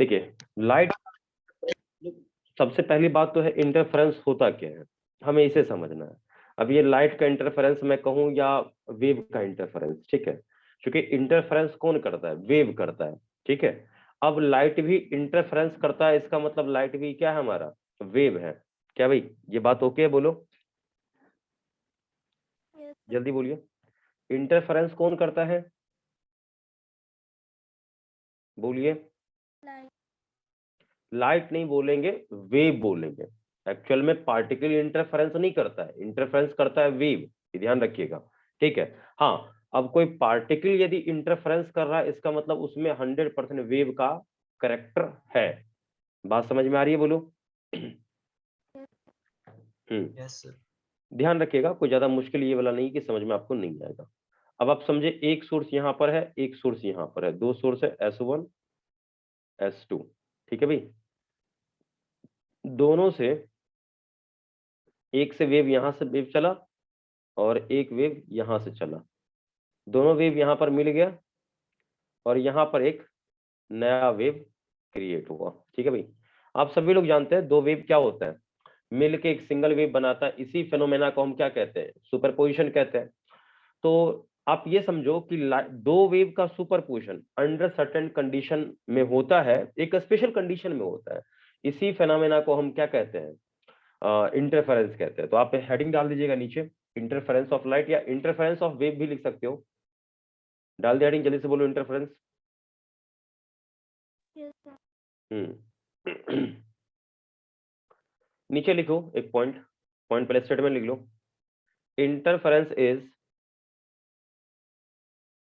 देखिए लाइट, सबसे पहली बात तो है इंटरफेरेंस होता क्या है, हमें इसे समझना है। अब ये लाइट का इंटरफेरेंस मैं कहूं या वेव का इंटरफेरेंस, ठीक है, क्योंकि इंटरफेरेंस कौन करता है, वेव करता है, ठीक है। अब लाइट भी इंटरफेरेंस करता है, इसका मतलब लाइट भी क्या है, हमारा वेव है। क्या भाई ये बात ओके है, बोलो जल्दी बोलिए। इंटरफेरेंस कौन करता है, बोलिए। लाइट नहीं बोलेंगे, वेव बोलेंगे। एक्चुअल में पार्टिकल इंटरफेरेंस नहीं करता है, इंटरफेरेंस करता है वेव, ध्यान रखिएगा, ठीक है। हाँ, अब कोई पार्टिकल यदि इंटरफेरेंस कर रहा है, इसका मतलब उसमें 100% वेव का करेक्टर है। बात समझ में आ रही है, बोलो। Yes sir. ध्यान रखिएगा, कोई ज्यादा मुश्किल ये वाला नहीं कि समझ में आपको नहीं आएगा। अब आप समझे, एक सोर्स यहां पर है, एक सोर्स यहां पर है, दो सोर्स है S1 S2, ठीक है भाई। दोनों से, एक से वेव यहां से वेव चला और एक वेव यहां से चला, दोनों वेव यहां पर मिल गया और यहां पर एक नया वेव क्रिएट हुआ, ठीक है भाई। आप सभी लोग जानते हैं दो वेव क्या होता है, मिलके एक सिंगल वेव बनाता है, इसी फेनोमेना को हम क्या कहते हैं, सुपरपोजिशन कहते हैं। तो आप ये समझो कि दो वेव का सुपरपोजिशन अंडर सर्टेन कंडीशन में होता है, एक स्पेशल कंडीशन में होता है, इसी फेनोमेना को हम क्या कहते हैं, इंटरफेरेंस कहते हैं। तो आप हेडिंग डाल दीजिएगा नीचे, इंटरफेरेंस ऑफ लाइट, या इंटरफेरेंस ऑफ वेव भी लिख सकते हो। डाल दिया हेडिंग, जल्दी से बोलो इंटरफेरेंस। नीचे लिखो एक पॉइंट, पॉइंट पहले स्टेटमेंट लिख लो। Interference is,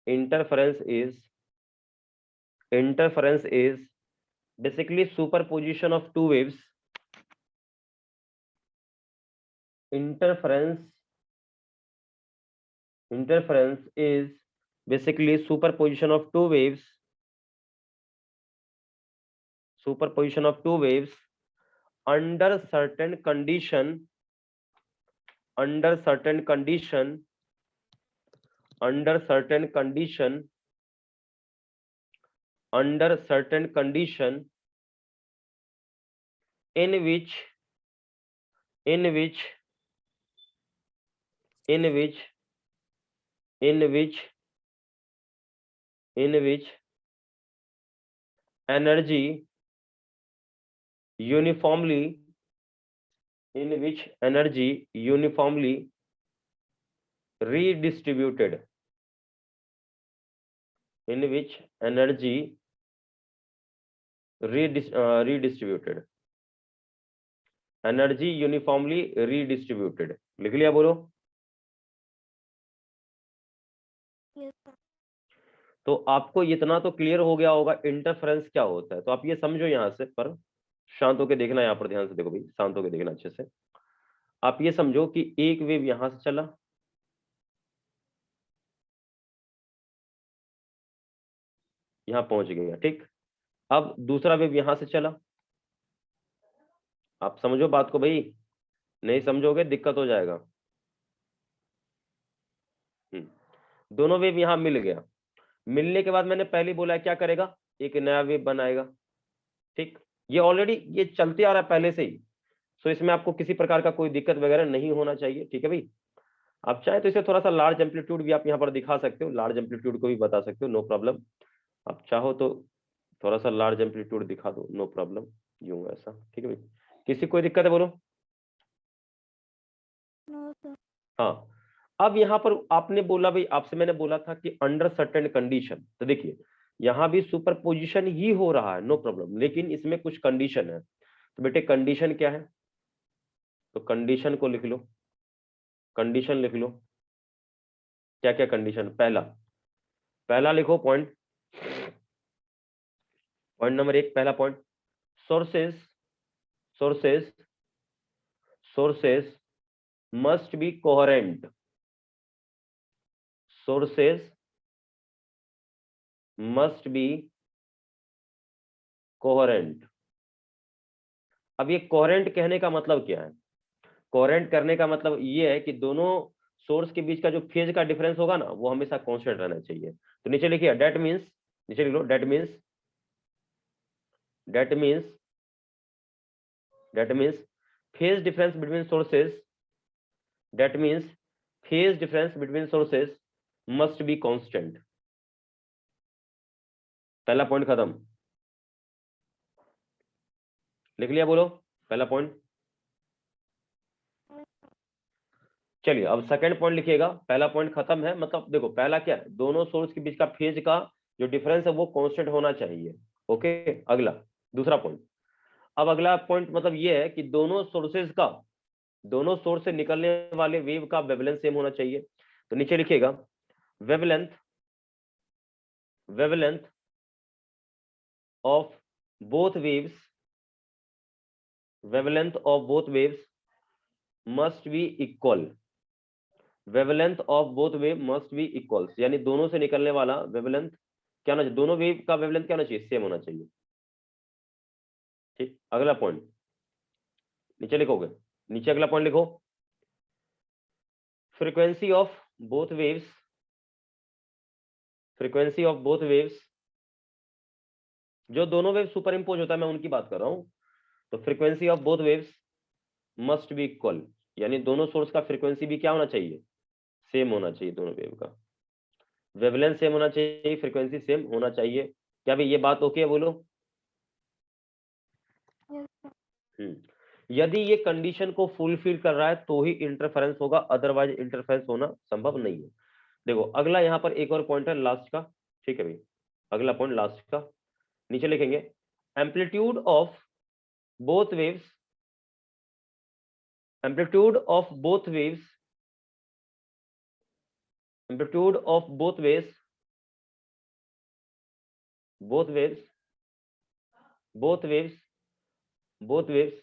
interference is, interference is basically superposition of two waves. Interference is basically superposition of two waves, superposition of two waves under certain condition, under certain condition, under certain condition, under certain condition in which, in which, in which, in which, in which energy uniformly, in which energy uniformly redistributed, in which energy redistributed, energy uniformly redistributed, लिख लिया, बोलो। तो आपको इतना तो clear हो गया होगा इंटरफेरेंस क्या होता है। तो आप ये समझो यहां से, पर शांत होकर देखना, यहां पर ध्यान से देखो भाई, शांत होकर देखना अच्छे से। आप ये समझो कि एक वेव यहां से चला, यहां पहुंच गया, ठीक। अब दूसरा वेव यहां से चला, आप समझो बात को भाई, नहीं समझोगे दिक्कत हो जाएगा। दोनों वेव यहां मिल गया, मिलने के बाद मैंने पहले बोला क्या करेगा, एक नया वेव बनाएगा, ठीक। ये ऑलरेडी ये चलते आ रहा है पहले से ही, सो इसमें आपको किसी प्रकार का कोई दिक्कत वगैरह नहीं होना चाहिए, ठीक है भाई। आप चाहे तो इसे थोड़ा सा लार्ज एम्पलीट्यूड भी आप यहाँ पर दिखा सकते हो, लार्ज एम्पलीट्यूड को भी बता सकते हो, नो प्रॉब्लम। आप चाहो तो थोड़ा सा लार्ज एम्पलीट्यूड दिखा दो, नो प्रॉब्लम, यूं ऐसा, ठीक है भाई। किसी कोई दिक्कत है, बोलो। हाँ, अब यहाँ पर आपने बोला भाई, आपसे मैंने बोला था कि अंडर सर्टेन कंडीशन, तो देखिए यहाँ भी सुपरपोजिशन ही हो रहा है, नो प्रॉब्लम, लेकिन इसमें कुछ कंडीशन है। तो बेटे कंडीशन क्या है, तो कंडीशन को लिख लो, कंडीशन लिख लो। क्या क्या कंडीशन, पहला, पहला लिखो पॉइंट, पॉइंट नंबर एक, पहला point, sources, sources, sources must be coherent, sources must be coherent. अब ये कोहेरेंट कहने का मतलब क्या है, कोहेरेंट करने का मतलब ये है कि दोनों सोर्स के बीच का जो फेज का डिफरेंस होगा ना, वो हमेशा कांस्टेंट रहना चाहिए। तो नीचे लिखिए डेट मींस, नीचे लिख लो that means, that means phase difference between sources, that means phase difference between sources must be constant. पहला पॉइंट खत्म, लिख लिया, बोलो पहला पॉइंट। चलिए अब सेकंड पॉइंट लिखिएगा। पहला पॉइंट खत्म है, मतलब देखो पहला क्या है, दोनों सोर्स के बीच का फेज का जो डिफरेंस है वो कांस्टेंट होना चाहिए। ओके, अगला दूसरा पॉइंट। अब अगला पॉइंट मतलब ये है कि दोनों सोर्सेज का, दोनों सोर्स से निकलने वाले वेव का वेवलेंथ सेम होना चाहिए। तो नीचे लिखिएगा wavelength of both waves, wavelength of both waves must be equal, wavelength of both wave must be equal, यानी दोनों से निकलने वाला वेवलेंथ क्या होना चाहिए, दोनों वेव का वेवलेंथ क्या होना चाहिए, सेम होना चाहिए। ठीक, अगला पॉइंट नीचे लिखोगे, नीचे अगला पॉइंट लिखो, frequency of both waves, frequency of both waves, जो दोनों वेव सुपर इंपोज होता है मैं उनकी बात कर रहा हूं। तो frequency of both waves must be equal, यानी दोनों सोर्स का फ्रीक्वेंसी भी क्या होना चाहिए, सेम होना चाहिए, दोनों वेव का वेवलेंथ सेम होना चाहिए, फ्रीक्वेंसी सेम होना चाहिए। क्या भाई ये बात ओके है, बोलो। यदि ये कंडीशन को फुलफिल कर रहा है तो ही इंटरफेरेंस होगा, अदरवाइज इंटरफेरेंस होना संभव नहीं है। देखो अगला यहाँ पर एक और पॉइंट है लास्ट का, ठीक है भाई, अगला पॉइंट लास्ट का नीचे लिखेंगे amplitude of both waves, amplitude of both waves, amplitude of both waves, both waves, both waves, both waves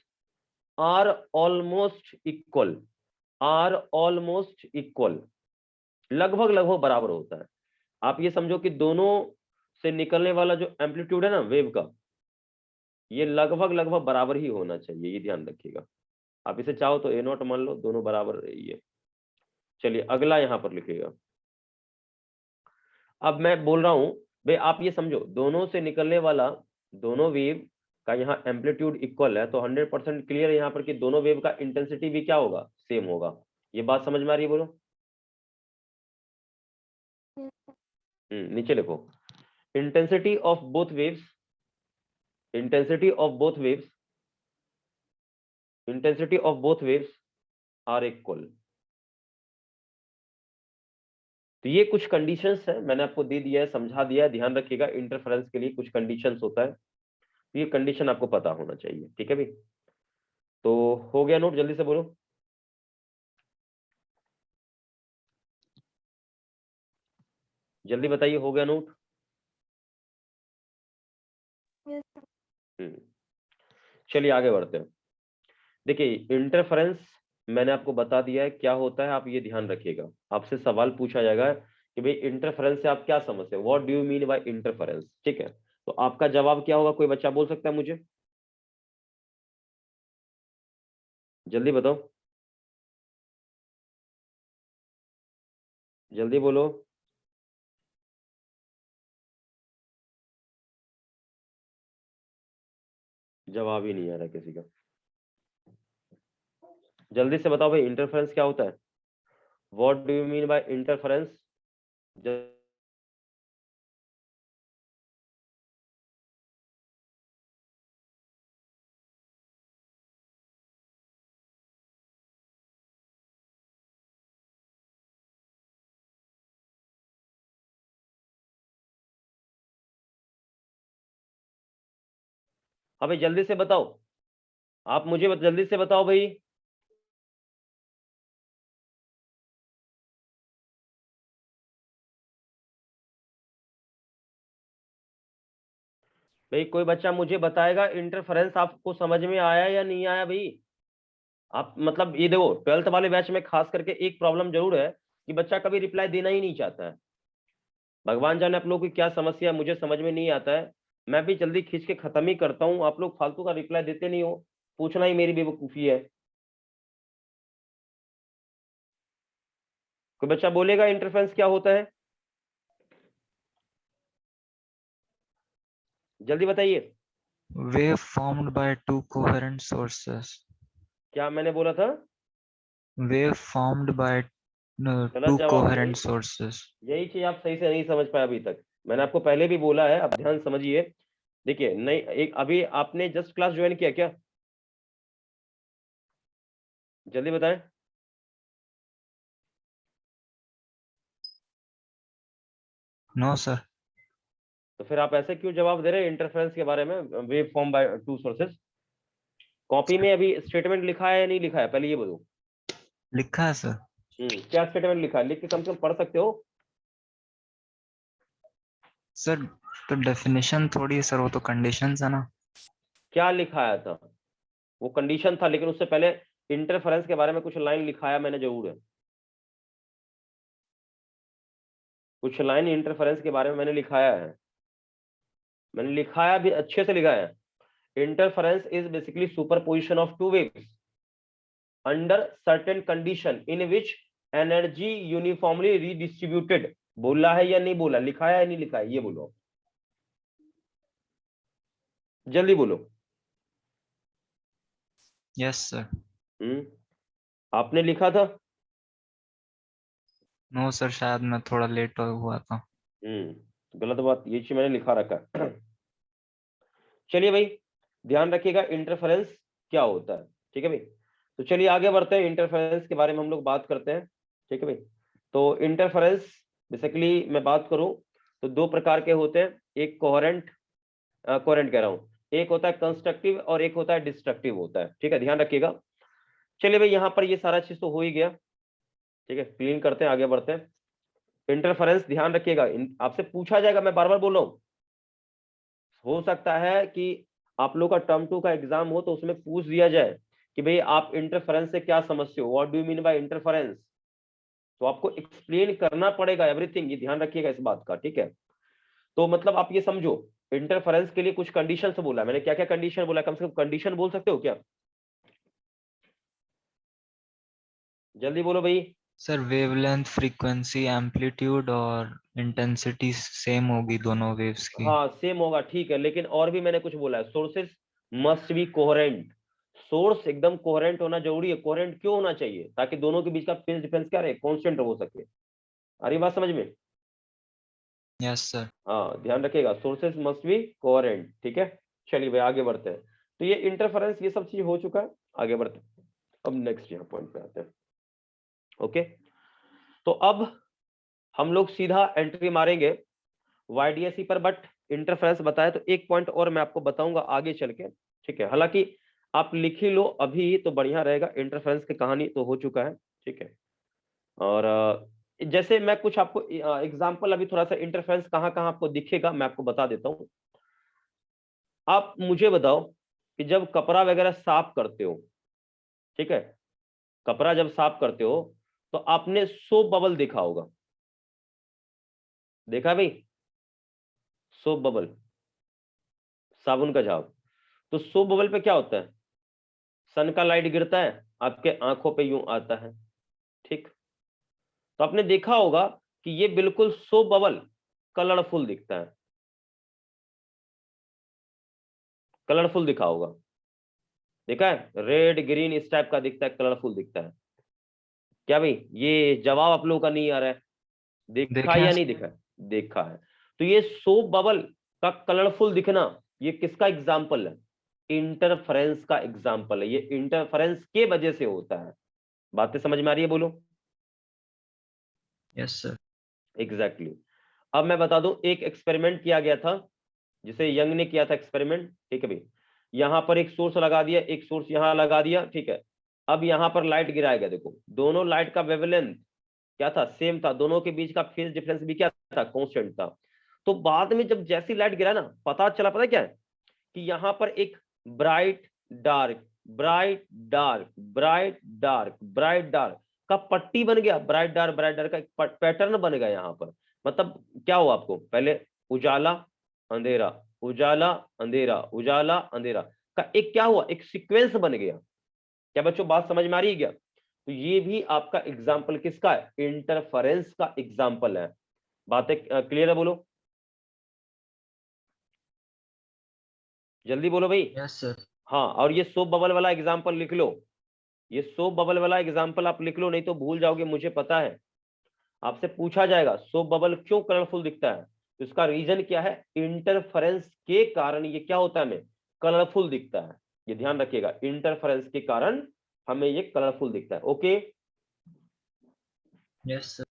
are almost equal, are almost equal, लगभग लगभग बराबर होता है। आप ये समझो कि दोनों से निकलने वाला जो एम्पलीट्यूड है ना वेव का, ये लगभग लगभग बराबर ही होना चाहिए, ये ध्यान रखिएगा। आप इसे चाहो तो ए नॉट मान लो, दोनों बराबर रही है। चलिए अगला यहां पर लिखिएगा। अब मैं बोल रहा हूं भाई आप ये समझो, दोनों से निकलने वाला, दोनों वेव का यहाँ एम्पलीट्यूड इक्वल है, तो 100% क्लियर है यहाँ पर कि दोनों वेव का इंटेंसिटी भी क्या होगा, सेम होगा। ये बात समझ में आ रही है, बोलो। नीचे लिखो intensity of both waves, intensity of both waves, intensity of both waves are equal. तो ये कुछ कंडीशंस है, मैंने आपको दे दिया है, समझा दिया है, ध्यान रखिएगा। इंटरफेरेंस के लिए कुछ कंडीशंस होता है, तो ये कंडीशन आपको पता होना चाहिए, ठीक है भाई। तो हो गया नोट, जल्दी से बोलो, जल्दी बताइए, हो गया नोट। चलिए आगे बढ़ते हैं। देखिए इंटरफेरेंस मैंने आपको बता दिया है क्या होता है, आप ये ध्यान रखिएगा। आपसे सवाल पूछा जाएगा कि भाई इंटरफेरेंस से आप क्या समझते हैं, what do you mean by interference, ठीक है। तो आपका जवाब क्या होगा, कोई बच्चा बोल सकता है मुझे, जल्दी बताओ, जल्दी बोलो। जवाब ही नहीं आ रहा किसी का, जल्दी से बताओ भाई इंटरफेरेंस क्या होता है, what do you mean by interference. हाँ भाई जल्दी से बताओ, आप मुझे जल्दी से बताओ भाई। भाई कोई बच्चा मुझे बताएगा इंटरफेरेंस आपको समझ में आया या नहीं आया भाई। आप मतलब ये देखो 12th वाले बैच में खास करके एक प्रॉब्लम जरूर है कि बच्चा कभी रिप्लाई देना ही नहीं चाहता है। भगवान जाने आप लोगों की क्या समस्या है, मुझे समझ में नहीं आता है। मैं भी जल्दी खींच के खत्म ही करता हूँ, आप लोग फालतू का रिप्लाई देते नहीं हो, पूछना ही मेरी बेवकूफी है। कोई बच्चा बोलेगा इंटरफेरेंस क्या होता है, जल्दी बताइए। wave formed by two coherent sources. क्या मैंने बोला था? Wave formed by गलत two जवाब। coherent sources. यही चीज आप सही से नहीं समझ पाए अभी तक। मैंने आपको पहले भी बोला है, अब ध्यान समझिए। देखिए, नहीं, एक अभी आपने जस्ट क्लास ज्वाइन किया क्या? जल्दी बताएं। No sir. तो फिर आप ऐसे क्यों जवाब दे रहे हैं इंटरफेरेंस के बारे में, wave form by two sources? Copy में अभी स्टेटमेंट लिखा है या नहीं लिखा है, पहले ये बोलो। लिखा है सर। क्या स्टेटमेंट लिखा है? लिख के कम से कम पढ़ सकते हो? सर तो डेफिनेशन थोड़ी है सर, वो तो कंडीशंस है ना। क्या लिखाया था? वो कंडीशन था, लेकिन उससे पहले इंटरफेरेंस के बारे में कुछ लाइन लिखाया मैंने जरूर है। कुछ लाइन इंटरफेरेंस के बारे में मैंने लिखाया है। मैंने लिखाया भी, अच्छे से लिखा है। Interference is basically superposition of two waves under certain condition in which energy uniformly redistributed. बोला है या नहीं बोला? लिखाया है नहीं लिखा है, ये बोलो, जल्दी बोलो। Yes sir. आपने लिखा था? नो सर, शायद मैं थोड़ा लेट हुआ था। गलत बात, ये चीज मैंने लिखा रखा है। चलिए भाई, ध्यान रखिएगा इंटरफेरेंस क्या होता है, ठीक है भाई। तो चलिए आगे बढ़ते हैं, इंटरफेरेंस के बारे में हम लोग बात करते हैं, ठीक है भाई। तो इंटरफेरेंस बेसिकली मैं बात करूं तो दो प्रकार के होते हैं। एक कोहेरेंट, कोहेरेंट कह रहा हूं, एक होता है कंस्ट्रक्टिव और एक होता है डिस्ट्रक्टिव होता है, ठीक है, ध्यान रखिएगा। चलिए भाई, यहाँ पर ये सारा चीज तो हो ही गया, ठीक है, क्लीन करते हैं, आगे बढ़ते हैं। इंटरफेरेंस ध्यान रखिएगा, आपसे पूछा जाएगा, मैं बार बार बोल रहा हूं। हो सकता है कि आप लोग का टर्म 2 का एग्जाम हो तो उसमें पूछ दिया जाए कि भाई आप इंटरफेरेंस से क्या समझते हो, what do you mean by interference. तो आपको एक्सप्लेन करना पड़ेगा एवरीथिंग, ये ध्यान रखिएगा इस बात का, ठीक है। तो मतलब आप ये समझो, इंटरफेरेंस के लिए कुछ कंडीशन से बोला मैंने, क्या क्या कंडीशन बोला, कम से कम कंडीशन बोल सकते हो क्या? जल्दी बोलो भाई। सर वेवलेंथ, फ्रीक्वेंसी, एम्पलीट्यूड और इंटेंसिटी सेम होगी दोनों वेव्स की। हाँ सेम होगा, ठीक है, लेकिन और भी मैंने कुछ बोला है, sources must be coherent. Source एकदम कोहेरेंट होना जरूरी है। कोहेरेंट क्यों होना चाहिए? ताकि दोनों के बीच का फेज डिफरेंस क्या रहे, कांस्टेंट हो सके। आ रही बात समझ में? Yes sir. हाँ ध्यान रखिएगा, सोर्सेस मस्ट बी कोहेरेंट, ठीक है। चलिए भाई आगे बढ़ते हैं। तो ये इंटरफेरेंस ये सब चीज हो चुका है, आगे बढ़ते हैं। अब नेक्स्ट यहाँ पॉइंट पे आते हैं। ओके, तो अब हम लोग सीधा एंट्री मारेंगे YDSE पर, बट इंटरफेरेंस बताया तो एक पॉइंट और मैं आपको बताऊंगा आगे चल के, ठीक है। हालांकि आप लिख ही लो अभी तो बढ़िया रहेगा, इंटरफेरेंस की कहानी तो हो चुका है, ठीक है। और जैसे मैं कुछ आपको एग्जांपल, अभी थोड़ा सा इंटरफेरेंस कहाँ कहाँ आपको दिखेगा मैं आपको बता देता हूँ। आप मुझे बताओ कि जब कपड़ा वगैरह साफ करते हो, ठीक है, कपड़ा जब साफ करते हो तो आपने सोप बबल देखा होगा, देखा भाई? सोप बबल, साबुन का झाग। तो सोप बबल पे क्या होता है? सन का लाइट गिरता है, आपके आंखों पे यूं आता है, ठीक। तो आपने देखा होगा कि ये बिल्कुल सोप बबल कलरफुल दिखता है, कलरफुल दिखा होगा, देखा है, रेड ग्रीन इस टाइप का दिखता है, कलरफुल दिखता है। क्या भाई, ये जवाब आप लोगों का नहीं आ रहा है? देखा देखें या सर? नहीं देखा? देखा है। तो ये सोप बबल का कलरफुल दिखना, ये किसका एग्जाम्पल है? इंटरफेरेंस का एग्जाम्पल है। ये इंटरफेरेंस के वजह से होता है। बातें समझ में आ रही है? बोलो। Yes sir. एग्जैक्टली अब मैं बता दूं, एक एक्सपेरिमेंट किया गया था जिसे यंग ने किया था एक्सपेरिमेंट, ठीक है भाई। यहां पर एक सोर्स लगा दिया, एक सोर्स यहां लगा दिया, ठीक है। अब यहां पर लाइट गिराया गया, देखो दोनों लाइट का वेवलेंथ क्या था? सेम था। दोनों के बीच का फेज डिफरेंस भी क्या था? कांस्टेंट था। तो बाद में जब जैसी लाइट गिरा ना, पता चला, पता क्या है, कि यहां पर एक bright dark, bright dark, bright dark, bright dark का पट्टी बन गया। ब्राइट डार्क का एक पैटर्न बन गया यहां पर। मतलब क्या हुआ आपको, पहले उजाला अंधेरा, उजाला अंधेरा, उजाला अंधेरा का एक क्या हुआ, एक सीक्वेंस बन गया। क्या बच्चों बात समझ में आ रही है क्या? तो ये भी आपका एग्जाम्पल किसका है? इंटरफेरेंस का एग्जाम्पल है। बातें क्लियर है? बोलो जल्दी बोलो भाई। Yes sir. हाँ, और ये सोप बबल वाला एग्जाम्पल लिख लो, ये सोप बबल वाला एग्जाम्पल आप लिख लो, नहीं तो भूल जाओगे, मुझे पता है आपसे पूछा जाएगा सोप बबल क्यों कलरफुल दिखता है, तो इसका रीजन क्या है, इंटरफेरेंस के कारण ये क्या होता है, हमें कलरफुल दिखता है। ये ध्यान रखिएगा, इंटरफेरेंस के कारण हमें ये कलरफुल दिखता है। Okay, yes sir.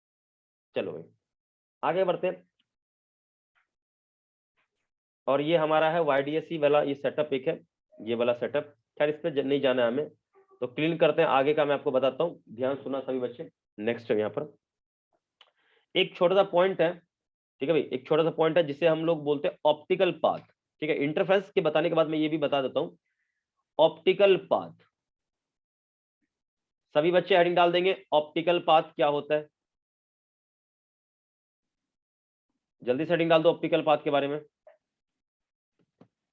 चलो भाई आगे बढ़ते हैं। और ये हमारा है YDSE वाला ये सेटअप एक है, ये वाला सेटअप, खैर इस पे नहीं जाना है हमें, तो क्लीन करते हैं, आगे का मैं आपको बताता हूँ, ध्यान सुना सभी बच्चे। नेक्स्ट है यहाँ पर एक छोटा सा पॉइंट है, ठीक है भाई, एक छोटा सा पॉइंट है जिसे हम लोग बोलते हैं ऑप्टिकल पाथ। ठीक है, इंटरफेरेंस के बताने के बाद मैं ये भी बता देता हूँ, ऑप्टिकल पाथ। सभी बच्चे हेडिंग डाल देंगे, ऑप्टिकल पाथ क्या होता है, जल्दी से हेडिंग डाल दो ऑप्टिकल पाथ के बारे में,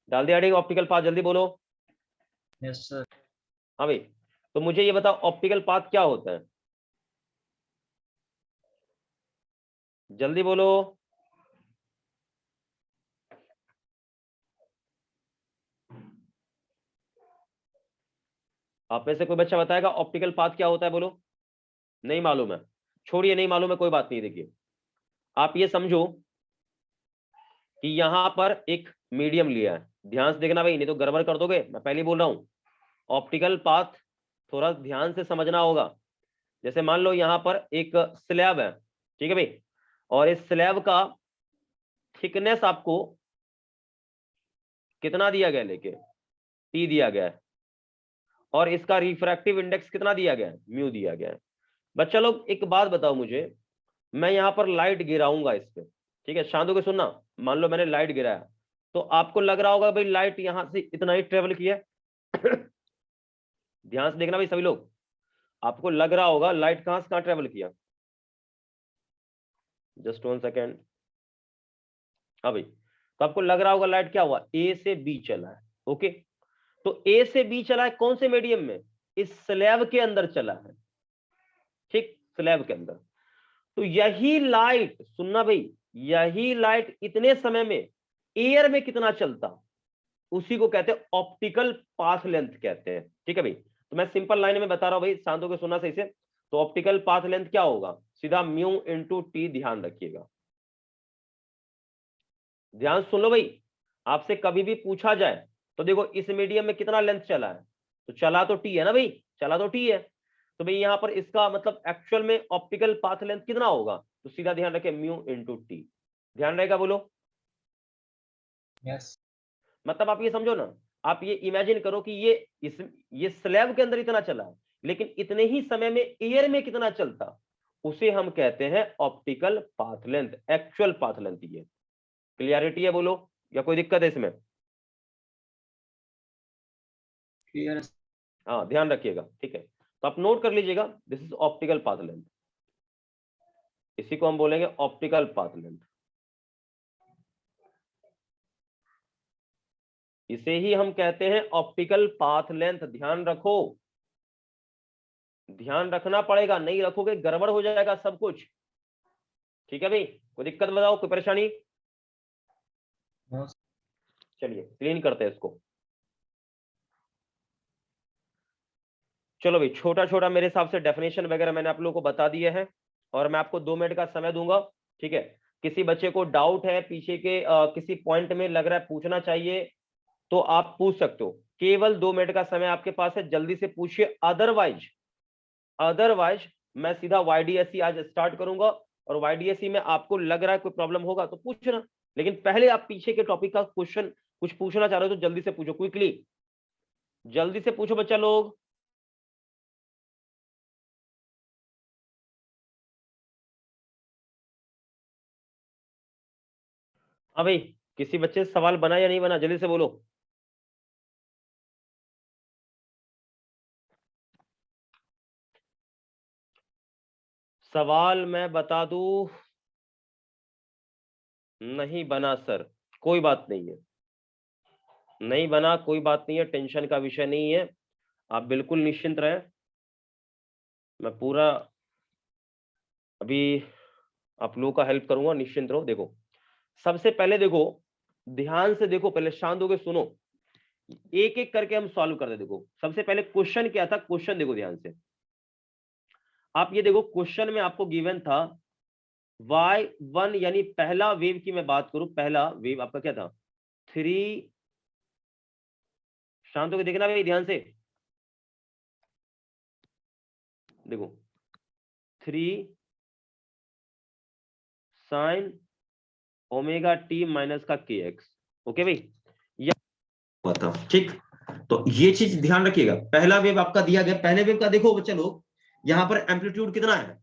डाल दिया हेडिंग ऑप्टिकल पाथ, जल्दी बोलो। Yes sir. हाँ भाई, तो मुझे ये बताओ ऑप्टिकल पाथ क्या होता है, जल्दी बोलो। आप में से कोई बच्चा बताएगा ऑप्टिकल पाथ क्या होता है, बोलो। नहीं मालूम है, छोड़िए, नहीं मालूम है, कोई बात नहीं। देखिए आप ये समझो कि यहां पर एक मीडियम लिया है, ध्यान से देखना भाई, नहीं तो गड़बड़ कर दोगे, मैं पहले ही बोल रहा हूं। ऑप्टिकल पाथ थोड़ा ध्यान से समझना होगा। जैसे मान लो यहां पर एक स्लैब है, ठीक है भाई, और इस स्लैब का थिकनेस आपको कितना दिया गया, लेके टी दिया गया है, और इसका रिफ्रैक्टिव इंडेक्स कितना दिया गया है, म्यू दिया गया है। बच्चा लोग एक बात बताओ मुझे, मैं यहां पर लाइट गिराऊंगा इस पे, ठीक है, शांतों के सुनना, मान लो मैंने लाइट गिराया, तो आपको लग रहा होगा भाई लाइट यहां से इतना ही ट्रेवल किया है। ध्यान से देखना भाई सभी लोग, आपको लग रहा होगा लाइट कहां से कहां ट्रेवल किया, जस्ट 1 सेकेंड। हाँ भाई, तो आपको लग रहा होगा लाइट क्या हुआ, ए से बी चला है। ओके, तो ए से बी चला है कौन से मीडियम में, इस स्लैब के अंदर चला है, ठीक, स्लैब के अंदर। तो यही लाइट, सुनना भाई, यही लाइट इतने समय में एयर में कितना चलता, उसी को कहते हैं ऑप्टिकल पाथ लेंथ कहते हैं। ठीक है भाई, तो मैं सिंपल लाइन में बता रहा हूं भाई, शांतों को सुनना सही से। तो ऑप्टिकल पाथ लेंथ क्या होगा, सीधा म्यू इंटू टी, ध्यान रखिएगा, ध्यान सुन लो भाई, आपसे कभी भी पूछा जाए तो देखो इस मीडियम में कितना लेंथ चला है, तो चला तो टी है ना भाई, चला तो टी है, तो भाई यहां पर इसका मतलब एक्चुअल में ऑप्टिकल पाथ लेंथ कितना होगा, तो सीधा ध्यान रखें म्यू इंटू टी, ध्यान रहेगा, बोलो। यस। मतलब आप ये समझो ना, आप ये इमेजिन करो कि ये स्लैब के अंदर इतना चला है, लेकिन इतने ही समय में एयर में कितना चलता, उसे हम कहते हैं optical path length, actual path length. ये क्लियरिटी है, बोलो, या कोई दिक्कत है इसमें। क्लियर। हाँ ध्यान रखिएगा, ठीक है, तो आप नोट कर लीजिएगा, this is optical path length, इसी को हम बोलेंगे ऑप्टिकल पाथ लेंथ, इसे ही हम कहते हैं ऑप्टिकल पाथ लेंथ। ध्यान रखो, ध्यान रखना पड़ेगा, नहीं रखोगे गड़बड़ हो जाएगा सब कुछ। ठीक है भाई, कोई दिक्कत बताओ, कोई परेशानी। नो। चलिए क्लीन करते हैं इसको। चलो भाई, छोटा छोटा मेरे हिसाब से डेफिनेशन वगैरह मैंने आप लोगों को बता दिए हैं, और मैं आपको 2 मिनट का समय दूंगा। ठीक है, किसी बच्चे को डाउट है पीछे के किसी पॉइंट में लग रहा है पूछना चाहिए, तो आप पूछ सकते हो, केवल 2 मिनट का समय आपके पास है, जल्दी से पूछिए, अदरवाइज अदरवाइज मैं सीधा YDSE आज स्टार्ट करूंगा, और YDSE में आपको लग रहा है कोई प्रॉब्लम होगा तो पूछना, लेकिन पहले आप पीछे के टॉपिक का क्वेश्चन कुछ पूछना चाह रहे हो तो जल्दी से पूछो, क्विकली, जल्दी से पूछो बच्चा लोग। हाँ भाई, किसी बच्चे से सवाल बना या नहीं बना, जल्दी से बोलो। सवाल मैं बता दूं, नहीं बना सर, कोई बात नहीं है, नहीं बना कोई बात नहीं है, टेंशन का विषय नहीं है, आप बिल्कुल निश्चिंत रहें, मैं पूरा अभी आप लोगों का हेल्प करूंगा, निश्चिंत रहो। देखो सबसे पहले देखो, ध्यान से देखो, पहले शांत होकर सुनो, एक एक करके हम सॉल्व कर दे। देखो सबसे पहले क्वेश्चन क्या था, क्वेश्चन देखो ध्यान से। आप ये देखो क्वेश्चन में आपको गिवन था y1 यानी पहला वेव की मैं बात करूं, पहला वेव आपका क्या था 3, शांत होकर देखना भाई ध्यान से, देखो 3 sin ओमेगा टी माइनस का के एक्स। ओके भाई, यह था ठीक। तो ये चीज ध्यान रखिएगा, पहला वेव आपका दिया गया, पहले वेव का देखो चलो यहां पर एम्पलीट्यूड कितना है,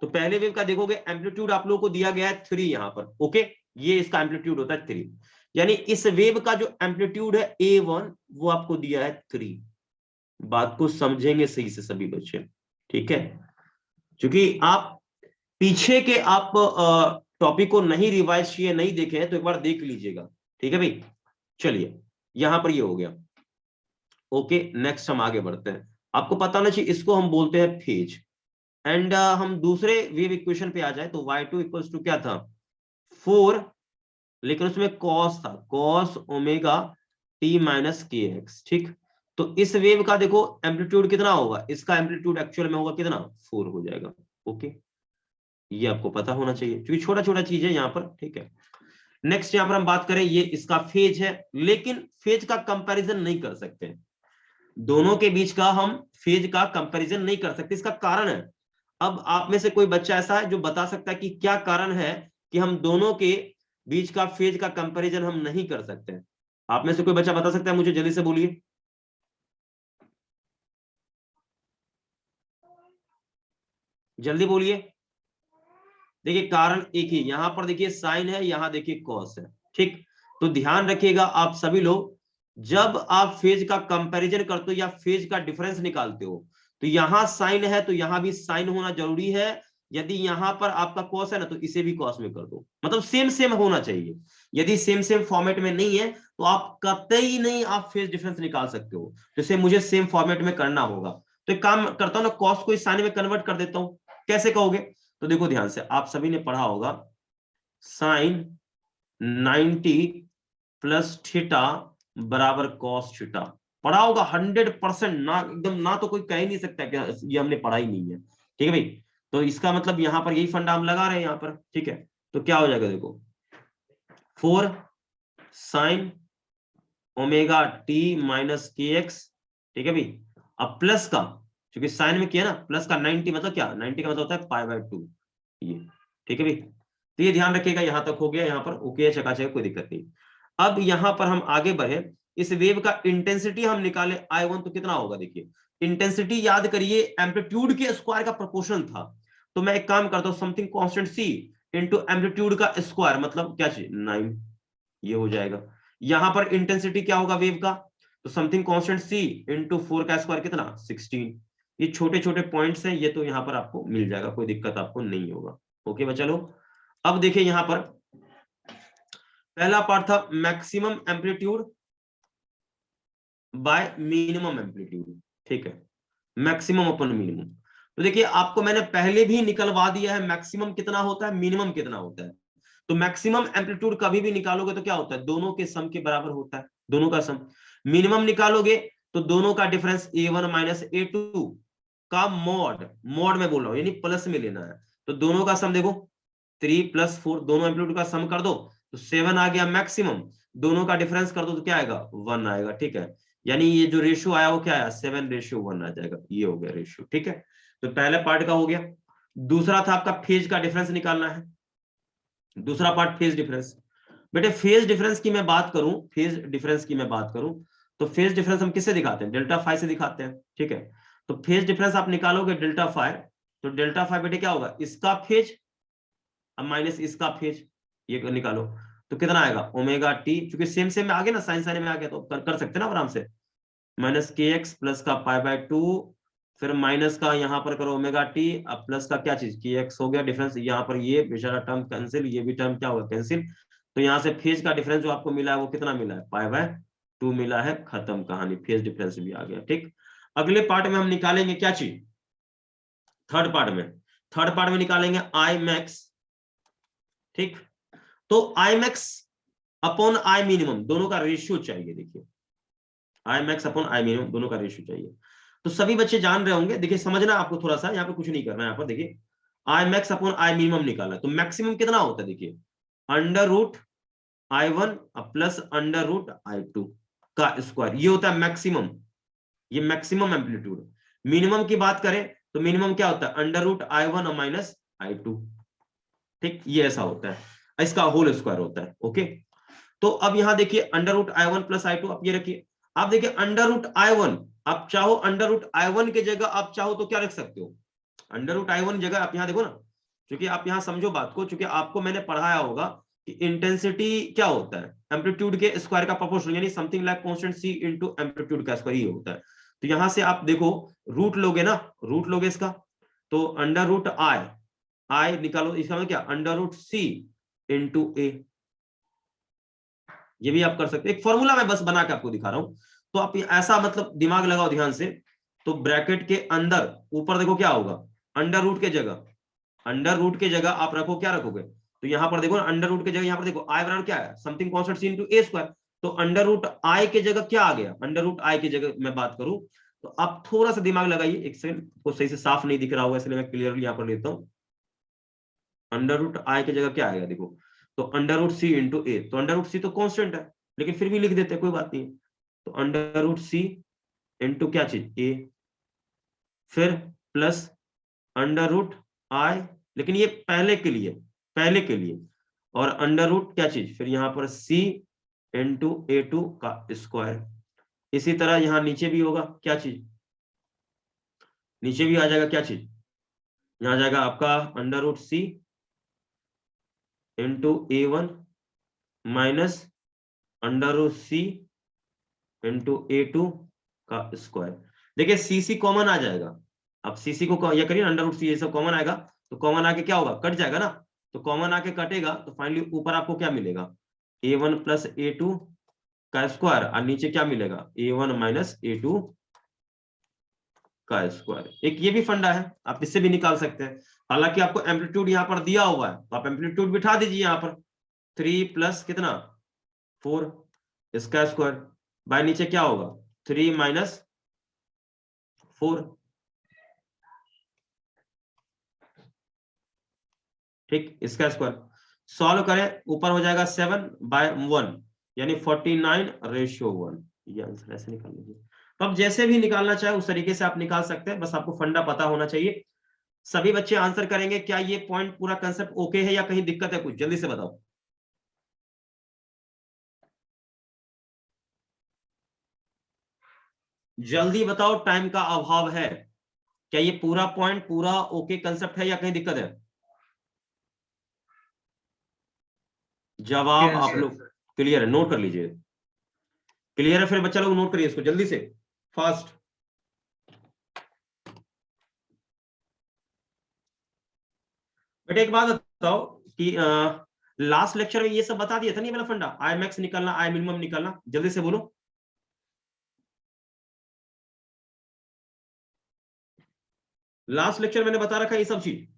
तो पहले वेव का देखोगे एम्पलीट्यूड आप लोगों को दिया गया है 3 यहां पर। ओके, ये इसका एम्पलीट्यूड होता है 3, यानी इस वेव का जो एम्पलीट्यूड है A1 वो आपको दिया है 3। बात को समझेंगे सही से सभी बच्चे, ठीक है, क्योंकि आप पीछे के आप टॉपिक को नहीं रिवाइज किए, नहीं देखे हैं तो एक बार देख लीजिएगा, ठीक है भाई। चलिए यहां पर ये हो गया। ओके नेक्स्ट हम आगे बढ़ते हैं। आपको पता होना चाहिए इसको हम बोलते हैं फेज। एंड हम दूसरे वेव इक्वेशन पे आ जाए तो y2 इक्वल्स टू क्या था 4, लेकिन उसमें कॉस था, कॉस ओमेगा टी माइनस के एक्स। ठीक, तो इस वेव का देखो एम्पलीट्यूड कितना होगा, इसका एम्पलीट्यूड एक्चुअल में होगा कितना 4 हो जाएगा। ओके, ये आपको पता होना चाहिए क्योंकि छोटा छोटा चीज है यहाँ पर, ठीक है। नेक्स्ट यहाँ पर हम बात करें, ये इसका फेज है, लेकिन फेज का कंपैरिजन नहीं कर सकते, दोनों के बीच का हम फेज का कंपैरिजन नहीं कर सकते। इसका कारण है, अब आप में से कोई बच्चा ऐसा है जो बता सकता है कि क्या कारण है कि हम दोनों के बीच का फेज का कंपैरिजन हम नहीं कर सकते? आप में से कोई बच्चा बता सकता है मुझे, जल्दी से बोलिए, जल्दी बोलिए। देखिए कारण एक ही, यहां पर देखिए साइन है, यहां देखिए कॉस है। ठीक, तो ध्यान रखिएगा आप सभी लोग, जब आप फेज का कंपैरिजन करते हो या फेज का डिफरेंस निकालते हो तो यहां साइन है तो यहां भी साइन होना जरूरी है। यदि यहां पर आपका कॉस है ना तो इसे भी कॉस में कर दो, मतलब सेम सेम होना चाहिए। यदि सेम सेम फॉर्मेट में नहीं है तो आप कतई नहीं आप फेज डिफरेंस निकाल सकते हो, जैसे मुझे सेम फॉर्मेट में करना होगा तो एक काम करता हूं ना, कॉस को इस साइन में कन्वर्ट कर देता हूं। कैसे कहोगे, तो देखो ध्यान से, आप सभी ने पढ़ा होगा साइन 90 प्लस थीटा बराबर कॉस थीटा, पढ़ा होगा 100%, ना एकदम, ना तो कोई कह ही नहीं सकता कि ये हमने पढ़ा ही नहीं है। ठीक है भाई, तो इसका मतलब यहां पर यही फंडा हम लगा रहे हैं यहां पर। ठीक है, तो क्या हो जाएगा देखो 4 साइन ओमेगा टी माइनस के एक्स। ठीक है भाई, अब प्लस का, क्योंकि साइन में किया ना, प्लस का 90 मतलब क्या, 90 का मतलब होता है π/2 ये। ठीक है भाई, तो ये ध्यान रखिएगा, यहां तक हो गया, यहां पर ओके चकाचक, कोई दिक्कत नहीं। अब यहां पर हम आगे बढ़े, इस वेव का इंटेंसिटी हम निकाले I1 तो कितना होगा, देखिए इंटेंसिटी याद करिए एम्पलीट्यूड के स्क्वायर का प्रोपोर्शन था, तो मैं एक काम करता हूं something constant c into amplitude का स्क्वायर, मतलब क्या चीज 9, ये हो जाएगा। यहां पर इंटेंसिटी क्या होगा वेव का, तो समथिंग कांस्टेंट c इंटू 4 का स्क्वायर कितना 16। ये छोटे छोटे पॉइंट्स हैं, ये तो यहां पर आपको मिल जाएगा, कोई दिक्कत आपको नहीं होगा। ओके बच्चा लोग, अब देखिए यहां पर पहला पार्ट था maximum amplitude bye minimum amplitude. ठीक है, मैक्सिमम अपन मिनिमम, तो देखिए आपको मैंने पहले भी निकलवा दिया है मैक्सिमम कितना होता है, मिनिमम कितना होता है। तो मैक्सिमम एम्पलीट्यूड कभी भी निकालोगे तो क्या होता है, दोनों के सम के बराबर होता है, दोनों का सम। मिनिमम निकालोगे तो दोनों का डिफरेंस A1 माइनस A2 का मॉड, मॉड में बोल रहा हूं यानी प्लस में लेना है, तो दोनों का सम देखो 3 प्लस 4, दोनों एम्पलीट्यूड का सम कर दो तो 7 आ गया मैक्सिमम, दोनों का डिफरेंस कर दो तो क्या आएगा 1 आएगा। ठीक है, यानी ये जो रेशियो आया वो क्या आया 7:1 आ जाएगा, ये हो गया रेशियो। ठीक है, तो पहले पार्ट का हो गया। दूसरा था आपका फेज का डिफरेंस निकालना है, दूसरा पार्ट फेज डिफरेंस। बेटे फेज डिफरेंस की मैं बात करूं, फेज डिफरेंस की मैं बात करूं तो फेज डिफरेंस हम किससे दिखाते हैं, डेल्टा फाई से दिखाते हैं। ठीक है, तो फेज डिफरेंस आप निकालोगे डेल्टा फाई, तो डेल्टा फाई बेटे क्या होगा, इसका फेज अब माइनस इसका फेज, ये निकालो तो कितना आएगा ओमेगा टी, क्योंकि सेम सेम में आ गया ना, साइन साइन में आ गया तो कर सकते हैं ना आराम से, माइनस के एक्स प्लस का π/2, फिर माइनस का यहाँ पर करो ओमेगा टी, अब प्लस का क्या चीज के एक्स हो गया डिफरेंस, यहाँ पर ये बेचारा टर्म कैंसिल, ये भी टर्म क्या होगा कैंसिल, तो यहाँ से फेज का डिफरेंस जो आपको मिला है वो कितना मिला है π/2 मिला है, खत्म कहानी, फेज डिफरेंस भी आ गया। ठीक, अगले पार्ट में हम निकालेंगे क्या चीज, थर्ड पार्ट में, थर्ड पार्ट में निकालेंगे आई मैक्स। ठीक, तो आई मैक्स अपॉन आई मिनिमम दोनों का रेशियो चाहिए। देखिए I max upon I minimum दोनों का रेशियो चाहिए। तो सभी बच्चे जान रहे होंगे, देखिए समझना आपको थोड़ा सा, यहाँ पे कुछ नहीं करना है। यहाँ पर देखिए I max upon I minimum निकाला, तो मैक्सिमम कितना होता है, देखिए under root I1 plus under root I2 का स्क्वायर, ये होता है मैक्सिमम, ये मैक्सिमम एम्पलीट्यूड। मिनिमम की बात करें तो मिनिमम क्या होता है, under root I1 minus I2, ठीक, ये ऐसा होता है, इसका होल स्क्वायर होता है। ओके, तो अब यहां देखिए under root I1 plus I2, आप ये रखिए। आप देखिए अंडर रूट I1, आप चाहो अंडर रूट I1 की जगह आप चाहो तो क्या रख सकते हो, अंडर रूट I1 जगह आप यहां देखो ना, क्योंकि आप यहां समझो बात को, क्योंकि आपको मैंने पढ़ाया होगा कि इंटेंसिटी क्या होता है, एम्पलीट्यूड के स्क्वायर का प्रोपोर्शन, यानी something like constant c into amplitude का स्क्वायर ही होता है। तो यहां से आप देखो रूट लोगे ना, रूट लोगे इसका, तो अंडर रूट आई निकालो, इसका मतलब क्या, under root c into a, ये भी आप कर सकते हैं। एक फॉर्मूला मैं बस बना के आपको दिखा रहा हूं, तो आप ऐसा मतलब दिमाग लगाओ ध्यान से। तो ब्रैकेट के अंदर ऊपर देखो क्या होगा, अंडर रूट के जगह, अंडर रूट के जगह आप रखो, क्या रखोगे, तो यहां पर देखो अंडर रूट के जगह, यहां पर देखो आई बराबर क्या है, something constant c into a square. तो अंडर रूट आई के जगह क्या आ गया, अंडर रूट आई की जगह मैं बात करूं, तो आप थोड़ा सा दिमाग लगाइए, एक सेकंड, को सही से साफ नहीं दिख रहा होगा इसलिए मैं क्लियरली यहां पर लेता हूं। अंडर रूट आई की जगह क्या आएगा, देखो, तो अंडर रूट सी इंटू ए, तो अंडर रूट सी तो कांस्टेंट है लेकिन फिर भी लिख देते हैं, कोई बात नहीं। तो अंडर रूट सी इंटू क्या चीज, ए, फिर प्लस अंडर रूट आई, लेकिन ये पहले के लिए, पहले के लिए, और अंडर रूट क्या चीज, फिर यहां पर c इंटू A2 का स्क्वायर। इसी तरह यहां नीचे भी होगा क्या चीज, नीचे भी आ जाएगा क्या चीज, यहां आ जाएगा आपका under root c into A1 minus under root c into A2 का स्क्वायर। देखिए सी कॉमन आ जाएगा, अब सी को ये करिए, अंडर रूट सी ये सब कॉमन आएगा, तो कॉमन आके क्या होगा, कट जाएगा ना, तो कॉमन आके कटेगा, तो फाइनली ऊपर आपको क्या मिलेगा, A1 प्लस A2 का स्क्वायर, और नीचे क्या मिलेगा, A1 माइनस A2 का स्क्वायर। एक ये भी फंडा है, आप इससे भी निकाल सकते हैं। हालांकि आपको एम्पलीट्यूड यहाँ पर दिया हुआ है, तो आप एम्पलीट्यूड बिठा दीजिए यहाँ पर, 3 प्लस कितना 4 इसका स्क्वायर, बाय नीचे क्या होगा 3 माइनस 4, ठीक, इसका स्क्वायर सॉल्व करें, ऊपर हो जाएगा 7/1 यानी 49/1, ये आंसर ऐसे निकाल लीजिए। तो अब जैसे भी निकालना चाहे उस तरीके से आप निकाल सकते हैं, बस आपको फंडा पता होना चाहिए। सभी बच्चे आंसर करेंगे, क्या ये पॉइंट पूरा कंसेप्ट ओके है या कहीं दिक्कत है कुछ, जल्दी से बताओ। जल्दी बताओ, टाइम का अभाव है, क्या ये पूरा पॉइंट पूरा ओके कंसेप्ट है या कहीं दिक्कत है, जवाब आप लोग क्लियर है, नोट कर लीजिए, क्लियर है, फिर बच्चा लोग नोट करिए इसको जल्दी से, फास्ट। बेटा एक बात बताओ कि लास्ट लेक्चर में ये सब बता दिया था नहीं, मेरा फंडा, आई मैक्स निकालना, आई मिनिमम निकालना, जल्दी से बोलो। लास्ट लेक्चर मैंने बता रखा है ये सब चीज,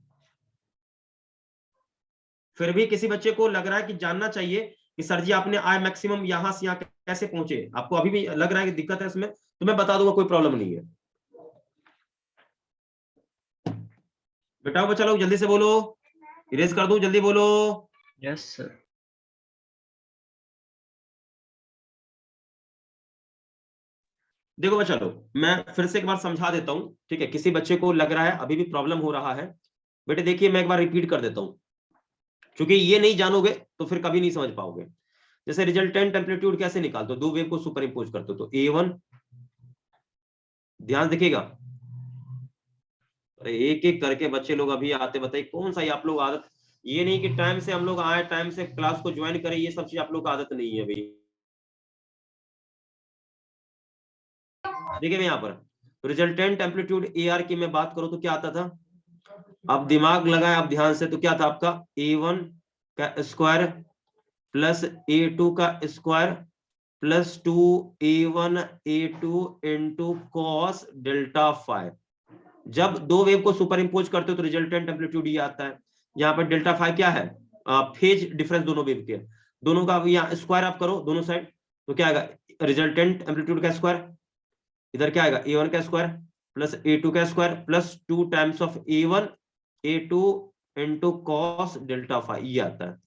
फिर भी किसी बच्चे को लग रहा है कि जानना चाहिए कि सर जी आपने आई मैक्सिमम यहां से यहां कैसे पहुंचे, आपको अभी भी लग रहा है कि दिक्कत है इसमें, तो मैं बता दूंगा, कोई प्रॉब्लम नहीं है। बेटा बच्चा लोग जल्दी से बोलो, इरेज कर दूं, जल्दी बोलो। Yes sir. देखो बच्चा लोग, मैं फिर से एक बार समझा देता हूं, ठीक है, किसी बच्चे को लग रहा है अभी भी प्रॉब्लम हो रहा है, बेटे देखिए मैं एक बार रिपीट कर देता हूं, क्योंकि ये नहीं जानोगे तो फिर कभी नहीं समझ पाओगे। जैसे रिजल्टेंट एम्पलीट्यूड कैसे निकालते हो, दो वेव को सुपर इंपोज करते हो, तो A1, ध्यान देखिएगा, अरे एक एक करके बच्चे लोग अभी आते, बताइए कौन सा ये आप लोग आदत, ये नहीं कि टाइम से हम लोग आए, टाइम से क्लास को ज्वाइन करें, ये सब चीज आप लोग का आदत नहीं है भाई। देखिए मैं यहाँ पर रिजल्टेंट एम्पलीट्यूड AR की मैं बात करूं तो क्या आता था, अब दिमाग लगाए आप ध्यान से, तो क्या था आपका A1 का स्क्वायर प्लस A2 का square plus 2A1 A2 into cos delta five. जब दो वेव को सुपर इंपोज करते हो तो रिजल्टेंट एम्पलीट्यूड ये आता है। यहाँ पर डेल्टा फाइव क्या है, फेज डिफरेंस दोनों वेव के, दोनों का यहाँ स्क्वायर आप करो दोनों साइड, तो क्या आएगा रिजल्टेंट एम्पलीट्यूड का स्क्वायर, इधर क्या आएगा A1 का स्क्वायर प्लस A2 का square plus 2 times of A1 A2 into cos delta phi, ये आता है।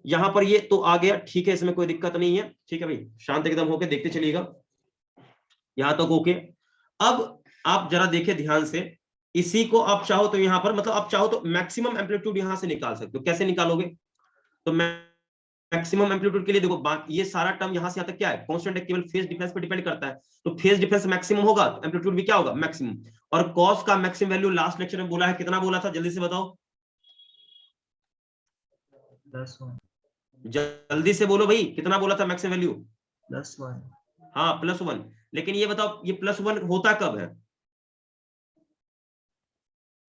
यहां पर ये तो आ गया, ठीक है, इसमें कोई दिक्कत नहीं है, ठीक है भाई, शांत एकदम होके देखते चलिएगा, यहां तक ओके। अब आप जरा देखिए ध्यान से, इसी को आप चाहो तो यहां पर, मतलब आप चाहो तो मैक्सिमम एम्पलीट्यूड यहां से निकाल सकते हो। कैसे निकालोगे? तो मैक्सिमम एम्पलीट्यूड के लिए देखो, ये सारा टर्म यहां से यहां तक क्या है, कांस्टेंट है, केवल फेज डिफरेंस पे डिपेंड करता है। तो फेज डिफरेंस मैक्सिमम होगा तो एम्पलीट्यूड भी क्या होगा, मैक्सिमम। और कॉस का मैक्सिमम वैल्यू लास्ट लेक्चर में बोला है, कितना बोला था, जल्दी से बताओ, +1 जल्दी से बोलो भाई, कितना बोला था मैक्सिमम वैल्यू? +1 हाँ +1। लेकिन ये बताओ ये +1 होता कब है,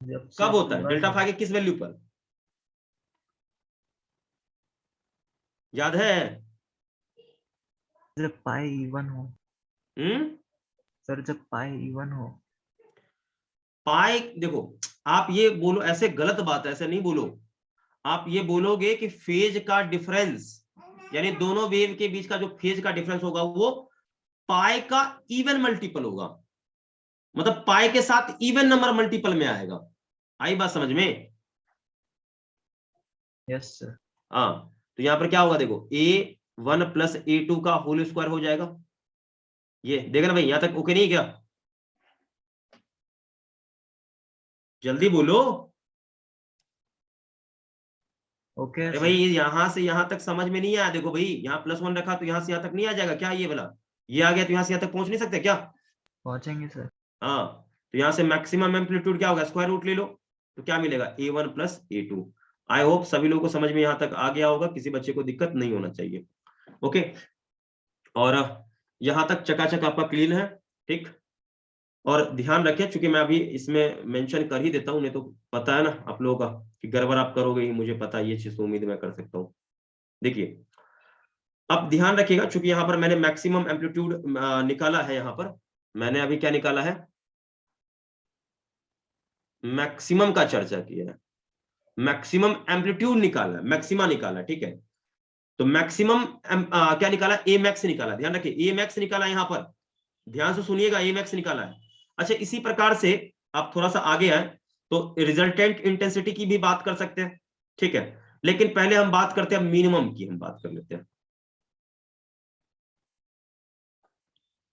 जब कब होता है, पूरा डेल्टा फाई के किस वैल्यू पर, याद है? जब पाई इवन हो सर, जब पाई इवन हो। पाई, देखो आप ये बोलो, ऐसे गलत बात है, ऐसे नहीं बोलो। आप ये बोलोगे कि फेज का डिफरेंस, यानी दोनों वेव के बीच का जो फेज का डिफरेंस होगा वो पाई का इवन मल्टीपल होगा, मतलब पाई के साथ इवन नंबर मल्टीपल में आएगा। आई बात समझ में? Yes sir. हाँ, तो यहां पर क्या होगा, देखो A1 प्लस A2 का होल स्क्वायर हो जाएगा, ये देखना ना भाई, यहां तक ओके नहीं क्या? जल्दी बोलो। ओके अरे भाई यहां से यहां तक समझ में नहीं आया, देखो भाई यहाँ +1 रखा तो यहां से यहां तक नहीं आ जाएगा क्या, ये वाला ये आ गया तो यहां से यहां तक पहुंच नहीं सकते क्या? पहुंचेंगे सर। हाँ, तो यहां से मैक्सिमम एम्पलीट्यूड क्या होगा, स्क्वायर रूट ले लो, तो क्या मिलेगा A1 plus A2। I hope सभी लोगों को समझ में यहां तक आ गया होगा, किसी बच्चे को दिक्कत नहीं होना चाहिए। ओके, और यहां तक चकाचक आपका क्लीन है, ठीक। और ध्यान रखें, चूंकि मैं अभी इसमें मेंशन कर ही देता हूं, नहीं तो पता है ना आप लोगों का कि गड़बड़ आप करोगे ही, मुझे पता है, ये चीज तो उम्मीद मैं कर सकता हूँ। देखिए अब ध्यान रखिएगा, चूंकि यहां पर मैंने मैक्सिमम एम्पलीट्यूड निकाला है, यहां पर मैंने अभी क्या निकाला है, मैक्सिमम का चर्चा किया है, मैक्सिमम एम्पलीट्यूड निकाला है, मैक्सिमा निकाला, ठीक है। तो मैक्सिमम क्या निकाला, ए मैक्स निकाला, ध्यान रखिए ए मैक्स निकाला, यहां पर ध्यान से सुनिएगा, ए मैक्स निकाला है। अच्छा, इसी प्रकार से आप थोड़ा सा आगे आए तो रिजल्टेंट इंटेंसिटी की भी बात कर सकते हैं, ठीक है, लेकिन पहले हम बात करते हैं मिनिमम की, हम बात कर लेते हैं,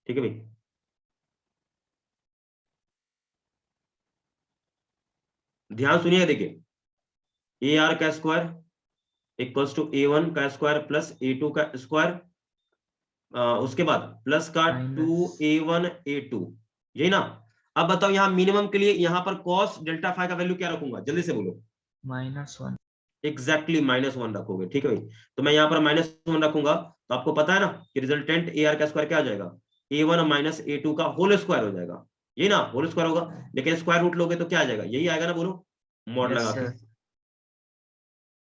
ठीक है भाई। ध्यान सुनिए, देखिए ए आर का स्क्वायर इक्वल्स टू A1 का स्क्वायर प्लस A2 का स्क्वायर, उसके बाद प्लस का 2A1 A2, यही ना। अब बताओ यहाँ मिनिमम के लिए यहाँ पर cos डेल्टा फाई का वैल्यू क्या रखूंगा, जल्दी से बोलो। -1 एग्जैक्टली -1 रखोगे, ठीक है भाई। तो मैं यहाँ पर -1 रखूंगा, तो आपको पता है ना कि रिजल्टेंट ए आर का स्क्वायर क्या आ जाएगा, A1 माइनस A2 का होल स्क्वायर हो जाएगा, यही ना, होल स्क्वायर होगा। लेकिन स्क्वायर रूट लोगे तो क्या आ जाएगा, यही आएगा ना, बोलो मॉड यस लगा के। सर।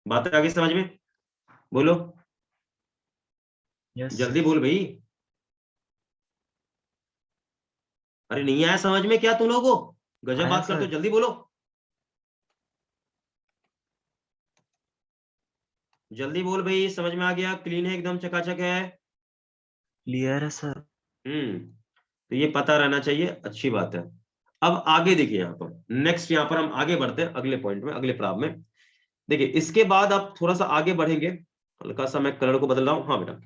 बात आ गई समझ में? बोलो यस जल्दी सर। बोल भाई, अरे नहीं आया समझ में क्या तुम लोगों को, गजब आया बात करते हो, सर। जल्दी बोलो, जल्दी बोल भाई, समझ में आ गया, क्लीन है एकदम, चकाचक है। क्लियर है सर। तो ये पता रहना चाहिए, अच्छी बात है। अब आगे देखिए, यहाँ पर नेक्स्ट, यहाँ पर हम आगे बढ़ते हैं अगले पॉइंट में, अगले प्राव में। देखिए इसके बाद आप थोड़ा सा आगे बढ़ेंगे, हल्का सा मैं कलर को बदल रहा हूं, हाँ बेटा,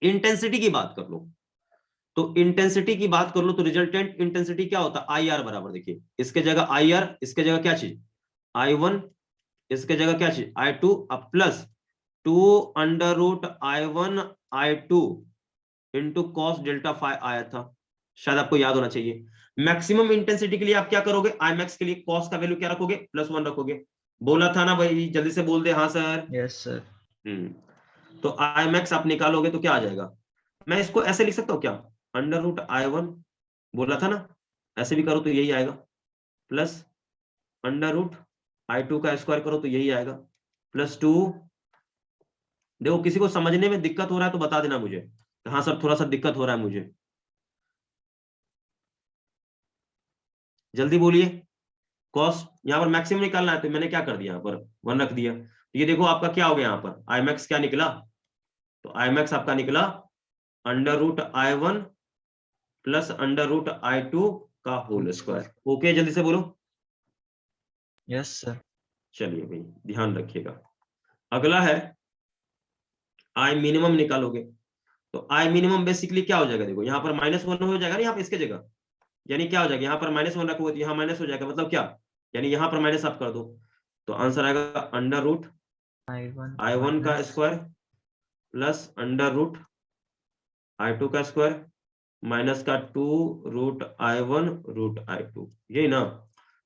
इंटेंसिटी की बात कर लो। तो इंटेंसिटी की बात कर लो तो रिजल्टेंट इंटेंसिटी क्या होता है, आई आर बराबर, देखिए इसके जगह आई आर, इसके जगह क्या चीज I1, इसके जगह क्या चीज I2, अब plus 2√I1 I2 into cos delta phi आया था, शायद आपको याद होना चाहिए। मैक्सिमम इंटेंसिटी के लिए आप क्या करोगे, आई मैक्स के लिए कॉस का वैल्यू क्या रखोगे, +1 रखोगे, बोला था ना भाई, जल्दी से बोल दे हाँ सर। Yes sir. तो आई मैक्स आप निकालोगे तो क्या आ जाएगा, मैं इसको ऐसे लिख सकता हूँ क्या, √I1, बोला था ना, ऐसे भी करो तो यही आएगा, प्लस √I2 का स्क्वायर करो तो यही आएगा, +2। देखो किसी को समझने में दिक्कत हो रहा है तो बता देना मुझे, हाँ सर थोड़ा सा दिक्कत हो रहा है मुझे, जल्दी बोलिए। कॉस यहाँ पर मैक्सिमम निकालना है तो मैंने क्या कर दिया, यहाँ पर 1 रख दिया, तो ये देखो आपका क्या हो गया, यहाँ पर आई मैक्स क्या निकला, तो आई मैक्स आपका निकला under root I1 plus under root I2 का होल स्क्वायर। ओके, जल्दी से बोलो। Yes sir. चलिए भाई ध्यान रखिएगा। अगला है आई मिनिमम निकालोगे, तो आई मिनिमम बेसिकली क्या हो जाएगा, देखो यहाँ पर -1 हो जाएगा ना यहाँ पे इसके जगह, यानी क्या हो जाएगा, यहाँ पर -1 रखोगे तो यहाँ माइनस हो जाएगा, मतलब क्या, यानी यहाँ पर माइनस आप कर दो, तो आंसर आएगा अंडर रूट I1 का square plus under root I2 का स्क्वायर माइनस का 2 रूट I1 रूट I2, यही ना।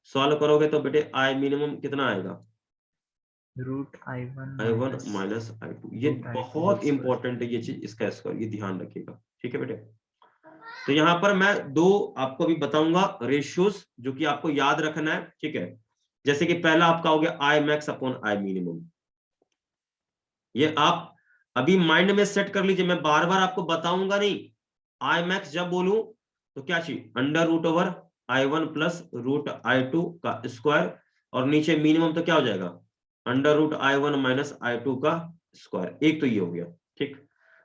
सॉल्व करोगे तो बेटे आई मिनिमम कितना आएगा, root I1 I1 minus I2। ये रूट I2 बहुत इंपॉर्टेंट है ये चीज, इसका स्क्वायर, ये ध्यान रखिएगा, ठीक है बेटे। तो यहाँ पर मैं दो आपको भी बताऊंगा रेशियोज जो कि आपको याद रखना है, ठीक है। जैसे कि पहला आपका हो गया आई मैक्स अपॉन आई मिनिमम, ये आप अभी माइंड में सेट कर लीजिए, मैं बार बार आपको बताऊंगा नहीं। आई मैक्स जब बोलूं तो क्या चाहिए, under root over I1 plus root I2 का स्क्वायर, और नीचे मिनिमम तो क्या हो जाएगा, under root I1 minus I2 का स्क्वायर। एक तो ये हो गया, ठीक।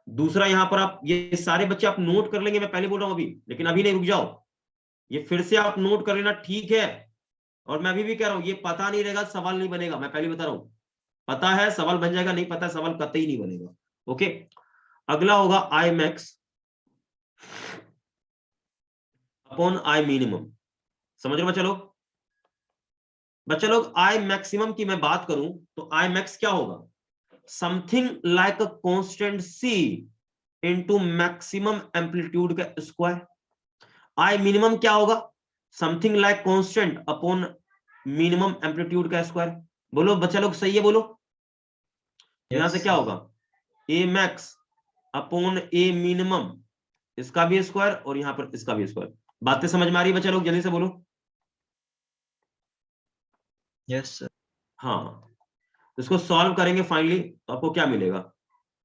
दूसरा यहाँ पर आप ये सारे बच्चे आप नोट कर लेंगे, मैं पहले बोल रहा हूं अभी, लेकिन अभी नहीं, रुक जाओ, ये फिर से आप नोट कर लेना, ठीक है। और मैं अभी भी कह रहा हूं, ये पता नहीं रहेगा सवाल नहीं बनेगा, मैं पहले बता रहा हूं, पता है सवाल बन जाएगा, नहीं पता है सवाल कतई नहीं बनेगा। ओके, अगला होगा आई मैक्स अपॉन आई मिनिमम। समझ रहे बच्चा लोग, बच्चा लोग आई मैक्सिमम की मैं बात करूं तो आई मैक्स क्या होगा, something like a constant C into maximum amplitude का स्क्वायर। आई मिनिमम क्या होगा, something like constant upon minimum amplitude का स्क्वायर। बोलो बच्चा लोग सही है, बोलो। यहां से क्या होगा, ए मैक्स अपॉन ए मिनिमम, इसका भी स्क्वायर और यहां पर इसका भी स्क्वायर। बातें समझ में आ रही है बच्चा लोग, जल्दी से बोलो। Yes sir. हाँ, इसको सॉल्व करेंगे फाइनली तो आपको क्या मिलेगा,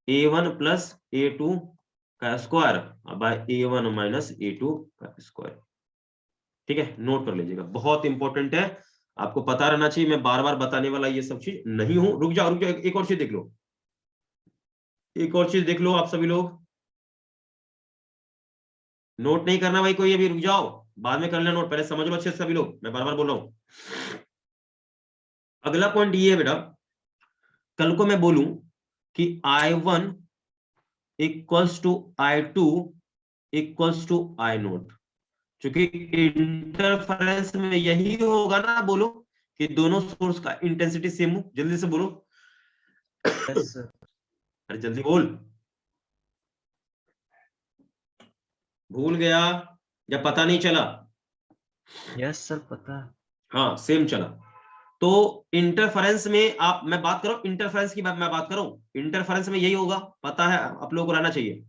A1 प्लस A2 का square by A1 minus A2 का स्क्वायर। ठीक है, नोट कर लीजिएगा, बहुत इंपॉर्टेंट है, आपको पता रहना चाहिए, मैं बार बार बताने वाला ये सब चीज नहीं हूं। रुक जाओ रुक जाओ, एक और चीज देख लो, एक और चीज देख लो आप सभी लोग। नोट नहीं करना भाई कोई, अभी रुक जाओ, बाद में कर लेना नोट, पहले समझ लो अच्छे से सभी लोग, मैं बार बार बोल रहा हूं। अगला पॉइंट ये है बेटा, कल को मैं बोलूं कि I1 equals to I2 equals to I naught, क्योंकि इंटरफेरेंस में यही होगा ना, बोलो कि दोनों सोर्स का इंटेंसिटी सेम हो। जल्दी से बोलो, यस सर। अरे जल्दी बोल, भूल गया या पता नहीं चला? यस सर, पता है। हाँ सेम चला। तो इंटरफेरेंस में आप, मैं बात करूं इंटरफेरेंस की, मैं बात करूं इंटरफेरेंस में यही होगा, पता है आप लोगों को रहना चाहिए,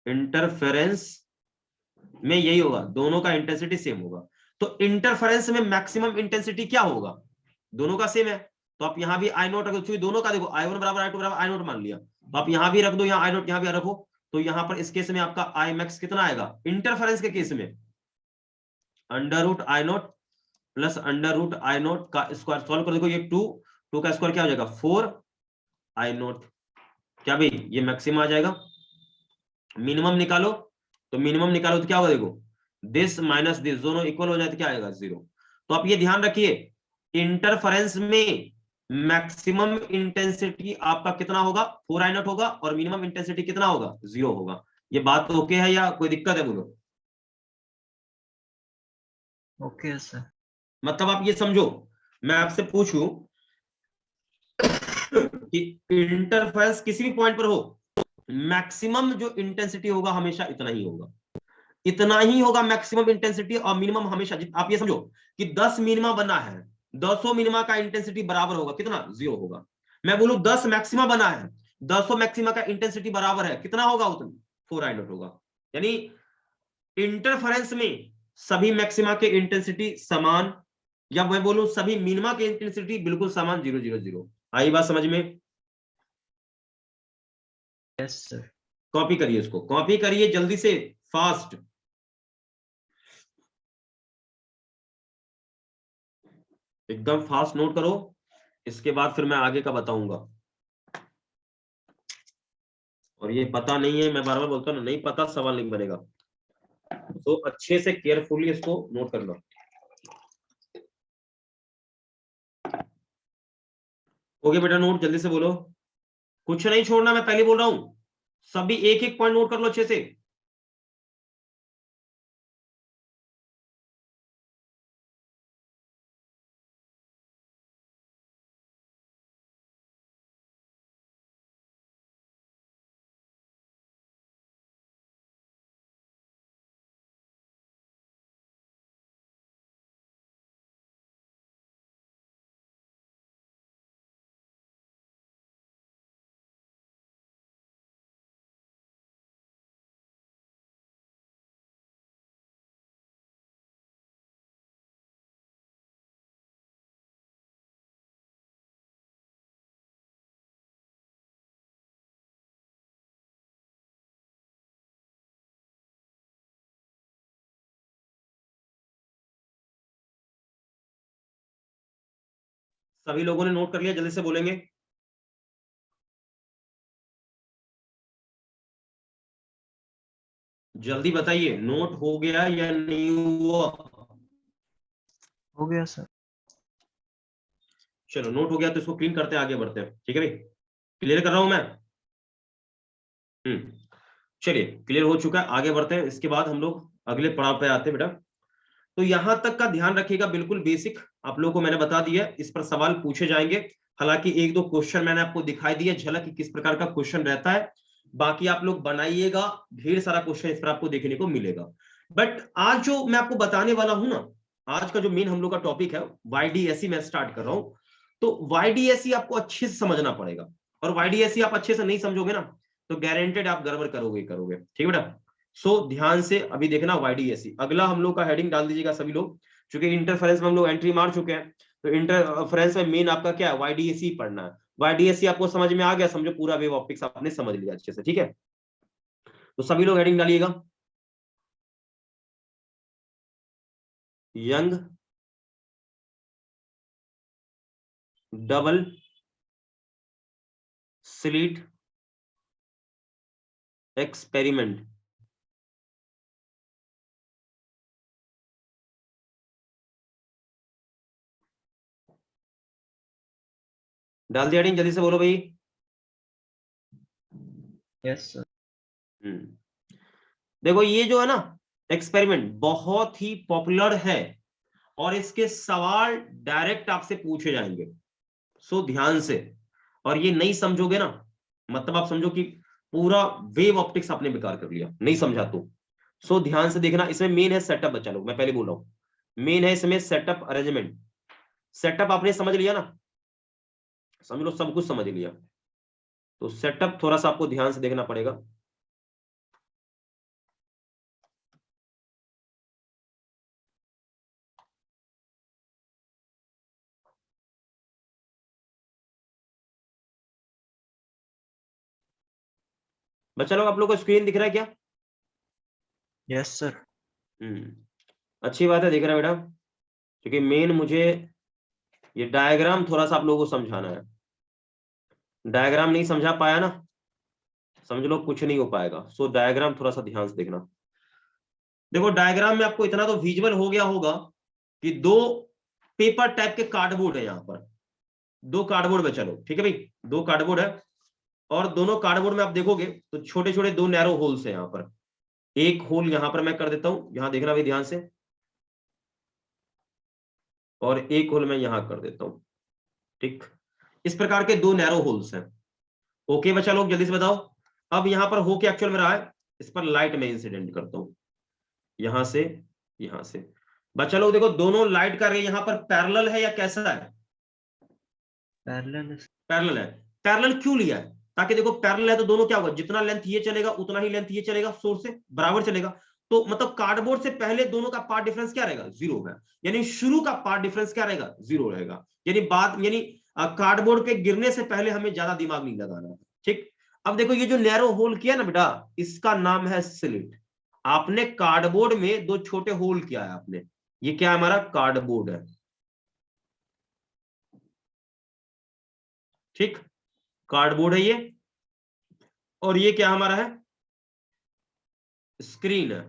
इंटरफेरेंस में यही होगा, दोनों का इंटेंसिटी सेम होगा। तो इंटरफेरेंस में मैक्सिमम इंटेंसिटी क्या होगा, दोनों का सेम है, तो आप यहां भी आई नोट रखो, क्योंकि दोनों का देखो I1 बराबर I2 बराबर आई नोट मान लिया, तो आप यहां भी रख दो, यहाँ आई नोट यहां भी रखो, तो यहां पर इस केस में आपका आई मैक्स कितना आएगा, इंटरफेरेंस के केस में under root I naught plus under root I naught का स्क्वायर। सॉल्व कर देखो, ये 2 का स्क्वायर क्या हो जाएगा, 4 आई नोट। क्या भाई, ये मैक्सिमम आ जाएगा। मिनिमम निकालो, तो मिनिमम निकालो तो क्या होगा, देखो दिस माइनस दिस दोनों इक्वल हो जाए तो क्या आएगा, 0। तो आप ये ध्यान रखिए, इंटरफेरेंस में मैक्सिमम इंटेंसिटी आपका कितना होगा, 4 आई नोट होगा, और मिनिमम इंटेंसिटी कितना होगा, 0 होगा। ये बात ओके है या कोई दिक्कत है, बोलो। Okay sir. मतलब आप ये समझो, मैं आपसे पूछूं कि इंटरफेरेंस किसी भी पॉइंट पर हो, मैक्सिमम जो इंटेंसिटी होगा हमेशा इतना ही होगा, इतना ही होगा मैक्सिमम इंटेंसिटी, और मिनिमम हमेशा, आप ये समझो कि 10 मिनिमा बना है, 10 मिनिमा का इंटेंसिटी बराबर होगा कितना, 0 होगा। मैं बोलूं 10 मैक्सिमा बना है, 10 मैक्सिमा का इंटेंसिटी बराबर है कितना होगा, उतना 4 आई नोट होगा। यानी इंटरफेरेंस में सभी मैक्सिमा के इंटेंसिटी समान, या मैं बोलूं सभी मिनिमा के इंटेंसिटी बिल्कुल समान, 0 0 0। आई बात समझ में? Yes sir. कॉपी करिए, इसको कॉपी करिए जल्दी से, फास्ट, एकदम फास्ट नोट करो, इसके बाद फिर मैं आगे का बताऊंगा। और ये पता नहीं है, मैं बार बार बोलता हूँ, नहीं पता सवाल नहीं बनेगा। तो अच्छे से केयरफुली इसको नोट करना। ओके बेटा, नोट जल्दी से बोलो, कुछ नहीं छोड़ना, मैं पहले बोल रहा हूं, सभी एक एक पॉइंट नोट कर लो अच्छे से। सभी लोगों ने नोट कर लिया, जल्दी से बोलेंगे। जल्दी बताइए, नोट हो गया या नहीं हुआ? हो गया सर। चलो नोट हो गया तो इसको क्लीन करते हैं, आगे बढ़ते हैं, ठीक है भाई? क्लियर कर रहा हूं मैं। चलिए, क्लियर हो चुका है, आगे बढ़ते हैं। इसके बाद हम लोग अगले पड़ाव पे आते हैं बेटा। तो यहां तक का ध्यान रखिएगा, बिल्कुल बेसिक आप लोगों को मैंने बता दिया, इस पर सवाल पूछे जाएंगे। हालांकि एक दो क्वेश्चन मैंने आपको दिखाई दिया झलक कि किस प्रकार का क्वेश्चन रहता है, बाकी आप लोग बनाइएगा, ढेर सारा क्वेश्चन इस पर आपको देखने को मिलेगा। बट आज जो मैं आपको बताने वाला हूं ना, आज का जो मेन हम लोग का टॉपिक है वाईडीएसई मैं स्टार्ट कर रहा हूं। तो वाईडीएसई आपको अच्छे से समझना पड़ेगा, और वाईडीएसई आप अच्छे से नहीं समझोगे ना तो गारंटेड आप गड़बड़ करोगे करोगे, ठीक है बेटा? सो ध्यान से अभी देखना वाईडीएसई। अगला हम लोग का हेडिंग डाल दीजिएगा सभी लोग, क्योंकि इंटरफेरेंस में हम लोग एंट्री मार चुके हैं, तो इंटरफेरेंस में मेन आपका क्या है, वाईडीएसई पढ़ना है। वाईडीएसई आपको समझ में आ गया, समझो पूरा वेव ऑप्टिक्स आपने समझ लिया अच्छे से, ठीक है? तो सभी लोग हेडिंग डालिएगा, यंग डबल स्लिट एक्सपेरिमेंट। डाल दिया हेडिंग, जल्दी से बोलो भाई। Yes sir. देखो ये जो है ना एक्सपेरिमेंट बहुत ही पॉपुलर है, और इसके सवाल डायरेक्ट आपसे पूछे जाएंगे, सो ध्यान से। और ये नहीं समझोगे ना, मतलब आप समझो कि पूरा वेव ऑप्टिक्स आपने बेकार कर लिया, नहीं समझा तो। सो ध्यान से देखना, इसमें मेन है सेटअप, बच्चा लोग मैं पहले बोल रहा हूं, मेन है इसमें सेटअप अरेंजमेंट। सेटअप आपने समझ लिया ना, समझ लो सब कुछ समझ लिया, तो सेटअप थोड़ा सा आपको ध्यान से देखना पड़ेगा। बच्चा लोग आप लोग को स्क्रीन दिख रहा है क्या? Yes sir. अच्छी बात है, दिख रहा है बेटा, क्योंकि मेन मुझे ये डायग्राम थोड़ा सा आप लोगों को समझाना है। डायग्राम नहीं समझा पाया ना, समझ लो कुछ नहीं हो पाएगा। सो डायग्राम थोड़ा सा ध्यान से देखना। देखो डायग्राम में आपको इतना तो विजुअल हो गया होगा कि दो पेपर टाइप के कार्डबोर्ड है, यहाँ पर दो कार्डबोर्ड में, चलो ठीक है भाई, दो कार्डबोर्ड है, और दोनों कार्डबोर्ड में आप देखोगे तो छोटे छोटे दो नैरो होल्स है यहाँ पर। एक होल यहां पर मैं कर देता हूं, यहां देखना भाई ध्यान से, और एक होल मैं यहां कर देता हूं, ठीक? इस प्रकार के दो नैरो होल्स हैं। ओके बच्चा लोग जल्दी से बताओ, अब यहां पर हो क्या एक्चुअल में रहा है, इस पर लाइट में इंसिडेंट करता हूं, यहां से यहां से। बच्चा लोग देखो, दोनों लाइट का रे यहां पर पैरेलल है या कैसा है? पैरेलल। पैरेलल है। पैरेलल क्यों लिया है? ताकि देखो पैरेलल है तो दोनों क्या होगा, जितना लेंथ ये चलेगा उतना ही लेंथ ये चलेगा, सोर्स से बराबर चलेगा। तो मतलब कार्डबोर्ड से पहले दोनों का पार्ट डिफरेंस क्या रहेगा, जीरो है। यानी शुरू का पार्ट डिफरेंस क्या रहेगा, जीरो रहेगा। यानी कार्डबोर्ड पे गिरने से पहले हमें ज्यादा दिमाग नहीं लगाना है, ठीक? अब देखो ये जो नैरो होल किया ना बेटा, इसका नाम है स्लिट। आपने कार्डबोर्ड में दो छोटे होल किया है आपने, ये क्या है, हमारा कार्डबोर्ड है, ठीक? कार्डबोर्ड है ये। और ये क्या हमारा है, स्क्रीन है।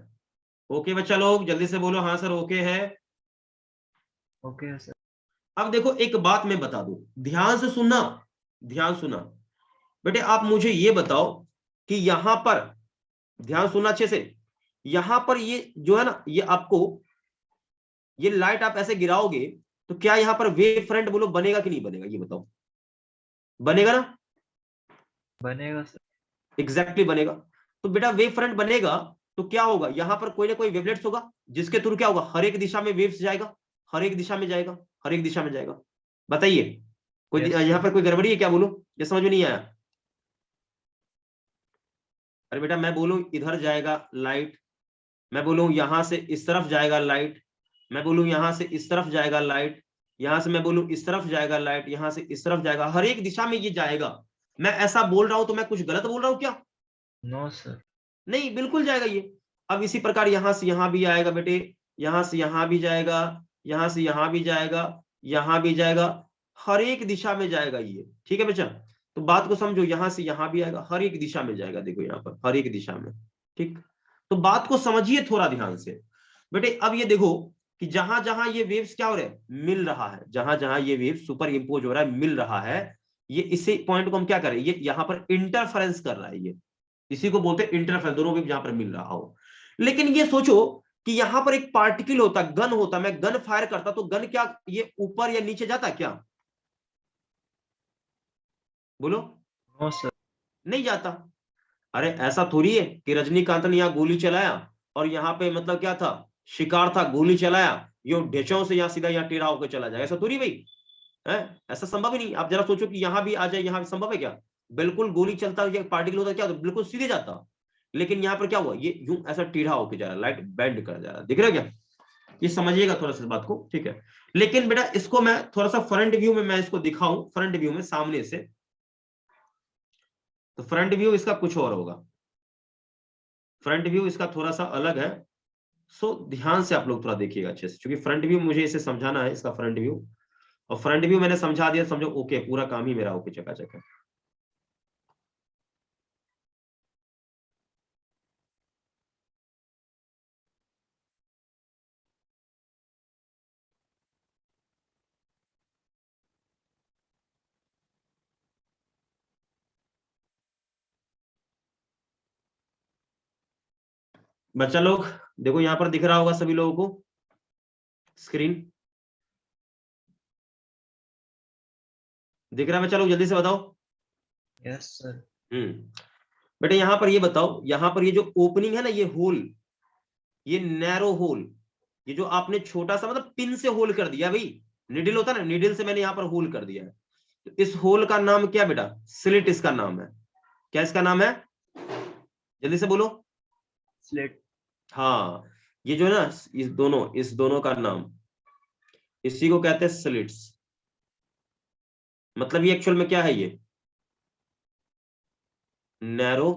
ओके बच्चा लोग जल्दी से बोलो हाँ सर ओके है। Okay sir. अब देखो एक बात मैं बता दूं, ध्यान से सुनना, ध्यान सुना बेटे, आप मुझे ये बताओ कि यहां पर, ध्यान सुनना अच्छे से, यहां पर ये जो है ना, ये आपको ये लाइट आप ऐसे गिराओगे तो क्या यहां पर वेव फ्रंट बोलो बनेगा कि नहीं बनेगा, ये बताओ। बनेगा ना? बनेगा सर। एग्जैक्टली बनेगा। तो बेटा वेव फ्रंट बनेगा तो क्या होगा, यहां पर कोई ना कोई वेवलेट्स होगा जिसके थ्रू क्या होगा, हर एक दिशा में वेव्स जाएगा, हर एक दिशा में जाएगा, हर एक दिशा में जाएगा। बताइए कोई Yes, यहां sir. पर कोई गड़बड़ी है क्या, बोलो, ये समझ में नहीं आया? अरे बेटा मैं बोलूं इधर जाएगा लाइट, मैं बोलूं यहां से इस तरफ जाएगा लाइट, मैं बोलूं यहां से इस तरफ जाएगा लाइट, यहां से मैं बोलूं इस तरफ जाएगा लाइट, यहां से इस तरफ जाएगा, हर एक दिशा में ये जाएगा। मैं ऐसा बोल रहा हूं तो मैं कुछ गलत बोल रहा हूं क्या? No sir. नहीं, बिल्कुल जाएगा ये। अब इसी प्रकार यहां से यहां भी आएगा बेटे, यहां से यहां भी जाएगा, यहां से यहां भी जाएगा, यहां भी जाएगा, हर एक दिशा में जाएगा ये। ठीक है बच्चा, तो बात को समझो, यहां से यहां भी आएगा, हर एक दिशा में जाएगा, देखो यहाँ पर हर एक दिशा में। ठीक, तो बात को समझिए थोड़ा ध्यान से बेटे। अब ये देखो कि जहां जहां ये वेव्स क्या हो रहे हैं, मिल रहा है, जहां जहां ये वेव सुपर इम्पोज हो रहा है, मिल रहा है, ये इसी पॉइंट को हम क्या करें, ये यहाँ पर इंटरफेरेंस कर रहा है, ये इसी को बोलते हैं इंटरफेरेंस, दोनों वेव जहां पर मिल रहा हो। लेकिन ये सोचो कि यहां पर एक पार्टिकल होता, गन होता, मैं गन फायर करता तो गन क्या ये ऊपर या नीचे जाता क्या, बोलो? No sir. नहीं जाता। अरे ऐसा थोड़ी है कि रजनीकांत ने यहाँ गोली चलाया और यहाँ पे मतलब क्या था, शिकार था, गोली चलाया, यो ढेचों से यहाँ सीधा यहाँ टेढ़ा होकर चला जाए, ऐसा थोड़ी भाई है, ऐसा संभव ही नहीं। आप जरा सोचो कि यहाँ भी आ जाए, यहाँ भी संभव है क्या? बिल्कुल गोली चलता है, पार्टिकल होता क्या होता, बिल्कुल सीधे जाता। लेकिन यहाँ पर क्या हुआ, ये यूं ऐसा टेढ़ा होकर जा रहा है, लाइट बेंड कर जा रहा है, दिख रहा है क्या? ये समझिएगा थोड़ा सा इस बात को, ठीक है। लेकिन बेटा इसको मैं थोड़ा सा फ्रंट व्यू में मैं इसको दिखाऊं, फ्रंट व्यू में सामने से, तो फ्रंट व्यू इसका कुछ और होगा, फ्रंट व्यू इसका थोड़ा सा अलग है। सो ध्यान से आप लोग थोड़ा देखिएगा अच्छे से, क्योंकि फ्रंट व्यू मुझे इसे समझाना है, इसका फ्रंट व्यू, और फ्रंट व्यू मैंने समझा दिया, समझो ओके, पूरा काम ही मेरा ओके, चकाचक है। बच्चा लोग देखो यहाँ पर दिख रहा होगा सभी लोगों को स्क्रीन, दिख रहा है बच्चा लोग, जल्दी से बताओ। Yes sir. बेटा यहाँ पर ये बताओ, यहाँ पर ये जो ओपनिंग है ना, ये होल, ये नैरो होल, ये जो आपने छोटा सा मतलब पिन से होल कर दिया भाई, निडल होता है ना, निडल से मैंने यहाँ पर होल कर दिया है, तो इस होल का नाम क्या बेटा, स्लिट इसका नाम है। क्या इसका नाम है, जल्दी से बोलो? स्लिट। हाँ, ये जो है ना, इस दोनों का नाम, इसी को कहते हैं स्लिट्स। मतलब ये एक्चुअल में क्या है, ये नैरो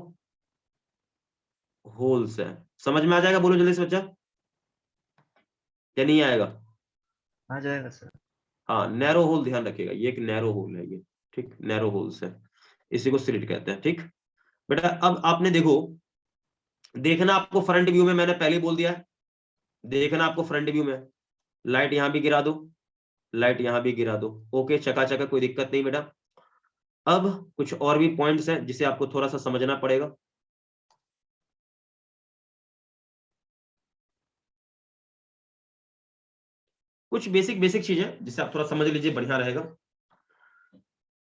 होल्स है। समझ में आ जाएगा, बोलो जल्दी से बच्चा, या नहीं आएगा? आ जाएगा सर। हाँ, नैरो होल ध्यान रखिएगा, ये एक नैरो होल है ये, ठीक, नैरो होल्स है, इसी को स्लिट कहते हैं। ठीक बेटा, अब आपने देखो, देखना आपको फ्रंट व्यू में, मैंने पहले ही बोल दिया है, देखना आपको फ्रंट व्यू में, लाइट यहां भी गिरा दो, लाइट यहां भी गिरा दो, ओके, चकाचक, कोई दिक्कत नहीं बेटा। अब कुछ और भी पॉइंट्स हैं जिसे आपको थोड़ा सा समझना पड़ेगा। कुछ बेसिक बेसिक चीजें जिसे आप थोड़ा समझ लीजिए, बढ़िया रहेगा।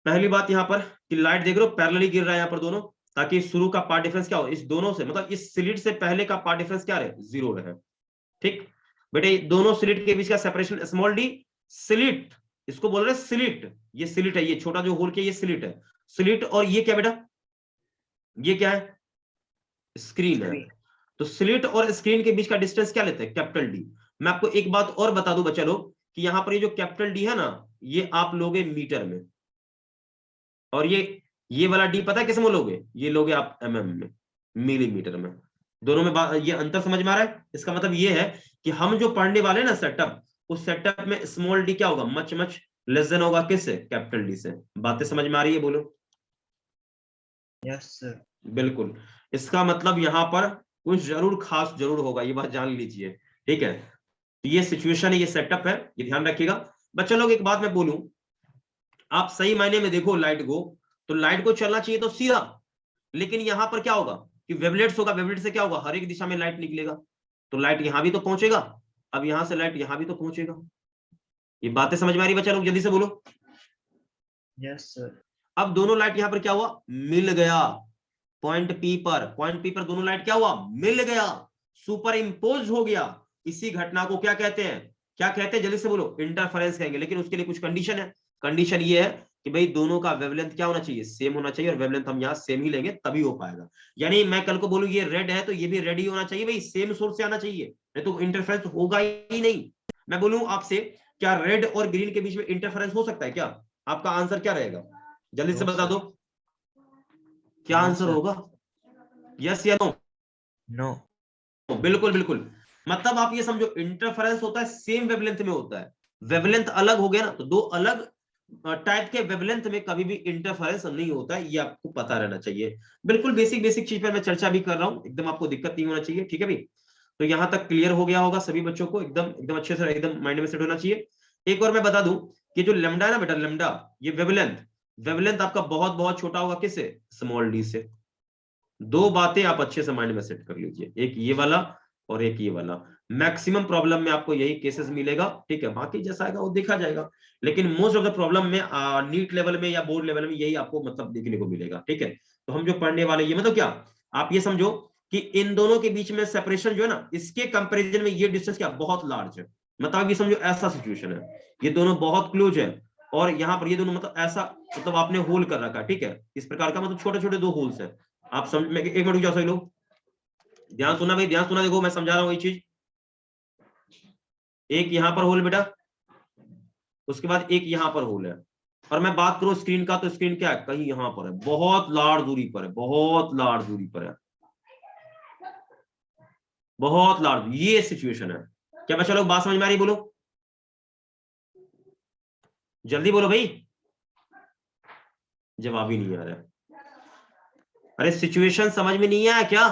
पहली बात यहाँ पर कि लाइट देख रहे हो पैरेलली गिर रहा है यहाँ पर दोनों, ताकि शुरू का पार्ट डिफरेंस क्या हो, इस दोनों से, मतलब इस स्लिट से पहले का पार्ट डिफरेंस क्या रहे, 0 रहे। ठीक बेटे, दोनों स्लिट के बीच का सेपरेशन स्मॉल डी, स्लिट, इसको बोल रहे हैं स्लिट, ये स्लिट है, ये छोटा जो होल के, ये स्लिट है, स्लिट। और ये क्या बेटा, ये क्या है, स्क्रीन है। तो स्लिट और स्क्रीन के बीच का डिस्टेंस क्या लेते हैं, कैपिटल डी। मैं आपको एक बात और बता दूं बच्चा लोग, कि यहां पर ये जो कैपिटल डी है ना, ये आप लोगे मीटर में, और ये वाला डी पता है किस में लोगे, ये लोगे आप एमएम में, मिलीमीटर में। दोनों में ये अंतर समझ में आ रहा है? इसका मतलब ये है कि हम जो पढ़ने वाले ना सेटअप, उस सेटअप में स्मॉल डी क्या होगा, मच मच लेस देन होगा किससे, कैपिटल डी से। बातें समझ में आ रही है, बोलो? Yes sir. बिल्कुल, इसका मतलब यहाँ पर कुछ जरूर खास जरूर होगा, ये बात जान लीजिए, ठीक है। तो ये सिचुएशन है, ये सेटअप है, ये ध्यान रखिएगा। बच्चा लोग एक बात मैं बोलूं, आप सही मायने में देखो लाइट को, तो लाइट को चलना चाहिए तो सीधा, लेकिन यहां पर क्या होगा कि वेवलेट्स होगा, वेवलेट से क्या होगा, हर एक दिशा में लाइट निकलेगा, तो लाइट यहां भी तो पहुंचेगा, अब यहां से लाइट यहां भी तो पहुंचेगा। ये बातें समझ में आ रही बच्चा लोग, जल्दी से बोलो। Yes sir. अब दोनों लाइट यहां पर क्या हुआ, मिल गया, पॉइंट पी पर दोनों लाइट क्या हुआ, मिल गया, सुपर इम्पोज हो गया। इसी घटना को क्या कहते हैं, क्या कहते हैं, जल्दी से बोलो, इंटरफेरेंस कहेंगे। लेकिन उसके लिए कुछ कंडीशन है, कंडीशन ये है कि भाई दोनों का वेवलेंथ क्या होना चाहिए, सेम होना चाहिए, और वेवलेंथ हम यहाँ सेम ही लेंगे तभी हो पाएगा। यानी मैं कल को बोलूं ये रेड है तो ये भी रेड ही होना चाहिए, भाई सेम सोर्स से आना चाहिए, नहीं तो इंटरफेरेंस होगा ही नहीं। मैं बोलूं आपसे, क्या रेड और ग्रीन के बीच में इंटरफेरेंस हो सकता है क्या, आपका आंसर क्या रहेगा, जल्दी से बता दो, क्या आंसर होगा, यस या नो? नो। बिल्कुल बिल्कुल, मतलब आप ये समझो इंटरफेरेंस होता है सेम वेवलेंथ में होता है, वेवलेंथ अलग हो गया ना, तो दो अलग टाइप के वेवलेंथ में कभी भी इंटरफेरेंस नहीं होता है, ये आपको पता रहना चाहिए। बिल्कुल बेसिक बेसिक चीज पर मैं चर्चा भी कर रहा हूं, एकदम आपको दिक्कत नहीं होना चाहिए, ठीक है भाई। तो यहां तक क्लियर हो गया होगा सभी बच्चों को, एकदम एकदम अच्छे से एकदम माइंड में सेट होना चाहिए। एक और मैं बता दूं कि जो लेमडा है ना बेटा, लेमडा, ये वेवलेंथ, वेवलेंथ आपका बहुत बहुत छोटा होगा, किससे, स्मॉल डी से। दो बातें आप अच्छे से माइंड में सेट कर लीजिए, एक ये वाला और एक ये वाला। मैक्सिमम प्रॉब्लम में आपको यही केसेस मिलेगा, ठीक है, बाकी जैसा आएगा वो देखा जाएगा, लेकिन मोस्ट ऑफ द प्रॉब्लम में नीट लेवल में या बोर्ड लेवल में यही आपको मतलब देखने को मिलेगा, ठीक है। तो हम जो पढ़ने वाले, ये मतलब क्या, आप ये समझो कि इन दोनों के बीच में सेपरेशन जो है ना, इसके कंपेरिजन में ये डिस्टेंस क्या बहुत लार्ज है, मतलब ये समझो ऐसा सिचुएशन है, ये दोनों बहुत क्लोज है, और यहाँ पर ये दोनों मतलब ऐसा, मतलब आपने होल कर रखा है, ठीक है, इस प्रकार का, मतलब छोटे छोटे दो होल्स है। आप समझ में, एक मिनट रुक जाओ सभी लोग, ध्यान सुनना भाई, ध्यान सुनना, देखो मैं समझा रहा हूँ ये चीज। एक यहां पर होल बेटा, उसके बाद एक यहां पर होल है, और मैं बात करूं स्क्रीन का, तो स्क्रीन क्या है, कहीं यहां पर है, बहुत लार्ज दूरी पर है, बहुत लार्ज दूरी पर है, बहुत लार्ज, ये सिचुएशन है। क्या बच्चा लोग बात समझ में आ रही, बोलो जल्दी बोलो भाई, जवाब ही नहीं आ रहा है। अरे सिचुएशन समझ में नहीं आया क्या,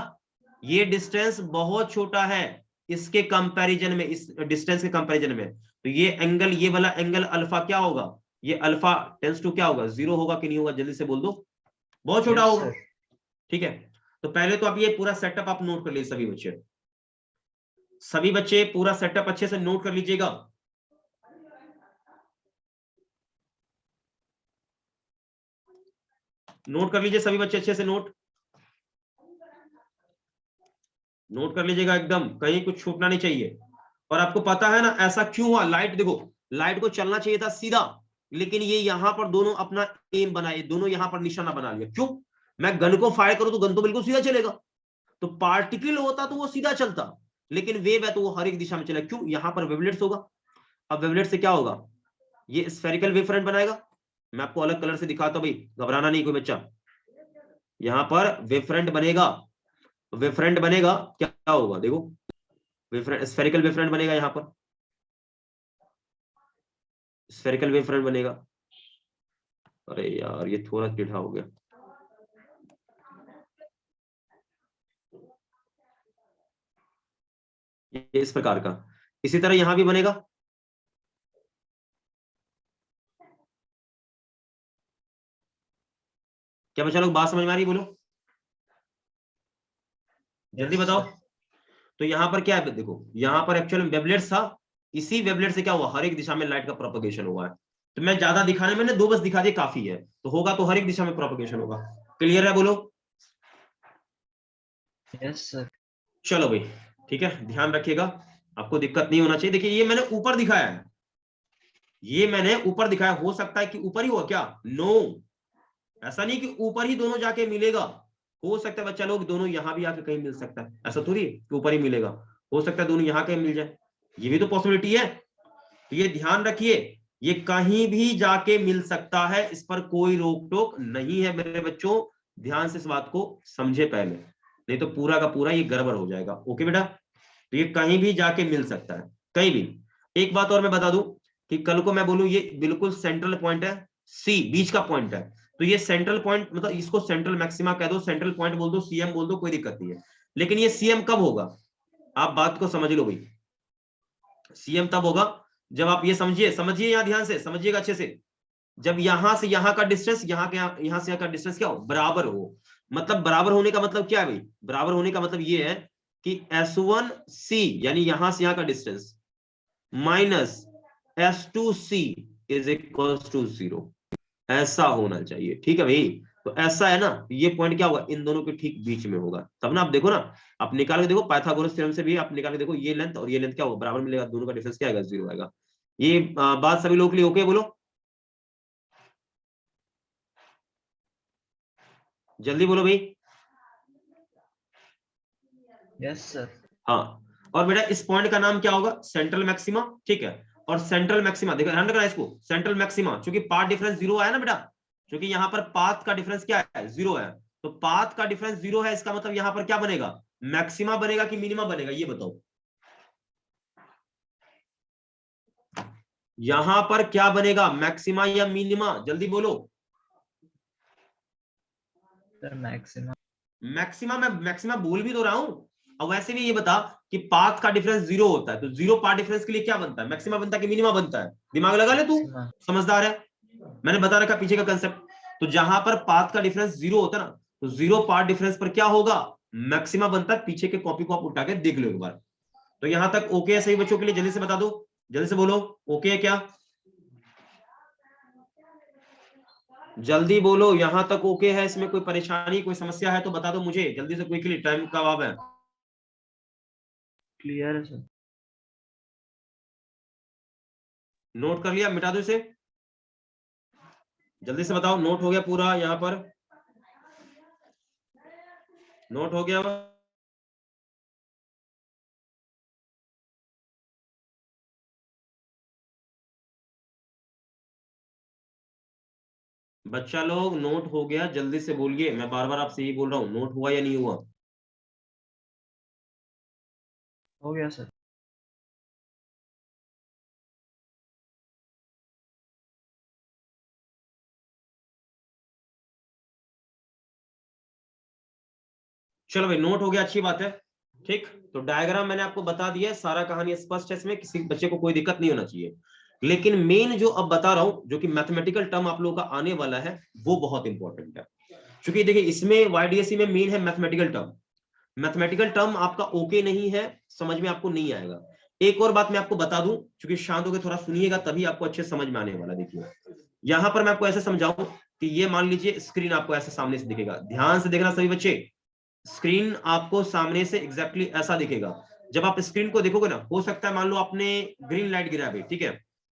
ये डिस्टेंस बहुत छोटा है इसके कंपैरिजन में, इस डिस्टेंस के कंपैरिजन में, तो ये एंगल, ये वाला एंगल अल्फा क्या होगा, ये अल्फा टेंस टू क्या होगा, 0 होगा कि नहीं होगा, जल्दी से बोल दो, बहुत छोटा होगा, ठीक है। तो पहले तो आप ये पूरा सेटअप आप नोट कर लीजिए सभी बच्चे, सभी बच्चे पूरा सेटअप अच्छे से नोट कर लीजिएगा। नोट कर लीजिए सभी बच्चे अच्छे से, नोट कर लीजिएगा एकदम, कहीं कुछ छूटना नहीं चाहिए। और आपको पता है ना ऐसा क्यों हुआ, लाइट देखो, लाइट को चलना चाहिए था सीधा, लेकिन ये यहां पर दोनों अपना एम बनाए, दोनों यहां पर निशाना बना लिया, क्यों, मैं गन को फायर करूं तो गन तो बिल्कुल सीधा चलेगा, तो पार्टिकल होता तो वो सीधा चलता, लेकिन वेव है तो वो हर एक दिशा में चला, क्यों, यहां पर वेवलेट्स होगा। अब वेवलेट से क्या होगा, ये स्फेरिकल वेव फ्रंट बनाएगा, मैं आपको अलग कलर से दिखाता हूं भाई, घबराना नहीं कोई बच्चा, यहां पर वेव फ्रंट बनेगा, वेव फ्रंट बनेगा, क्या होगा देखो, wave front, spherical wave front बनेगा, यहां पर स्फेरिकल वेव फ्रंट बनेगा। अरे यार ये थोड़ा टेढ़ा हो गया, ये इस प्रकार का, इसी तरह यहां भी बनेगा, क्या बच्चा लोग बात समझ में आ रही, बोलो जल्दी बताओ। तो यहाँ पर क्या है देखो, यहाँ पर एक्चुअल में वेवलेट्स था, इसी वेवलेट से क्या हुआ, हर एक दिशा में लाइट का प्रोपगेशन हुआ है, तो मैं ज्यादा दिखाने में दो बस दिखा दिए काफी है, तो होगा तो हर एक दिशा में प्रोपगेशन होगा, क्लियर है बोलो, यस सर। चलो भाई ठीक है, ध्यान रखिएगा, आपको दिक्कत नहीं होना चाहिए। देखिए ये मैंने ऊपर दिखाया है, ये मैंने ऊपर दिखाया, हो सकता है कि ऊपर ही हुआ क्या, नो, ऐसा नहीं कि ऊपर ही दोनों जाके मिलेगा, हो सकता है बच्चा लोग दोनों यहां भी आके कहीं मिल सकता है, ऐसा थोड़ी कि ऊपर ही मिलेगा, हो सकता है दोनों यहां कहीं मिल जाए, ये भी तो पॉसिबिलिटी है। तो ये ध्यान रखिए, ये कहीं भी जाके मिल सकता है, इस पर कोई रोक टोक नहीं है मेरे बच्चों, ध्यान से इस बात को समझे पहले, नहीं तो पूरा का पूरा ये गड़बड़ हो जाएगा, ओके बेटा। तो ये कहीं भी जाके मिल सकता है, कहीं भी। एक बात और मैं बता दूं कि कल को मैं बोलूं ये बिल्कुल सेंट्रल पॉइंट है, सी बीच का पॉइंट है, तो ये सेंट्रल पॉइंट, मतलब इसको सेंट्रल मैक्सिमा कह दो, सेंट्रल पॉइंट बोल दो, सीएम बोल दो, कोई दिक्कत नहीं है। लेकिन ये सीएम कब होगा, आप बात को समझ लो भाई। सीएम तब होगा जब आप ये समझिए, समझिए यहाँ ध्यान से समझिएगा अच्छे से, जब यहां से यहां का डिस्टेंस, यहाँ से यहाँ का डिस्टेंस क्या हो, बराबर हो। मतलब बराबर होने का मतलब क्या है भाई, बराबर होने का मतलब ये है कि S1C यानी यहां से यहाँ का distance minus S2C is equal to 0, ऐसा होना चाहिए। ठीक है भाई, तो ऐसा है ना, ये पॉइंट क्या होगा, इन दोनों के ठीक बीच में होगा। तब ना आप देखो ना, आप निकाल के देखो पाइथागोरस थ्योरम से भी आप निकाल के देखो, ये लेंथ और ये लेंथ क्या होगा, बराबर मिलेगा, दोनों का डिफरेंस क्या आएगा, 0 आएगा। ये बात सभी लोगों के लिए ओके बोलो, जल्दी बोलो भाई। Yes sir. हाँ, और बेटा इस पॉइंट का नाम क्या होगा, सेंट्रल मैक्सिमा। ठीक है, और सेंट्रल मैक्सिमा देखो, ध्यान रखना इसको, सेंट्रल मैक्सिमा, क्योंकि पाथ डिफरेंस 0 आया ना बेटा, क्योंकि यहाँ पर पाथ का डिफरेंस क्या है, 0 है, तो पाथ का डिफरेंस 0 है, इसका मतलब यहाँ पर क्या बनेगा, मैक्सिमा बनेगा कि मिनिमा बनेगा, ये बताओ। यहां पर क्या बनेगा, मैक्सिमा या मिनिमा, जल्दी बोलो। Sir maximum. मैक्सिमा, मैं मैक्सिमा बोल भी तो रहा हूं। अब वैसे भी ये बता कि पाथ का डिफरेंस 0 होता है, तो 0 पाथ डिफरेंस के लिए क्या बनता है, मैक्सिमा बनता है कि मिनिमा बनता है, दिमाग लगा ले तू, समझदार है, मैंने बता रखा पीछे का कंसेप्ट। तो जहां पर पाथ का डिफरेंस 0 होता है ना, तो 0 पाथ डिफरेंस पर क्या होगा, मैक्सिमा बनता है। पीछे के कॉपी को आप उठा के देख लो एक बार। तो यहां तक ओके है सही बच्चों के लिए, जल्दी से बता दो, जल्दी से बोलो, ओके है क्या, जल्दी बोलो, यहां तक ओके है, इसमें कोई परेशानी कोई समस्या है तो बता दो मुझे जल्दी से, क्विकली, टाइम का अभाव है। क्लियर है सर। नोट कर लिया, मिटा दो इसे, जल्दी से बताओ, नोट हो गया पूरा, यहां पर नोट हो गया। बच्चा लोग नोट हो गया, जल्दी से बोलिए, मैं बार बार आपसे यही बोल रहा हूं, नोट हुआ या नहीं हुआ। हो गया सर। चलो भाई, नोट हो गया, अच्छी बात है। ठीक, तो डायग्राम मैंने आपको बता दिया है, सारा कहानी स्पष्ट है, इसमें किसी बच्चे को कोई दिक्कत नहीं होना चाहिए। लेकिन मेन जो अब बता रहा हूं, जो कि मैथमेटिकल टर्म आप लोगों का आने वाला है, वो बहुत इंपॉर्टेंट है। क्योंकि देखिए इसमें YDSE में मेन है मैथमेटिकल टर्म। मैथमेटिकल टर्म आपका ओके नहीं है, समझ में आपको नहीं आएगा। एक और बात मैं आपको बता दूं, क्योंकि शांत होकर थोड़ा सुनिएगा, तभी आपको अच्छे समझ में आने वाला। देखिए यहां पर मैं आपको ऐसे समझाऊं कि ये मान लीजिए स्क्रीन आपको ऐसे सामने से दिखेगा, ध्यान से देखना सभी बच्चे, स्क्रीन आपको सामने से एग्जैक्टली ऐसा दिखेगा। जब आप स्क्रीन को देखोगे ना, हो सकता है मान लो आपने ग्रीन लाइट गिराया भाई, ठीक है,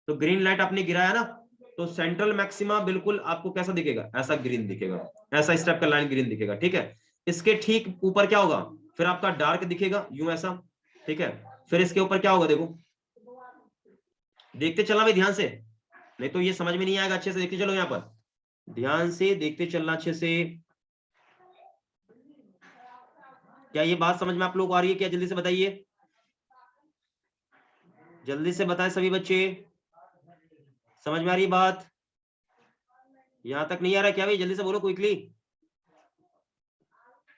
तो ग्रीन लाइट आपने गिराया ना, तो सेंट्रल मैक्सिमा बिल्कुल आपको कैसा दिखेगा, ऐसा ग्रीन दिखेगा, ऐसा स्टेप का लाइन ग्रीन दिखेगा। ठीक है, इसके ठीक ऊपर क्या होगा, फिर आपका डार्क दिखेगा यूं ऐसा। ठीक है, फिर इसके ऊपर क्या होगा, देखो, देखते चलना भाई ध्यान से, नहीं तो ये समझ में नहीं आएगा, अच्छे से देखते चलो, यहाँ पर ध्यान से देखते चलना अच्छे से। क्या ये बात समझ में आप लोगों को आ रही है क्या, जल्दी से बताइए, जल्दी से बताएं सभी बच्चे, समझ में आ रही बात, यहां तक नहीं आ रहा क्या भाई, जल्दी से बोलो क्विकली,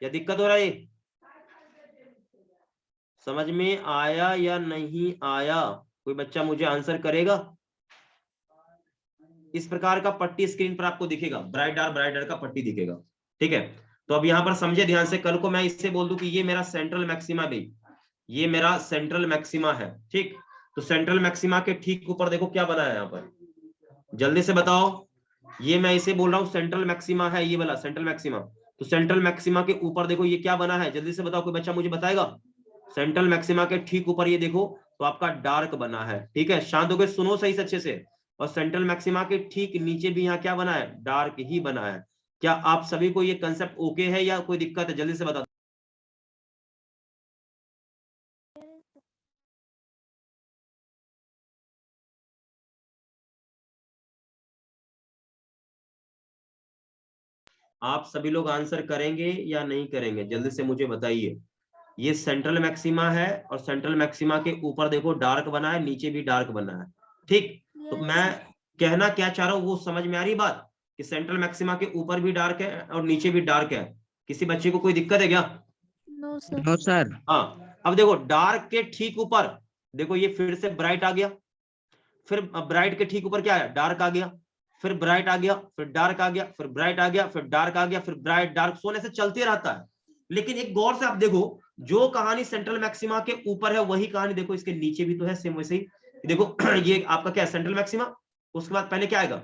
या दिक्कत हो रहा है, समझ में आया या नहीं आया, कोई बच्चा मुझे आंसर करेगा। इस प्रकार का पट्टी स्क्रीन पर आपको दिखेगा, ब्राइट डार्क का पट्टी दिखेगा। ठीक है, तो अब यहां पर समझे ध्यान से, कल को मैं इससे बोल दूं कि ये मेरा सेंट्रल मैक्सिमा भाई, ये मेरा सेंट्रल मैक्सिमा है। ठीक, तो सेंट्रल मैक्सिमा के ठीक ऊपर देखो क्या बना है यहाँ पर, जल्दी से बताओ, ये मैं इसे बोल रहा हूँ सेंट्रल मैक्सिमा है, ये वाला सेंट्रल मैक्सिमा। तो सेंट्रल मैक्सिमा के ऊपर देखो ये क्या बना है, जल्दी से बताओ, कोई बच्चा मुझे बताएगा। सेंट्रल मैक्सिमा के ठीक ऊपर ये देखो, तो आपका डार्क बना है। ठीक है, शांत होकर सुनो सही से अच्छे से, और सेंट्रल मैक्सिमा के ठीक नीचे भी यहाँ क्या बना है, डार्क ही बना है। क्या आप सभी को ये कंसेप्ट ओके है या कोई दिक्कत है, जल्दी से बता। आप सभी लोग आंसर करेंगे या नहीं करेंगे, जल्दी से मुझे बताइए। ये सेंट्रल मैक्सिमा है, और सेंट्रल मैक्सिमा के ऊपर देखो डार्क बना है, नीचे भी डार्क बना है। ठीक, तो मैं कहना क्या चाह रहा हूं वो समझ में आ रही बात। कि सेंट्रल मैक्सिमा के ऊपर भी डार्क है और नीचे भी डार्क है? किसी बच्चे को कोई दिक्कत है क्या? No sir. No sir. हाँ, अब देखो डार्क के ठीक ऊपर देखो ये फिर से ब्राइट आ गया, फिर ब्राइट के ठीक ऊपर क्या है? डार्क आ गया, फिर ब्राइट आ गया, फिर डार्क आ गया, फिर ब्राइट आ गया, फिर डार्क आ गया, फिर ब्राइट डार्क, सोने से चलते रहता है। लेकिन एक गौर से आप देखो, जो कहानी सेंट्रल मैक्सिमा के ऊपर है वही कहानी देखो इसके नीचे भी तो है, सेम वैसे ही। देखो ये आपका क्या है? Central maxima. उसके बाद पहले क्या आएगा?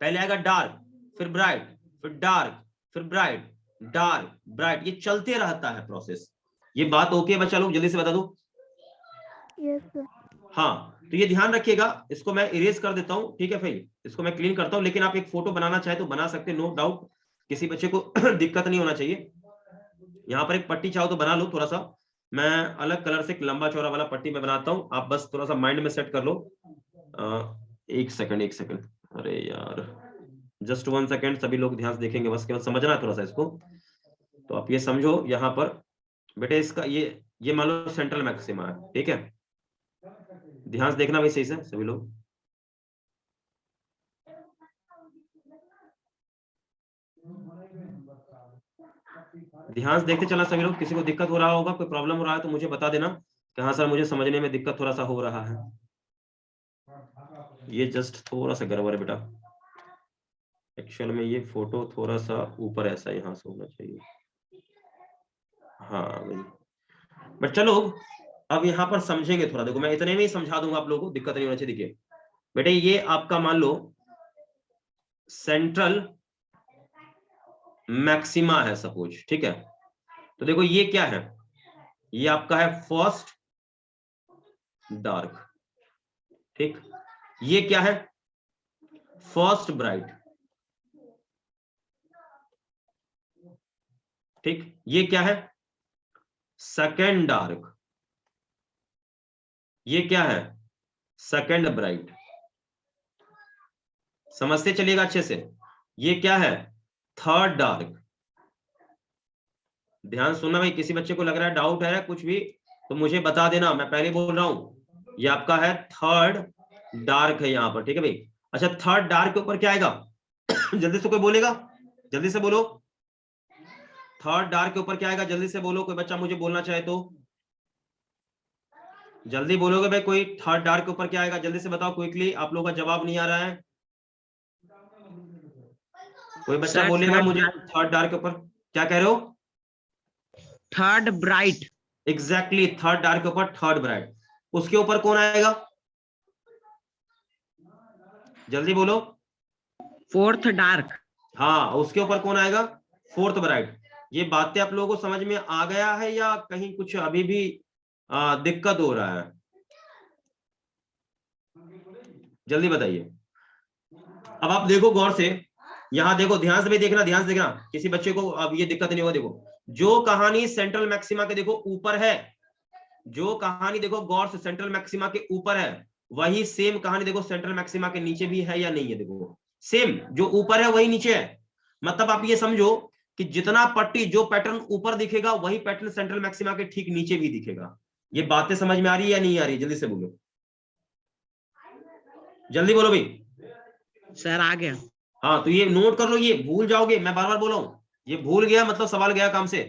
पहले आएगा डार्क, फिर ब्राइट, फिर डार्क, फिर ब्राइट, डार्क, ब्राइट, ये चलते रहता है प्रोसेस। ये बात ओके बच्चा लोग? जल्दी से बता दो। Yes sir. हाँ, तो ये ध्यान रखिएगा। इसको मैं इरेज कर देता हूँ, ठीक है भाई, इसको मैं क्लीन करता हूँ। लेकिन आप एक फोटो बनाना चाहे तो बना सकते, नो डाउट, किसी बच्चे को दिक्कत नहीं होना चाहिए। यहाँ पर एक पट्टी चाहो तो बना लो थोड़ा सा, मैं अलग कलर से एक लंबा चौड़ा वाला पट्टी में बनाता हूँ, आप बस थोड़ा सा माइंड में सेट कर लो। एक सेकंड, अरे यार जस्ट 1 सेकंड, सभी लोग ध्यान से देखेंगे, बस केवल समझना है थोड़ा सा इसको। तो आप ये समझो यहाँ पर बेटे, इसका ये मान लो सेंट्रल मैक्सिमा है, ठीक है? ध्यान से देखना भाई सही से सभी लोग। ध्यान से देखते चलना सभी लोग। किसी को दिक्कत हो रहा होगा, कोई प्रॉब्लम हो रहा है तो मुझे बता देना कि हाँ सर मुझे समझने में दिक्कत थोड़ा सा हो रहा है। ये जस्ट थोड़ा सा गड़बड़ है बेटा, एक्चुअल में ये फोटो थोड़ा सा ऊपर ऐसा यहाँ से होना चाहिए। हाँ भाई, बट चलो अब यहाँ पर समझेंगे थोड़ा। देखो मैं इतने में ही समझा दूंगा आप लोगों को, दिक्कत नहीं होना चाहिए। देखिए बेटे, ये आपका मान लो सेंट्रल मैक्सिमा है सपोज, ठीक है? तो देखो ये क्या है? ये आपका है फर्स्ट डार्क, ठीक? ये क्या है? फर्स्ट ब्राइट, ठीक? ये क्या है? Second dark. ये क्या है? Second bright. समझते चलिएगा अच्छे से। ये क्या है? Third dark. ध्यान सुनना भाई, किसी बच्चे को लग रहा है डाउट है कुछ भी तो मुझे बता देना, मैं पहले बोल रहा हूं। ये आपका है थर्ड डार्क है यहाँ पर, ठीक है भाई? अच्छा, थर्ड डार्क के ऊपर क्या आएगा? जल्दी से कोई बोलेगा, जल्दी से बोलो। थर्ड डार्क के ऊपर क्या आएगा? जल्दी से बोलो, कोई बच्चा मुझे बोलना चाहे तो जल्दी बोलोगे भाई। कोई थर्ड डार्क के ऊपर क्या आएगा? जल्दी से बताओ क्विकली, आप लोगों का जवाब नहीं आ रहा है। कोई बच्चा सर, बोलेगा थर्ड मुझे थर्ड डार्क के ऊपर क्या कह रहे हो? Third bright. Exactly, third dark के ऊपर थर्ड ब्राइट। उसके ऊपर कौन आएगा? जल्दी बोलो। Fourth dark. हाँ, उसके ऊपर कौन आएगा? Fourth bright. ये बातें आप लोगों को समझ में आ गया है या कहीं कुछ अभी भी दिक्कत हो रहा है? जल्दी बताइए। अब आप देखो गौर से, यहां देखो, ध्यान से भी देखना, ध्यान से देखना, किसी बच्चे को अब ये दिक्कत नहीं होगा। देखो जो कहानी सेंट्रल मैक्सिमा के देखो ऊपर है, जो कहानी देखो गौर से सेंट्रल मैक्सिमा के ऊपर है, वही सेम कहानी देखो सेंट्रल मैक्सिमा के नीचे भी है या नहीं है? देखो सेम, जो ऊपर है वही नीचे है। मतलब आप ये समझो कि जितना पट्टी, जो पैटर्न ऊपर दिखेगा वही पैटर्न सेंट्रल मैक्सिमा के ठीक नीचे भी दिखेगा। ये बातें समझ में आ रही है या नहीं आ रही? जल्दी से बोलो, जल्दी बोलो भाई। सर आ गया। हाँ, तो ये नोट कर लो, ये भूल जाओगे, मैं बार बार बोला हूं, ये भूल गया मतलब सवाल गया काम से।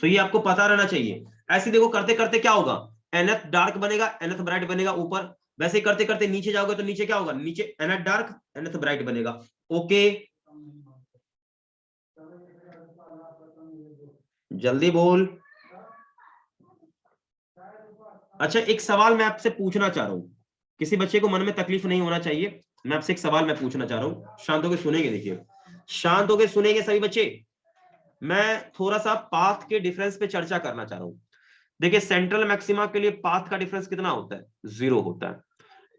सो ये आपको पता रहना चाहिए। ऐसे देखो करते करते क्या होगा? nth डार्क बनेगा, nth ब्राइट बनेगा ऊपर। वैसे ही करते करते नीचे जाओगे तो नीचे क्या होगा? नीचे nth डार्क, nth ब्राइट बनेगा। ओके, जल्दी बोल। अच्छा, एक सवाल मैं आपसे पूछना चाह रहा हूं, किसी बच्चे को मन में तकलीफ नहीं होना चाहिए। मैं आपसे एक सवाल मैं पूछना चाह रहा हूं, शांत होकर सुनेंगे। देखिए शांत होकर सुनेंगे सभी बच्चे। मैं थोड़ा सा पाथ के डिफरेंस पे चर्चा करना चाह रहा हूं। देखिए सेंट्रल मैक्सिमा के लिए पाथ का डिफरेंस कितना होता है? 0 होता है।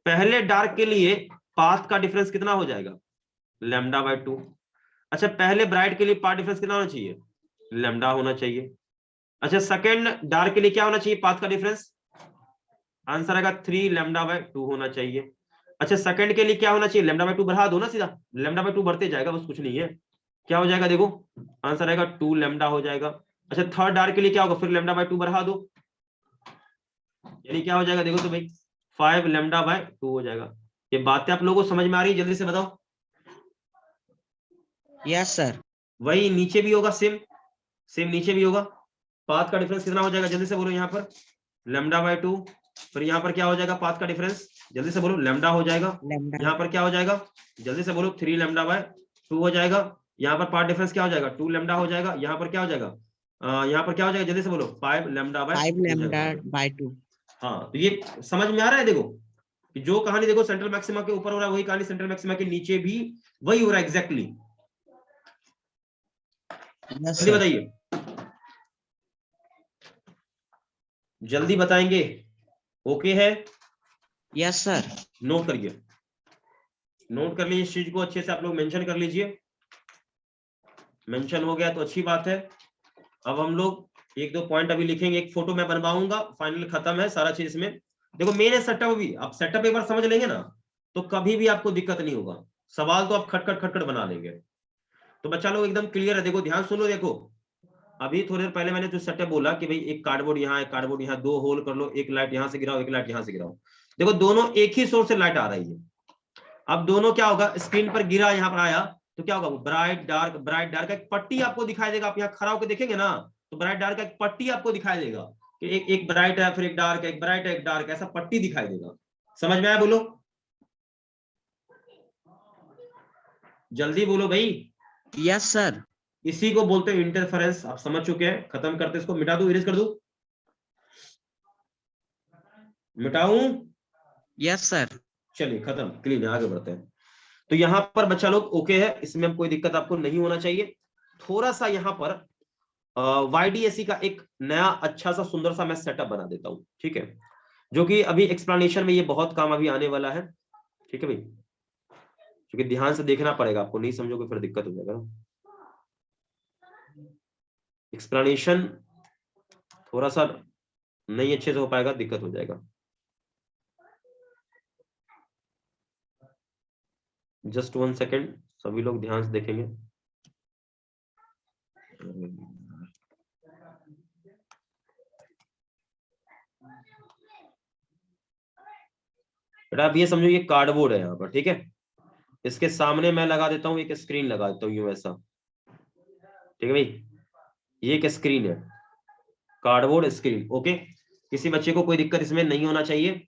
पहले डार्क के लिए पाथ का डिफरेंस कितना हो जाएगा? λ/2। अच्छा, पहले ब्राइट के लिए पाथ डिफरेंस कितना होना चाहिए? λ होना चाहिए। अच्छा, सेकंड डार्क के लिए क्या होना चाहिए पाथ का डिफरेंस? आंसर आएगा 3 λ/2 होना चाहिए। अच्छा, सेकंड के लिए क्या होना चाहिए? λ/2 बढ़ा दो ना, सीधा λ/2 बढ़ते जाएगा, बस कुछ नहीं है। क्या हो जाएगा? देखो आंसर आएगा 2 λ हो जाएगा। अच्छा, थर्ड डार्क के लिए क्या होगा? फिर λ/2 बढ़ा दो, यानी क्या हो जाएगा? देखो तो भाई 5 λ/2 हो जाएगा। ये बातें आप लोगों को समझ में आ रही है? जल्दी से बताओ। Yes sir. वही नीचे भी होगा, सेम सेम नीचे भी होगा। पाथ का डिफरेंस कितना हो जाएगा, जल्दी से बोलो यहाँ पर, λ/2। फिर यहाँ पर क्या हो जाएगा पाथ का डिफरेंस, जल्दी से बोलो, लैम्डा हो जाएगा। लैम्डा। यहाँ पर क्या हो जाएगा, जल्दी से बोलो, 3λ/2 हो जाएगा। यहाँ पर पाथ डिफरेंस क्या हो जाएगा, 2λ हो जाएगा। यहाँ पर क्या हो जाएगा, यहाँ पर क्या हो जाएगा, जल्दी से बोलो, 5λ/2। हाँ, तो ये समझ में आ रहा है। देखो कि जो कहानी देखो सेंट्रल मैक्सिमा के ऊपर हो रहा है, वही कहानी सेंट्रल मैक्सिमा के नीचे भी वही हो रहा है एग्जैक्टली। जल्दी बताइए, जल्दी बताएंगे। ओके है, यस सर। नोट करिए, नोट कर लीजिए इस चीज को अच्छे से, आप लोग मेंशन कर लीजिए। मेंशन हो गया तो अच्छी बात है। अब हम लोग एक दो पॉइंट अभी लिखेंगे, एक फोटो मैं बनवाऊंगा, फाइनल खत्म है सारा चीज इसमें। देखो मेन है सेटअप, भी आप सेटअप एक बार समझ लेंगे ना तो कभी भी आपको दिक्कत नहीं होगा, सवाल तो आप खटखट बना लेंगे। तो बच्चा लोग एकदम क्लियर है, देखो ध्यान सुनो। देखो अभी थोड़ी देर पहले मैंने जो सेटअप बोला कि भाई एक कार्डबोर्ड यहाँ, एक कार्डबोर्ड यहाँ, 2 होल कर लो, एक लाइट यहाँ से गिराओ, एक लाइट यहाँ से गिराओ। देखो दोनों एक ही सोर्स से लाइट आ रही है। अब दोनों क्या होगा, स्क्रीन पर गिरा, यहाँ पर आया तो क्या होगा, ब्राइट डार्क एक पट्टी आपको दिखाई देगा। आप यहाँ खड़ा होकर देखेंगे ना तो ब्राइट डार्क एक पट्टी आपको दिखाई देगा कि एक ब्राइट है, फिर एक डार्क है, एक ब्राइट है, एक डार्क, ऐसा पट्टी दिखाई देगा। समझ में आया, बोलो जल्दी बोलो भाई। Yes sir. इसी को बोलते हैं इंटरफेरेंस। आप समझ चुके हैं, खत्म करते, इसको मिटा दूं, इरेज कर दूं, मिटाऊं? Yes sir. चलिए खत्म, क्लीन है, आगे बढ़ते हैं। तो यहाँ पर बच्चा लोग ओके है, इसमें कोई दिक्कत आपको नहीं होना चाहिए। थोड़ा सा यहाँ पर YDAC का एक नया अच्छा सा सुंदर सा मैं सेटअप बना देता हूं, ठीक है, जो कि अभी एक्सप्लेनेशन में ये बहुत काम अभी आने वाला है, ठीक है भाई, क्योंकि ध्यान से देखना पड़ेगा आपको, नहीं समझोगे फिर दिक्कत हो जाएगा। एक्सप्लेनेशन थोड़ा सा नहीं अच्छे से हो पाएगा, दिक्कत हो जाएगा। जस्ट 1 सेकेंड, सभी लोग ध्यान से देखेंगे। बेटा अब ये समझो ये कार्डबोर्ड है यहाँ पर, ठीक है, इसके सामने मैं लगा देता हूँ एक स्क्रीन, लगा देता हूँ यूं ऐसा, ठीक है भाई, ये एक स्क्रीन है, कार्डबोर्ड स्क्रीन। ओके, किसी बच्चे को कोई दिक्कत इसमें नहीं होना चाहिए।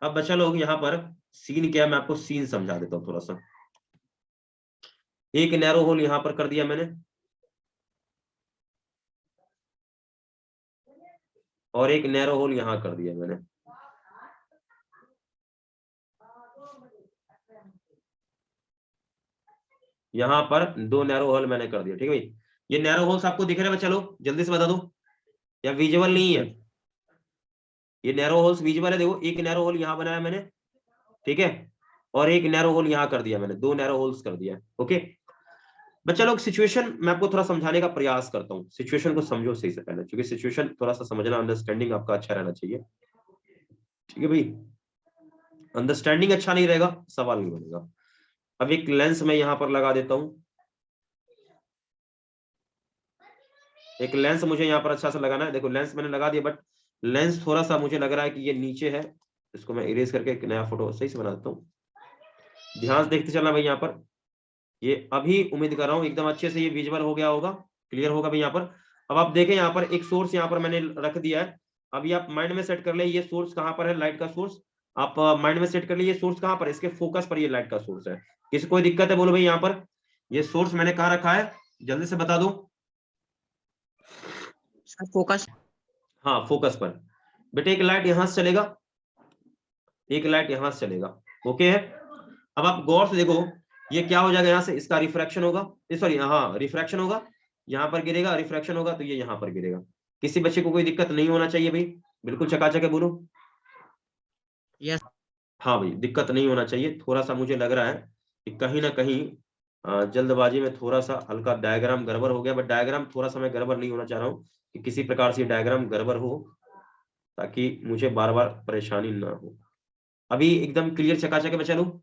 अब बच्चा लोग यहाँ पर सीन क्या है, मैं आपको सीन समझा देता हूँ थोड़ा सा। एक नैरो होल यहाँ पर कर दिया मैंने, और एक नैरो होल यहाँ कर दिया मैंने। यहाँ पर 2 नैरो होल मैंने कर दिया, ठीक है भाई। ये नैरो होल्स आपको दिख रहे हैं बच्चा लोग, जल्दी से बता दो, या विजुअल नहीं है? ये नैरो होल्स विजुअल है, देखो एक नैरो होल यहाँ बनाया मैंने, ठीक है, और एक नैरो होल यहाँ कर दिया मैंने, 2 नैरो होल्स कर दिया। ओके बच्चा लोग, सिचुएशन मैं आपको थोड़ा समझाने का प्रयास करता हूँ, सिचुएशन को समझो सही से पहले, क्योंकि सिचुएशन थोड़ा सा समझना, अंडरस्टैंडिंग आपका अच्छा रहना चाहिए, ठीक है भाई। अंडरस्टैंडिंग अच्छा नहीं रहेगा, सवाल नहीं बनेगा। अब एक लेंस मैं यहाँ पर लगा देता हूँ, एक लेंस मुझे यहाँ पर अच्छा सा लगाना है। देखो लेंस मैंने लगा दिया, बट लेंस थोड़ा सा मुझे लग रहा है कि ये नीचे है, इसको मैं इरेज करके एक नया फोटो सही से बना देता हूँ। ध्यान से देखते चलना भाई, यहाँ पर ये अभी उम्मीद कर रहा हूँ एकदम अच्छे से ये विजुअल हो गया होगा, क्लियर होगा भाई यहाँ पर। अब आप देखें यहाँ पर एक सोर्स यहाँ पर मैंने रख दिया है। अभी आप माइंड में सेट कर ले ये सोर्स कहाँ पर है, लाइट का सोर्स। आप माइंड में सेट कर लीजिए सोर्स कहाँ पर है, इसके फोकस पर ये लाइट का सोर्स है। किसी कोई दिक्कत है बोलो भाई, यहाँ पर ये सोर्स मैंने कहाँ रखा है, जल्दी से बता दो। फोकस। हाँ फोकस पर। बेटे एक लाइट यहां से चलेगा, एक लाइट यहां से चलेगा, ओके है। अब आप गौर से देखो ये क्या हो जाएगा, यहाँ से इसका रिफ्रैक्शन होगा, सॉरी हाँ रिफ्रैक्शन होगा, यहाँ पर गिरेगा, रिफ्रैक्शन होगा तो ये यहाँ पर गिरेगा। किसी बच्चे को कोई दिक्कत नहीं होना चाहिए भाई, बिल्कुल चकाचक है, बोलो यस। हाँ भाई दिक्कत नहीं होना चाहिए। थोड़ा सा मुझे लग रहा है कि कहीं ना कहीं जल्दबाजी में थोड़ा सा हल्का डायग्राम गड़बड़ हो गया, बट डायग्राम थोड़ा सा मैं गड़बड़ नहीं होना चाह रहा हूँ कि किसी प्रकार से डायग्राम गड़बड़ हो, ताकि मुझे बार बार परेशानी ना हो। अभी एकदम क्लियर चकाचक है बच्चा लोग,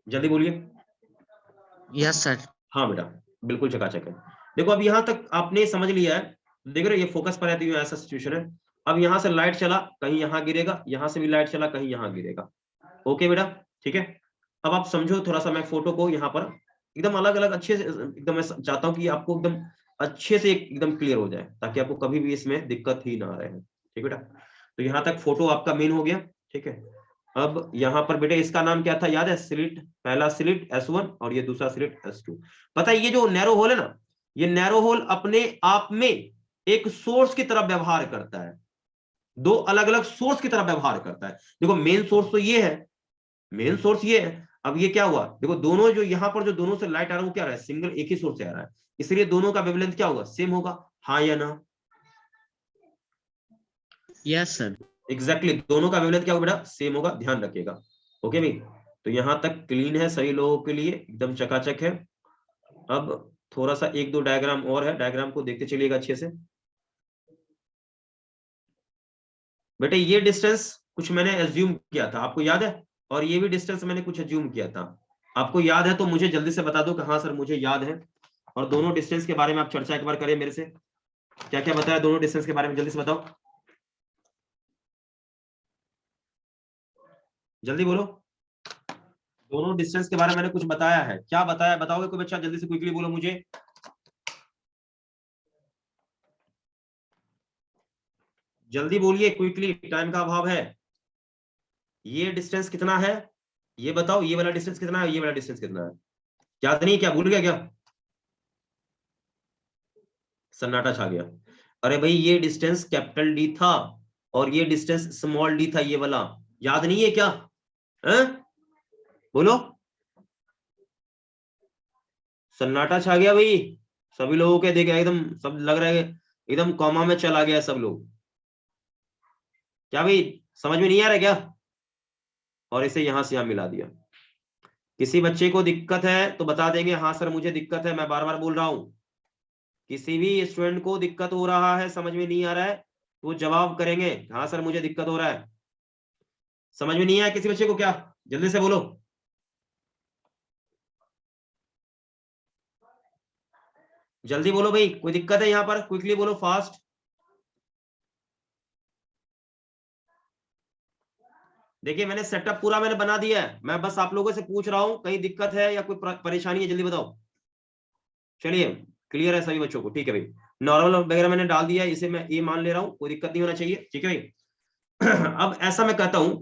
जल्दी बोलिए। Yes sir. हाँ बेटा बिल्कुल चकाचक है। देखो अब यहाँ तक आपने समझ लिया है, देख रहे हो ये फोकस पर है, ऐसा सिचुएशन है। अब यहाँ से लाइट चला, कहीं यहाँ गिरेगा, यहाँ से भी लाइट चला, कहीं यहाँ गिरेगा। ओके बेटा ठीक है। अब आप समझो थोड़ा सा, मैं फोटो को यहाँ पर एकदम अलग अलग अच्छे से, एकदम मैं चाहता हूं कि आपको एकदम अच्छे से एकदम क्लियर हो जाए, ताकि आपको कभी भी इसमें दिक्कत ही ना रहे। ठीक बेटा, तो यहाँ तक फोटो आपका मेन हो गया। ठीक है, अब यहाँ पर बेटे इसका नाम क्या था याद है? स्लिट, पहला स्लिट S1 और ये दूसरा स्लिट S2। पता है ये जो नैरो होल है ना, ये नैरो होल अपने आप में एक सोर्स की तरह व्यवहार करता है, दो अलग अलग सोर्स की तरह व्यवहार करता है। देखो मेन सोर्स तो ये है, मेन सोर्स ये है। अब ये क्या हुआ, देखो दोनों जो यहाँ पर जो दोनों से लाइट आ रहा है वो क्या रहा है, सिंगल एक ही सोर्स से आ रहा है, इसलिए दोनों का वेवलेंथ क्या होगा, सेम होगा, हाँ या ना? Yes sir. एग्जैक्टली दोनों का वेवलेंथ क्या होगा बेटा, सेम होगा, ध्यान रखिएगा। ओके भाई, तो यहां तक क्लीन है सभी लोगों के लिए, एकदम चकाचक है। अब थोड़ा सा एक दो डायग्राम और है, डायग्राम को देखते चलिएगा अच्छे से। बेटे ये डिस्टेंस कुछ मैंने एज्यूम किया था, आपको याद है, और ये भी डिस्टेंस मैंने कुछ एज्यूम किया था, आपको याद है तो मुझे जल्दी से बता दो कि हाँ सर मुझे याद है। और दोनों डिस्टेंस के बारे में आप चर्चा एक बार करें मेरे से, क्या क्या बताया दोनों डिस्टेंस के बारे में, जल्दी से बताओ, जल्दी बोलो। दोनों डिस्टेंस के बारे में मैंने कुछ बताया है, क्या बताया बताओगे कोई बच्चा, जल्दी से क्विकली बोलो मुझे, जल्दी बोलिए क्विकली, टाइम का अभाव है। ये डिस्टेंस कितना है ये बताओ, ये वाला डिस्टेंस कितना है, ये वाला डिस्टेंस कितना है, याद नहीं, क्या भूल गया क्या? सन्नाटा छा गया। अरे भाई ये डिस्टेंस कैपिटल डी था और ये डिस्टेंस स्मॉल डी था, ये वाला याद नहीं है क्या? है? बोलो, सन्नाटा छा गया भाई सभी लोगों के, देखे एकदम सब लग रहा है एकदम कॉमा में चला गया सब लोग, क्या भाई समझ में नहीं आ रहा क्या? और इसे यहां से यहां मिला दिया। किसी बच्चे को दिक्कत है तो बता देंगे हाँ सर मुझे दिक्कत है, मैं बार बार बोल रहा हूं, किसी भी स्टूडेंट को दिक्कत हो रहा है, समझ में नहीं आ रहा है, तो जवाब करेंगे हाँ सर मुझे दिक्कत हो रहा है। समझ में नहीं आया किसी बच्चे को क्या, जल्दी से बोलो, जल्दी बोलो भाई, कोई दिक्कत है यहाँ पर, क्विकली बोलो फास्ट। देखिए मैंने सेटअप पूरा मैंने बना दिया है, मैं बस आप लोगों से पूछ रहा हूं कहीं दिक्कत है या कोई परेशानी है, जल्दी बताओ। चलिए क्लियर है सभी बच्चों को, ठीक है भाई, नॉर्मल वगैरह मैंने डाल दिया है, इसे मैं ए मान ले रहा हूं, कोई दिक्कत नहीं होना चाहिए, ठीक है भाई। अब ऐसा मैं कहता हूं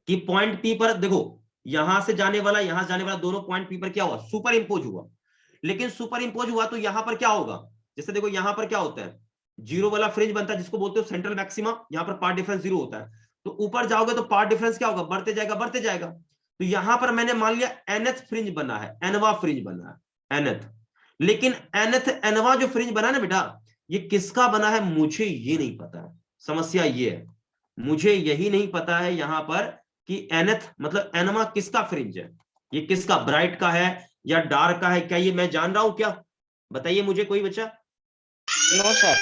कि पॉइंट पी पर देखो, यहां से जाने वाला यहां से जाने वाला दोनों पॉइंट पी पर क्या हुआ, सुपर इंपोज हुआ, लेकिन सुपर इंपोज हुआ तो यहां पर क्या होगा, जैसे देखो यहां पर क्या होता है, जीरो वाला फ्रिंज बनता है जिसको बोलते हो सेंट्रल मैक्सिमा, यहां पर पार्ट डिफरेंस जीरो होता है, तो ऊपर जाओगे तो पार्ट डिफरेंस क्या होगा, बढ़ते जाएगा बढ़ते जाएगा। तो यहां पर मैंने मान लिया एनथ फ्रिंज बना है, एनवा फ्रिंज बना है एनथ, लेकिन एनथ एनवा जो फ्रिंज बना है ना बेटा, ये किसका बना है मुझे ये नहीं पता है, समस्या ये है, मुझे यही नहीं पता है यहां पर कि एनथ मतलब एनवा किसका फ्रिंज है, ये किसका, ब्राइट का है या डार्क का है, क्या ये मैं जान रहा हूं क्या, बताइए मुझे कोई बच्चा। No sir.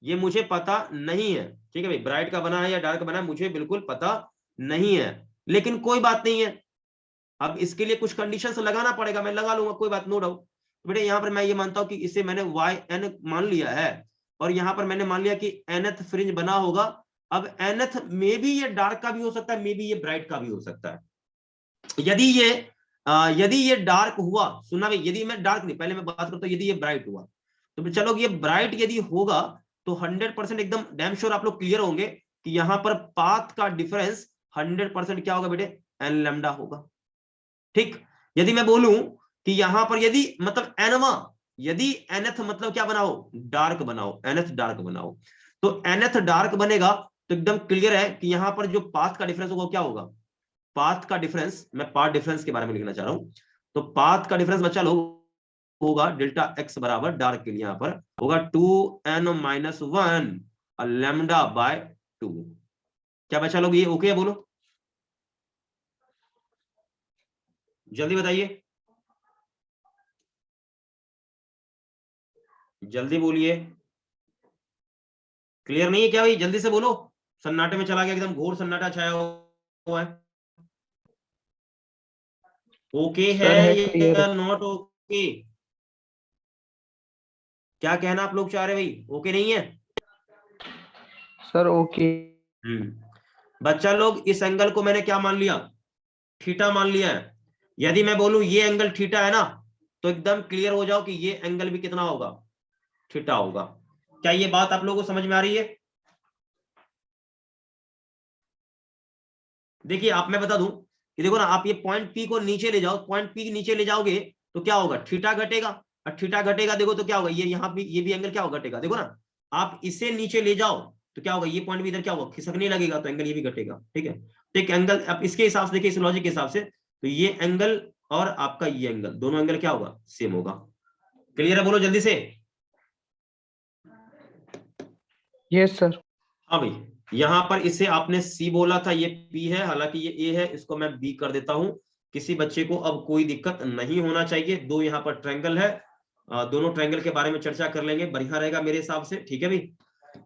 ये मुझे पता नहीं है, ठीक है भाई, ब्राइट का बना है या डार्क का बना है मुझे बिल्कुल पता नहीं है, लेकिन कोई बात नहीं है, अब इसके लिए कुछ कंडीशंस लगाना पड़ेगा, मैं लगा लूंगा, कोई बात, नो डाउट। बेटे यहाँ पर मैं ये मानता हूं कि इसे मैंने वाई एन मान लिया है, और यहाँ पर मैंने मान लिया कि एनथ फ्रिंज बना होगा। अब एनथ में भी ये डार्क का भी हो सकता है, मे बी ये ब्राइट का भी हो सकता है। यदि ये डार्क हुआ, सुनना भाई, यदि मैं डार्क नहीं, पहले मैं बात करता हूं यदि ये ब्राइट हुआ, तो चलो ये ब्राइट यदि होगा तो 100% एकदम डैम श्योर आप लोग क्लियर होंगे कि यहां पर पाथ का डिफरेंस 100% क्या होगा बेटे, एन लैम्डा होगा। ठीक, यदि मैं बोलूं कि यहां पर यदि मतलब एनवा, यदि एनथ मतलब क्या बनाओ, डार्क बनाओ, एनथ डार्क बनाओ, तो एनथ डार्क बनेगा तो एकदम क्लियर है कि यहां पर जो पाथ का डिफरेंस होगा क्या होगा, पाथ का डिफरेंस, मैं पाथ डिफरेंस के बारे में लिखना चाह रहा हूं, तो पाथ का डिफरेंस बच्चा लोग होगा डेल्टा एक्स बराबर डार्क के लिए यहां पर होगा 2n-1 लैम्डा बाय 2। क्या बच्चा लोग ये ओके है, बोलो जल्दी बताइए, जल्दी बोलिए, क्लियर नहीं है क्या भाई, जल्दी से बोलो, सन्नाटे में चला गया, एकदम घोर सन्नाटा छाया हुआ है। ओके है या नॉट ओके, क्या कहना आप लोग चाह रहे भाई, ओके नहीं है सर? ओके। बच्चा लोग इस एंगल को मैंने क्या मान लिया, थीटा मान लिया है, यदि मैं बोलूं ये एंगल थीटा है ना, तो एकदम क्लियर हो जाओ कि ये एंगल भी कितना होगा, थीटा होगा। क्या ये बात आप लोगों को समझ में आ रही है? देखिए आप, मैं बता दूं कि देखो ना, आप ये पॉइंट पी को नीचे ले जाओ, पॉइंट पी नीचे ले जाओगे तो क्या होगा, थीटा घटेगा, और थीटा घटेगा देखो तो क्या होगा, ये यहाँ भी, ये भी एंगल क्या होगा, घटेगा। देखो ना, आप इसे नीचे ले जाओ तो क्या होगा, ये पॉइंट भी इधर क्या होगा, खिसकने लगेगा, तो एंगल ये भी घटेगा। ठीक है, तो एक एंगल अब इसके हिसाब से देखिए, इस लॉजिक के हिसाब से, तो ये एंगल और आपका ये एंगल, दोनों एंगल क्या होगा, सेम होगा। क्लियर है, बोलो जल्दी से। Yes sir. हाँ भाई, यहां पर इसे आपने सी बोला था, ये पी है, हालांकि ये ए है, इसको मैं बी कर देता हूं। किसी बच्चे को अब कोई दिक्कत नहीं होना चाहिए। दो यहाँ पर ट्रायंगल है, दोनों ट्रायंगल के बारे में चर्चा कर लेंगे, बढ़िया रहेगा मेरे हिसाब से। ठीक है भाई,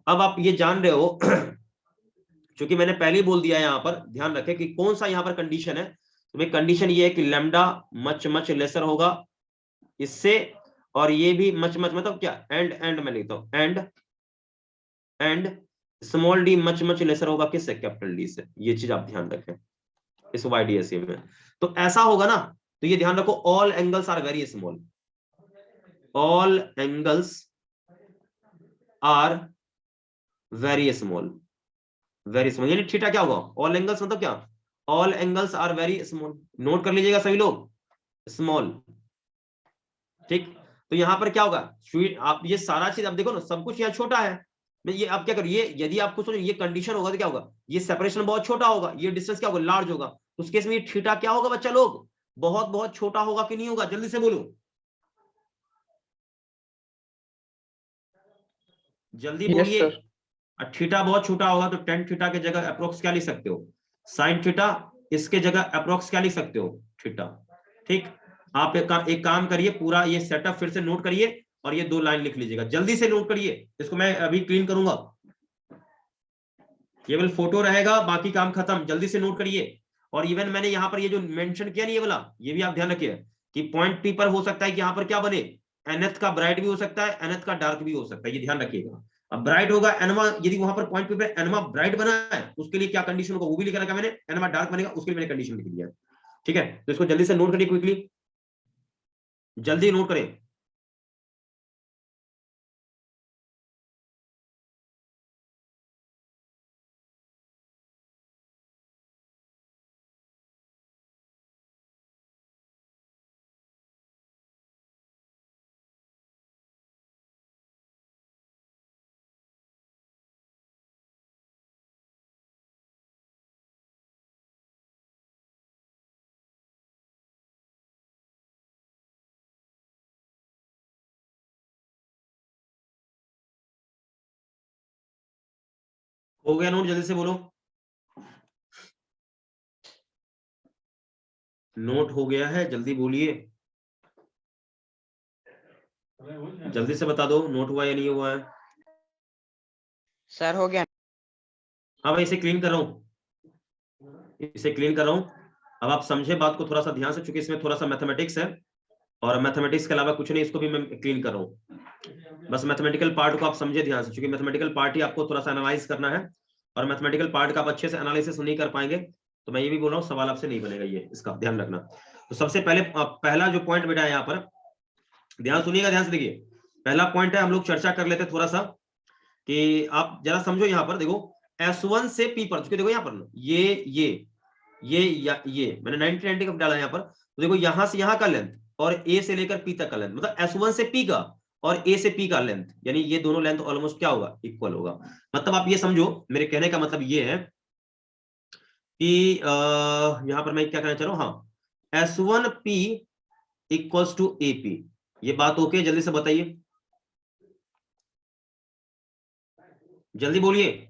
अब आप ये जान रहे हो क्योंकि मैंने पहले ही बोल दिया है, यहाँ पर ध्यान रखें कि कौन सा यहाँ पर कंडीशन है। तो भाई कंडीशन ये है कि लैम्डा मच मच लेसर होगा इससे, और ये भी मच मच मतलब क्या, एंड मैं लिखता हूं and small D much much laser होगा किससे, कैपिटल डी से। ये चीज आप ध्यान रखें इस YDSA में। तो ऐसा होगा ना, तो ये ध्यान रखो, all angles are very small, all angles are very small, very small, यानी थीटा क्या होगा, ऑल एंगल्स मतलब क्या, all angles are very small. Note कर लीजिएगा सभी लोग, स्मॉल। ठीक, तो यहां पर क्या होगा, आप ये सारा चीज अब देखो ना, सब कुछ यहाँ छोटा है। मैं ये आप क्या करो, ये यदि आपको सोचो ये कंडीशन होगा तो क्या होगा, ये सेपरेशन बहुत छोटा होगा, ये डिस्टेंस क्या होगा, लार्ज होगा। उस केस में ये थीटा क्या होगा बच्चा लोग, बहुत बहुत छोटा होगा कि नहीं होगा, जल्दी से बोलो, जल्दी यस बोलिए। सर। थीटा बहुत छोटा होगा तो टेन थीटा के जगह अप्रोक्स क्या लिख सकते हो, साइन थीटा, इसके जगह अप्रोक्स क्या लिख सकते हो, थीटा। ठीक, आप एक काम करिए, पूरा ये सेटअप फिर से नोट करिए और ये दो लाइन लिख लीजिएगा, जल्दी से नोट करिए। इसको मैं अभी क्लीन करूंगा, केवल फोटो रहेगा, बाकी काम खत्म, जल्दी से नोट करिए। और इवन मैंने यहाँ पर ये जो मेंशन किया नहीं, ये वाला, ये भी आप ध्यान रखिए कि पॉइंट पी पर हो सकता है कि यहाँ पर क्या बने, nth का ब्राइट भी हो सकता है, nth का डार्क भी हो सकता है, ये ध्यान रखिएगा। अब ब्राइट होगा एनवा, यदि वहां पर पॉइंट पी पर एनवा ब्राइट बना है, उसके लिए क्या कंडीशन होगा वो भी लिख रखा मैंने, एनवा डार्क बनेगा उसके लिए मैंने कंडीशन लिख दिया है। ठीक है, तो इसको जल्दी से नोट करिए, क्विकली जल्दी नोट करें। हो गया नोट, जल्दी से बोलो, नोट हो गया है, जल्दी बोलिए, जल्दी से बता दो नोट हुआ या नहीं हुआ है। सर हो गया। हाँ भाई, इसे क्लीन कर रहा हूँ, इसे क्लीन कर रहा हूँ। अब आप समझे बात को थोड़ा सा ध्यान से, चूंकि इसमें थोड़ा सा मैथमेटिक्स है और मैथमेटिक्स के अलावा कुछ नहीं, इसको भी मैं क्लीन कर रहा हूँ। बस मैथमेटिकल पार्ट को आप समझे ध्यान से, क्योंकि मैथमेटिकल पार्ट ही आपको थोड़ा सा एनालाइज करना है, और मैथमेटिकल पार्ट का आप अच्छे से एनालिसिस नहीं कर पाएंगे तो मैं ये भी बोल रहा हूँ, सवाल आपसे नहीं बनेगा, ये इसका ध्यान रखना। तो सबसे पहले पहला जो पॉइंट बेटा है यहाँ पर, ध्यान सुनिएगा, ध्यान से देखिए। पहला पॉइंट है, हम लोग चर्चा कर लेते थोड़ा सा, कि आप जरा समझो यहाँ पर देखो, S1 से P पर, देखो यहाँ पर ये मैंने 90 का डाला यहाँ पर, तो देखो यहाँ से यहाँ का लेंथ और A से लेकर P तक का लेंथ, मतलब S1 से P का और A से P का लेंथ, यानी ये दोनों लेंथ ऑलमोस्ट क्या होगा, इक्वल होगा। मतलब आप ये समझो, मेरे कहने का मतलब ये है कि यहाँ पर मैं क्या कहना चाह रहा हूँ, हाँ, S1P इक्वल्स टू AP, ये बात ओके, जल्दी से बताइए, जल्दी बोलिए,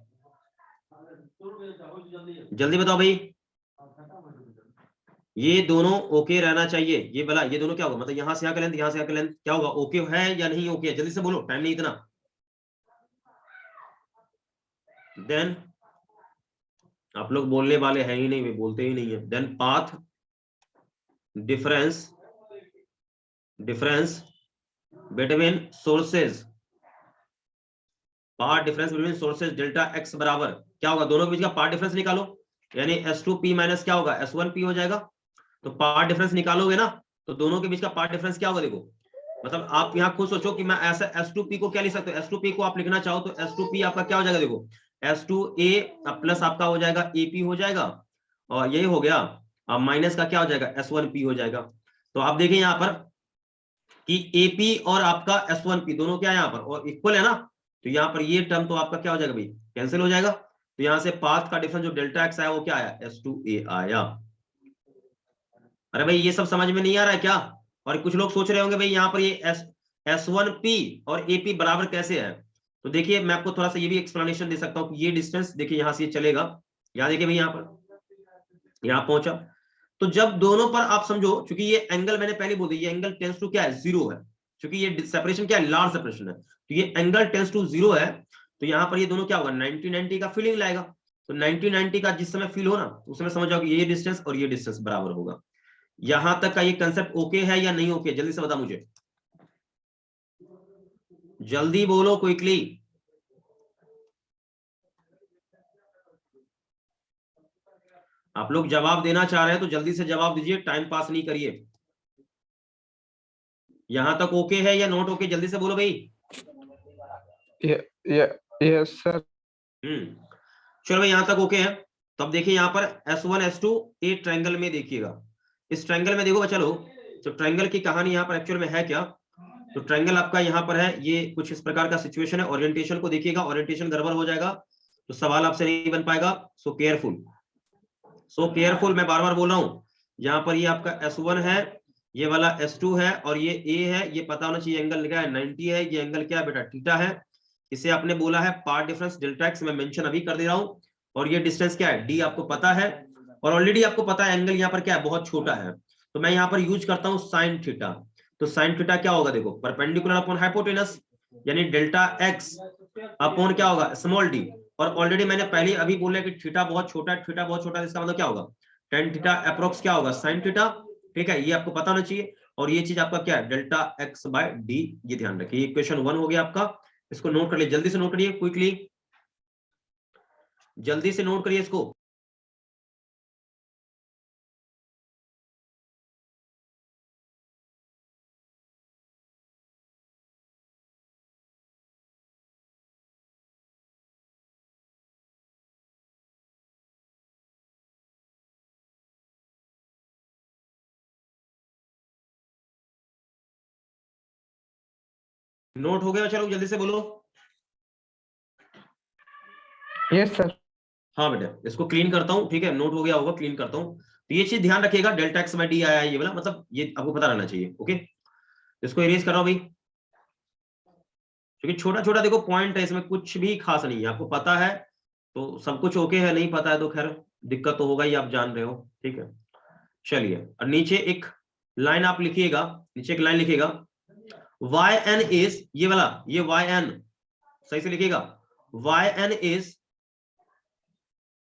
जल्दी बताओ भाई, ये दोनों ओके रहना चाहिए, ये वाला, ये दोनों क्या होगा, मतलब यहां से यहाँ का लेंथ, यहाँ से यहाँ का लेंथ क्या होगा, ओके है या नहीं ओके है, जल्दी से बोलो, टाइम नहीं इतना। देन आप लोग बोलने वाले हैं ही नहीं, वे बोलते ही नहीं है। Then path difference between sources, path difference between sources delta X बराबर क्या होगा, दोनों के बीच का पाथ डिफरेंस निकालो, यानी S2P माइनस क्या होगा, S1P हो जाएगा। तो पार्ट डिफरेंस निकालोगे ना, तो दोनों के बीच का पार्ट डिफरेंस क्या होगा? देखो मतलब आप यहाँ खुद सोचो कि मैं ऐसा S2P को क्या लिख सकता हूँ, S2P को आप लिखना चाहो तो S2P आपका क्या हो जाएगा? देखो S2A प्लस आपका हो जाएगा AP हो जाएगा, और यही हो गया, अब माइनस का क्या हो जाएगा? S1P हो जाएगा। तो आप देखें यहाँ पर कि AP और आपका S1P दोनों क्या है यहाँ पर, और इक्वल है ना, तो यहाँ पर ये टर्म तो आपका क्या हो जाएगा भाई? कैंसिल हो जाएगा। तो यहाँ से पाथ का डिफरेंस जो डेल्टा एक्स आया वो क्या आया? S2A आया। अरे भाई ये सब समझ में नहीं आ रहा है क्या? और कुछ लोग सोच रहे होंगे भाई यहाँ पर ये S1P और AP बराबर कैसे है? तो देखिए मैं आपको थोड़ा सा ये भी एक्सप्लेनेशन दे सकता हूँ कि ये डिस्टेंस देखिए यहाँ से ये चलेगा, यहाँ देखिए भाई यहाँ पर यहाँ पहुंचा, तो जब दोनों पर आप समझो, क्योंकि ये एंगल मैंने पहले बोल दिया, ये एंगल टेंस टू क्या है? 0 है, क्योंकि ये सेपरेशन क्या है? लार्ज सेपरेशन है, तो ये एंगल टेंस टू 0 है, तो यहाँ पर ये दोनों क्या होगा? 90-90 का फीलिंग लाएगा। तो 90-90 का जिस समय फील हो ना, उस समय समझ जाओ कि ये डिस्टेंस और ये डिस्टेंस बराबर होगा। यहां तक का ये कंसेप्ट ओके है या नहीं ओके? जल्दी से बता मुझे, जल्दी बोलो क्विकली। आप लोग जवाब देना चाह रहे हैं तो जल्दी से जवाब दीजिए, टाइम पास नहीं करिए। यहां तक ओके है या नॉट ओके? जल्दी से बोलो भाई। Yes sir. चलो भाई यहां तक ओके है। तो अब देखिए यहाँ पर S1 S2 एक ट्रायंगल में देखिएगा, इस ट्रायंगल में देखो बच्चा लोग, तो ट्रायंगल की कहानी यहाँ पर एक्चुअल में है क्या? तो ट्रायंगल आपका यहाँ पर है, ये कुछ इस प्रकार का सिचुएशन है। ओरिएंटेशन को देखिएगा, ओरिएंटेशन गड़बड़ हो जाएगा तो सवाल आपसे नहीं बन पाएगा। सो केयरफुल, मैं बार बार बोल रहा हूँ। यहाँ पर ये आपका S1 है, ये वाला S2 है, और ये A है। ये पता होना चाहिए एंगल क्या है? 90 है। ये एंगल क्या है बेटा? थीटा है। इसे आपने बोला है पार्ट डिफरेंस डेल्टा एक्स, मैं मेंशन अभी कर दे रहा हूँ। और ये डिस्टेंस क्या है? D आपको पता है, और ऑलरेडी आपको पता है एंगल यहाँ पर क्या है? बहुत छोटा है। तो मैं यहाँ पर यूज करता हूँ साइन थीटा। तो साइन थीटा क्या होगा? देखो परपेंडिकुलर अपॉन हाइपोटेनस, यानी डेल्टा एक्स अपॉन क्या होगा? Small d। और ऑलरेडी मैंने पहले अभी बोला कि थीटा बहुत छोटा है, थीटा बहुत छोटा है, इसका मतलब क्या होगा? tan थीटा अप्रोक्स क्या होगा? sin theta. ठीक है, ये आपको पता होना चाहिए। और ये चीज आपका क्या है? Delta X by D. ये ध्यान रखिए, इक्वेशन 1 हो गया आपका। इसको नोट कर लिए, जल्दी से नोट करिए क्विकली, जल्दी से नोट करिए इसको। नोट हो गया? चलो जल्दी से बोलो। Yes sir. हाँ बेटा, इसको क्लीन करता हूँ, ठीक है, नोट हो गया होगा, क्लीन करता हूँ। तो ये चीज ध्यान रखिएगा, डेल्टा एक्स बाय डी आया है ये वाला, मतलब ये आपको पता रहना चाहिए। ओके, इसको इरेज कर रहा हूं भाई, क्योंकि छोटा छोटा देखो पॉइंट है, इसमें कुछ भी खास नहीं है। आपको पता है तो सब कुछ ओके है, नहीं पता है तो खैर दिक्कत तो होगा ही, आप जान रहे हो। ठीक है, चलिए। और नीचे एक लाइन आप लिखिएगा, नीचे एक लाइन लिखिएगा, वाई एन इज, ये वाला, ये वाई एन सही से लिखिएगा, वाई एन इज,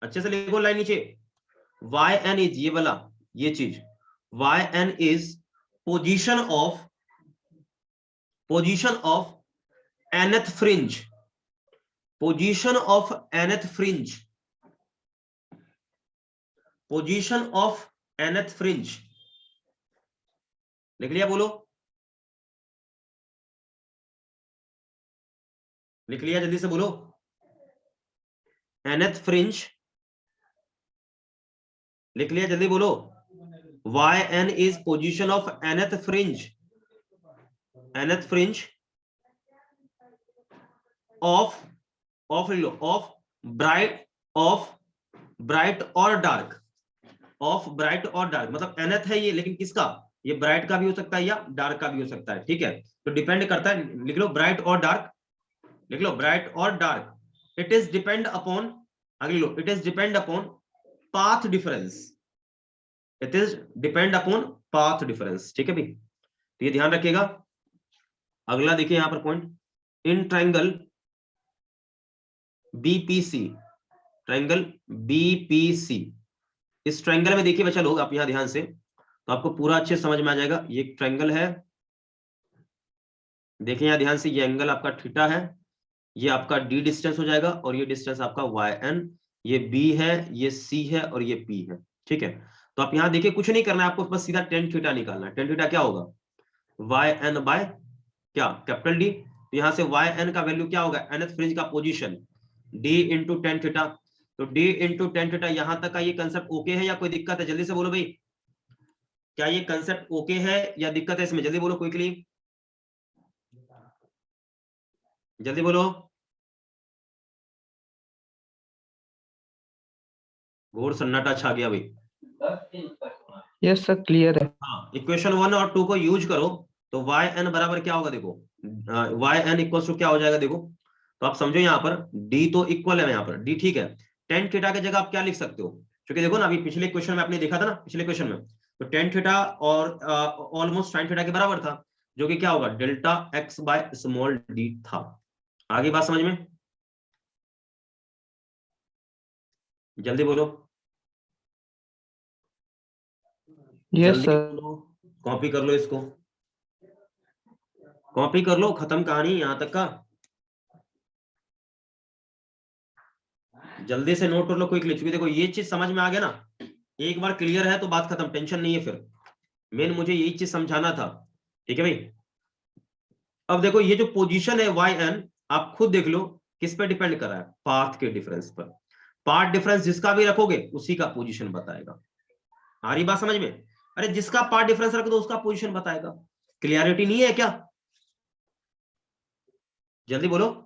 अच्छे से लिखो लाइन नीचे, वाई एन इज, ये वाला, ये चीज, Y N is position of nth fringe, position of nth fringe, position of nth fringe। लिख लिया? बोलो, लिख लिया? जल्दी से बोलो। nth fringe लिख लिया? जल्दी बोलो। yn is position of nth fringe, nth fringe of bright और डार्क, ऑफ ब्राइट और डार्क, मतलब nth है ये, लेकिन किसका? ये ब्राइट का भी हो सकता है या डार्क का भी हो सकता है। ठीक है, तो डिपेंड करता है, लिख लो ब्राइट और डार्क, लिख लो ब्राइट और dark. It is depend upon, अगली लो, it is depend upon path difference, it is depend upon path difference. ठीक है भाई, तो ये ध्यान रखिएगा। अगला देखिए यहां पर point, in triangle BPC, triangle BPC, इस ट्रायंगल में देखिए बच्चा लोग, आप यहां ध्यान से, तो आपको पूरा अच्छे समझ में आ जाएगा। ये एक ट्रायंगल है, देखिए यहां ध्यान से, ये एंगल आपका थीटा है, ये आपका डी डिस्टेंस हो जाएगा, और ये डिस्टेंस आपका वाई एन, ये बी है, ये सी है, और ये पी है। ठीक है, तो आप यहाँ देखिए कुछ नहीं करना है आपको, बस सीधा टेन थीटा निकालना है। टेन थीटा क्या होगा, वाई एन बाय क्या, कैपिटल डी। तो यहाँ से वाई एन का वैल्यू क्या होगा, nth फ्रिंज का position, D into tan theta. तो डी इंटू टेन थीटा, यहां तक का ये कंसेप्ट ओके है या कोई दिक्कत है, जल्दी से बोलो भाई, क्या ये कंसेप्ट ओके है या दिक्कत है इसमें, जल्दी बोलो क्विकली, जल्दी बोलो। घोर सन्नाटा छा गया भाई। यस सर, क्लियर है। हाँ, इक्वेशन 1 और 2 को यूज करो तो वाई एन बराबर क्या होगा, देखो वाई एन इक्वल टू क्या हो जाएगा, देखो तो आप समझो यहाँ पर डी तो इक्वल है, यहाँ पर डी ठीक है, टेन थीटा की जगह आप क्या लिख सकते हो, क्योंकि देखो ना अभी पिछले क्वेश्चन में आपने देखा था ना, पिछले क्वेश्चन में तो टेन थीटा और ऑलमोस्ट साइन थीटा के बराबर था, जो कि क्या होगा, delta X by small D था। आगे बात समझ में, जल्दी बोलो, यस जल्दी सर। बोलो, कॉपी कर लो इसको, कॉपी कर लो, खत्म कहानी यहां तक का, जल्दी से नोट कर लो क्विकली, क्योंकि देखो ये चीज समझ में आ गया ना, एक बार क्लियर है तो बात खत्म, टेंशन नहीं है फिर, मेन मुझे यही चीज समझाना था, ठीक है भाई। अब देखो ये जो पोजीशन है वाई एन, आप खुद देख लो किस पे डिपेंड कर रहा है, पाथ के डिफरेंस पर, पाथ डिफरेंस जिसका भी रखोगे उसी का पोजीशन बताएगा। आ रही बात समझ में, अरे जिसका पाथ डिफरेंस रख दो उसका पोजीशन बताएगा, क्लियरिटी नहीं है क्या, जल्दी बोलो।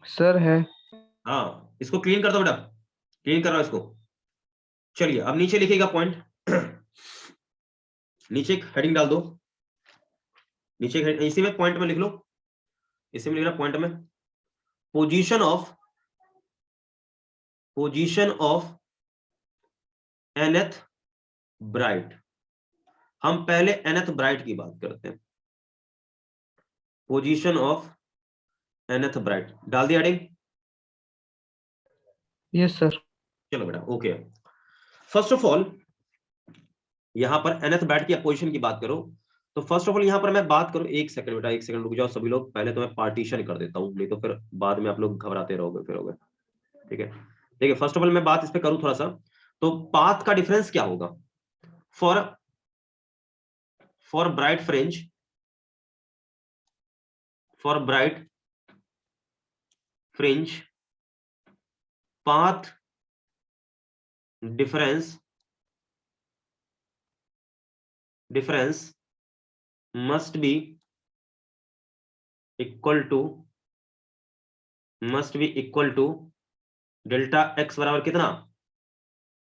सर है। हाँ, इसको क्लीन कर दो बेटा, क्लीन कर रहा हूं इसको। चलिए अब नीचे लिखिएगा पॉइंट, नीचे एक हेडिंग डाल दो, नीचे इसी में पॉइंट में लिख लो, इसी में लिख रहा पॉइंट में, पोजीशन ऑफ nth ब्राइट। हम पहले nth ब्राइट की बात करते हैं, पोजीशन ऑफ nth ब्राइट, डाल दिया हेडिंग, यस सर। चलो बेटा ओके। फर्स्ट ऑफ ऑल यहां पर nth ब्राइट की पोजीशन की बात करो, तो फर्स्ट ऑफ ऑल यहां पर मैं बात करूं, एक सेकंड बेटा, एक सेकंड रुक जाओ सभी लोग, पहले तो मैं पार्टीशन कर देता हूं, नहीं तो फिर बाद में आप लोग घबराते रहोगे फिरोगे, ठीक है। देखिए फर्स्ट ऑफ ऑल मैं बात इस पे करूं थोड़ा सा, तो पाथ का डिफरेंस क्या होगा, for bright fringe, for bright fringe path difference must be equal to delta x बराबर कितना,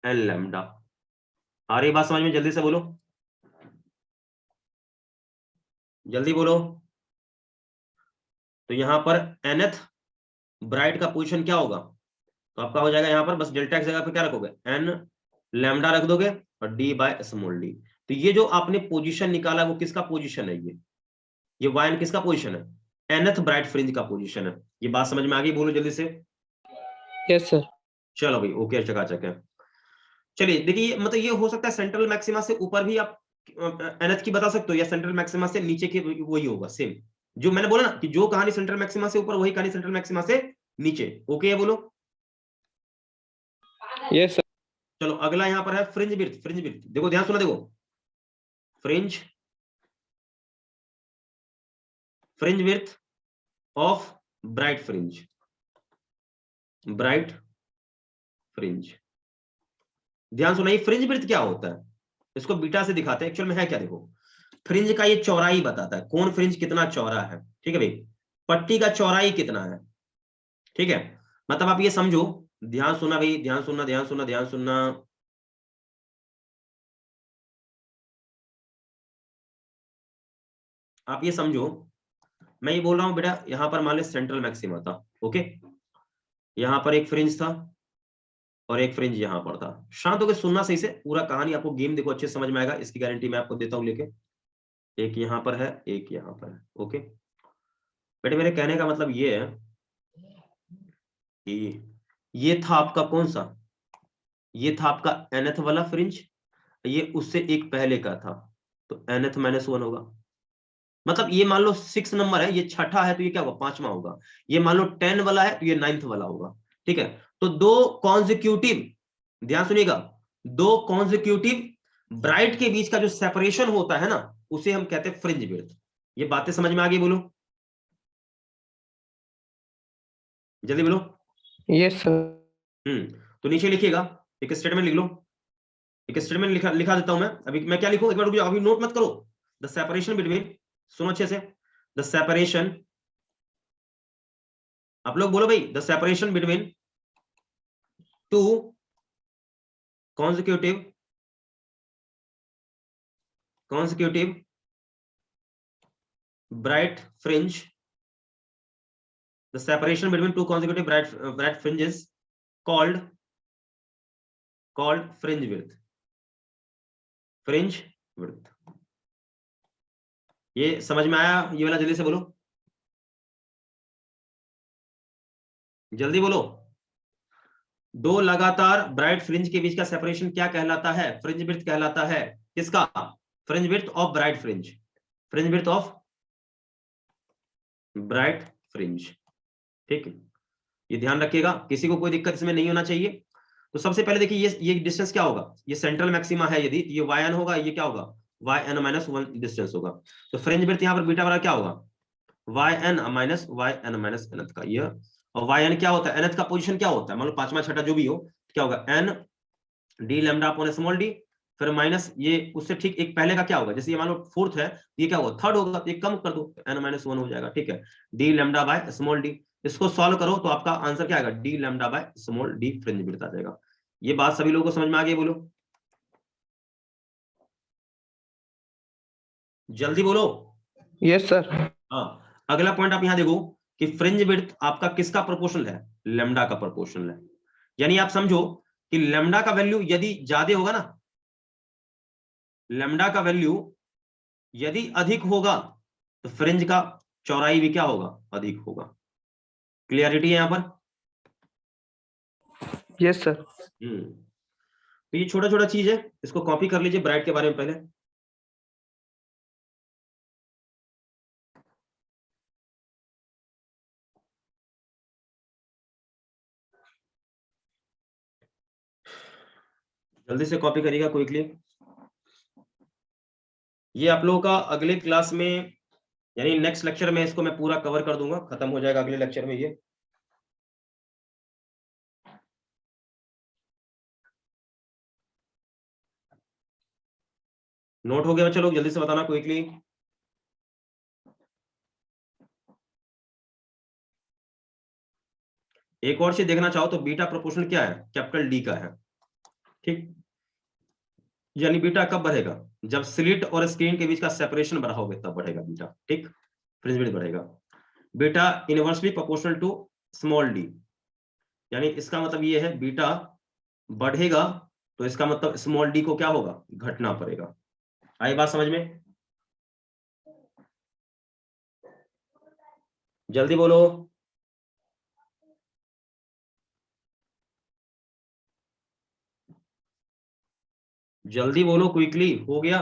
एन लैम्डा। आ रही बात समझ में, जल्दी से बोलो, जल्दी बोलो। तो यहां पर nth ब्राइट का पोजीशन क्या होगा, तो आपका हो जाएगा यहां पर बस डेल्टा एक्स जगह पे क्या रखोगे, एन लैम्डा रख दोगे और डी बाय स्मॉल डी। तो ये जो आपने पोजीशन निकाला वो किसका पोजीशन है, ये वाई एन किसका पोजीशन है, nth ब्राइट फ्रिंज का पोजीशन है। ये बात समझ में आ गई, बोलो जल्दी से। Yes sir. चलो भाई ओके, चकाचक है। चलिए देखिए, मतलब ये हो सकता है सेंट्रल मैक्सिमा से ऊपर भी आप nth की बता सकते हो, या सेंट्रल मैक्सिमा से नीचे की वही होगा सेम, जो मैंने बोला ना कि जो कहानी सेंट्रल मैक्सिमा से ऊपर वही कहानी सेंट्रल मैक्सिमा से नीचे, ओके है बोलो। Yes sir. चलो अगला यहां पर है फ्रिंज विड्थ, फ्रिंज विड्थ देखो ध्यान सुना, देखो fringe width of bright fringe, ध्यान सुना, ये फ्रिंज विड्थ क्या होता है, इसको बीटा से दिखाते हैं, एक्चुअल में है क्या, देखो फ्रिंज का ये चौड़ाई बताता है, कौन फ्रिंज कितना चौड़ा है, ठीक है भाई, पट्टी का चौड़ाई कितना है, ठीक है। मतलब आप ये समझो, ध्यान सुना भाई, ध्यान सुनना, ध्यान सुनना, ध्यान सुनना, आप ये समझो, मैं ये बोल रहा हूं बेटा, यहां पर मान लो सेंट्रल मैक्सिमा था, ओके, यहां पर एक फ्रिंज था और एक फ्रिंज यहां पर था, शांत होकर सुनना सही से, पूरा कहानी आपको गेम देखो अच्छे समझ में आएगा, इसकी गारंटी मैं आपको देता हूं लेके, एक यहां पर है एक यहां पर है, ओके बेटे। मेरे कहने का मतलब ये है कि ये था आपका कौन सा, ये था आपका nth वाला फ्रिंज, ये उससे एक पहले का था, तो nth -1 होगा, मतलब ये मान लो 6 नंबर है, ये छठा है तो ये क्या होगा, 5वां होगा, ये मान लो 10 वाला है तो ये 9th वाला होगा, ठीक है। तो दो कॉन्जिक्यूटिव ध्यान सुनिएगा, दो कॉन्जिक्यूटिव ब्राइट के बीच का जो सेपरेशन होता है ना, उसे हम कहते हैं फ्रिंज विड्थ। ये बातें समझ में आ गई? बोलो जल्दी बोलो। Yes, sir. तो नीचे लिखिएगा, एक स्टेटमेंट लिख लो, एक स्टेटमेंट लिखा देता हूं मैं। अभी मैं क्या लिखूं, एक बार रुक जाओ, अभी नोट मत करो। द सेपरेशन बिटवीन, सुनो अच्छे से, द सेपरेशन, आप लोग बोलो भाई, the separation between two consecutive bright fringe, the separation between two consecutive bright fringes called fringe width, fringe width। ये समझ में आया? ये वाला जल्दी से बोलो, जल्दी बोलो। दो लगातार ब्राइट फ्रिंज के बीच का सेपरेशन क्या कहलाता है? फ्रिंज विड्थ कहलाता है। किसका? Fringe width of bright fringe, fringe width of bright fringe. ठीक है, ये ध्यान रखिएगा, किसी को कोई दिक्कत इसमें नहीं होना चाहिए। तो सबसे पहले देखिए, ये डिस्टेंस क्या होगा? ये सेंट्रल मैक्सिमा है, यदि ये yn होगा, ये क्या होगा? yn-1 डिस्टेंस होगा। तो फ्रिंज विड्थ यहाँ पर बीटा बराबर क्या होगा? yn nth का ये, और yn क्या होता है? nth का पोजीशन क्या होता है? मान लो पांचवा छठा जो भी हो, क्या होगा? n d lambda upon small d, फिर माइनस ये उससे ठीक एक पहले का क्या होगा? जैसे ये मान लो फोर्थ है, ये क्या होगा? थर्ड होगा, तो ये कम कर दो, n-1 हो जाएगा। ठीक है, d lambda by small d, इसको सॉल्व करो तो आपका आंसर क्या आएगा? d lambda by small d fringe width आ जाएगा। ये बात सभी लोगों को समझ में आ गई? बोलो जल्दी बोलो। Yes, sir. हाँ, अगला पॉइंट आप यहां देखो कि फ्रिंज विड्थ आपका किसका प्रोपोर्शनल है? लैम्डा का प्रोपोर्शनल है। यानी आप समझो कि लैम्डा का वैल्यू यदि ज्यादा होगा ना, लैम्डा का वैल्यू यदि अधिक होगा तो फ्रिंज का चौड़ाई भी क्या होगा? अधिक होगा। क्लियरिटी है यहां पर? Yes, sir. तो ये छोटा छोटा चीज है, इसको कॉपी कर लीजिए ब्राइट के बारे में पहले। जल्दी से कॉपी करिएगा क्विकली। ये आप लोगों का अगले क्लास में, यानी नेक्स्ट लेक्चर में इसको मैं पूरा कवर कर दूंगा, खत्म हो जाएगा अगले लेक्चर में ये। नोट हो गया बच्चे लोग? जल्दी से बताना क्विकली। एक और चीज देखना चाहो तो बीटा प्रोपोर्शनल क्या है? कैपिटल डी का है। ठीक, यानी बीटा कब बढ़ेगा? जब स्लिट और स्क्रीन के बीच का सेपरेशन बढ़ाओगे तब बढ़ेगा बीटा। ठीक, फ्रिंज विड्थ बढ़ेगा। Beta inversely proportional to small D, यानी इसका मतलब ये है बीटा बढ़ेगा तो इसका मतलब स्मॉल डी को क्या होगा? घटना पड़ेगा। आई बात समझ में? जल्दी बोलो। जल्दी बोलो क्विकली, हो गया?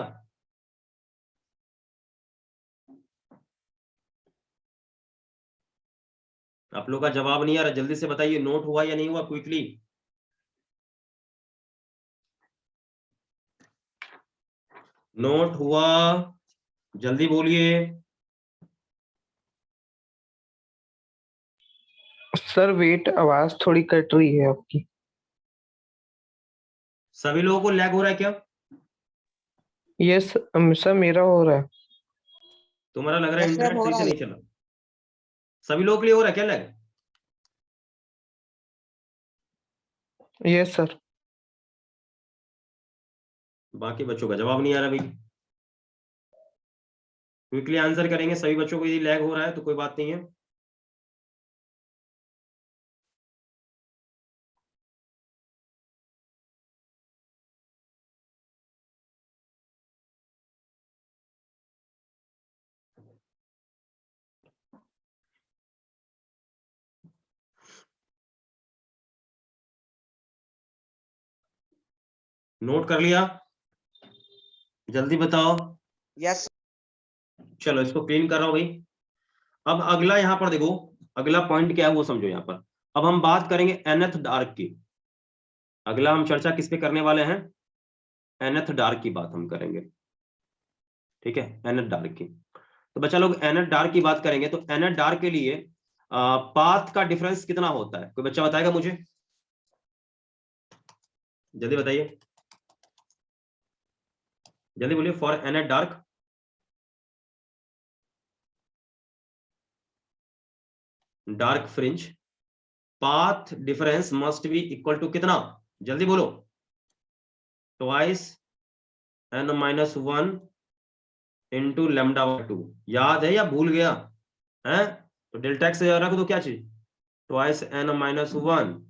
आप लोग का जवाब नहीं आ रहा, जल्दी से बताइए, नोट हुआ या नहीं हुआ? क्विकली नोट हुआ? जल्दी बोलिए। सर वेट, आवाज थोड़ी कट रही है आपकी। सभी लोगों को लैग हो रहा है क्या? यस सर, मेरा हो रहा है। तुम्हारा लग रहा है Yes, sir, इंटरनेट हो सही रहा से है। नहीं चला। सभी लोगों के लिए हो रहा है क्या लैग? Yes sir. बाकी बच्चों का जवाब नहीं आ रहा भाई। क्विकली आंसर करेंगे सभी बच्चों को। यदि लैग हो रहा है तो कोई बात नहीं है। नोट कर लिया? जल्दी बताओ। Yes, चलो इसको क्लीन कर रहा हूं भाई। अब अगला यहां पर देखो, अगला पॉइंट क्या है वो समझो। यहां पर अब हम बात करेंगे nth डार्क की। अगला हम चर्चा किस पे करने वाले हैं? nth डार्क की बात हम करेंगे, ठीक है, nth डार्क की। तो बच्चा लोग nth डार्क की बात करेंगे तो nth डार्क के लिए पाथ का डिफरेंस कितना होता है? कोई बच्चा बताएगा मुझे, जल्दी बताइए, जल्दी बोलिए। For nth dark dark fringe path difference must be equal to कितना? जल्दी बोलो। Twice n-1 into λ/2। याद है या भूल गया है? तो डेल्टा एक्स रख दो, क्या चीज? Twice n-1 λ/2।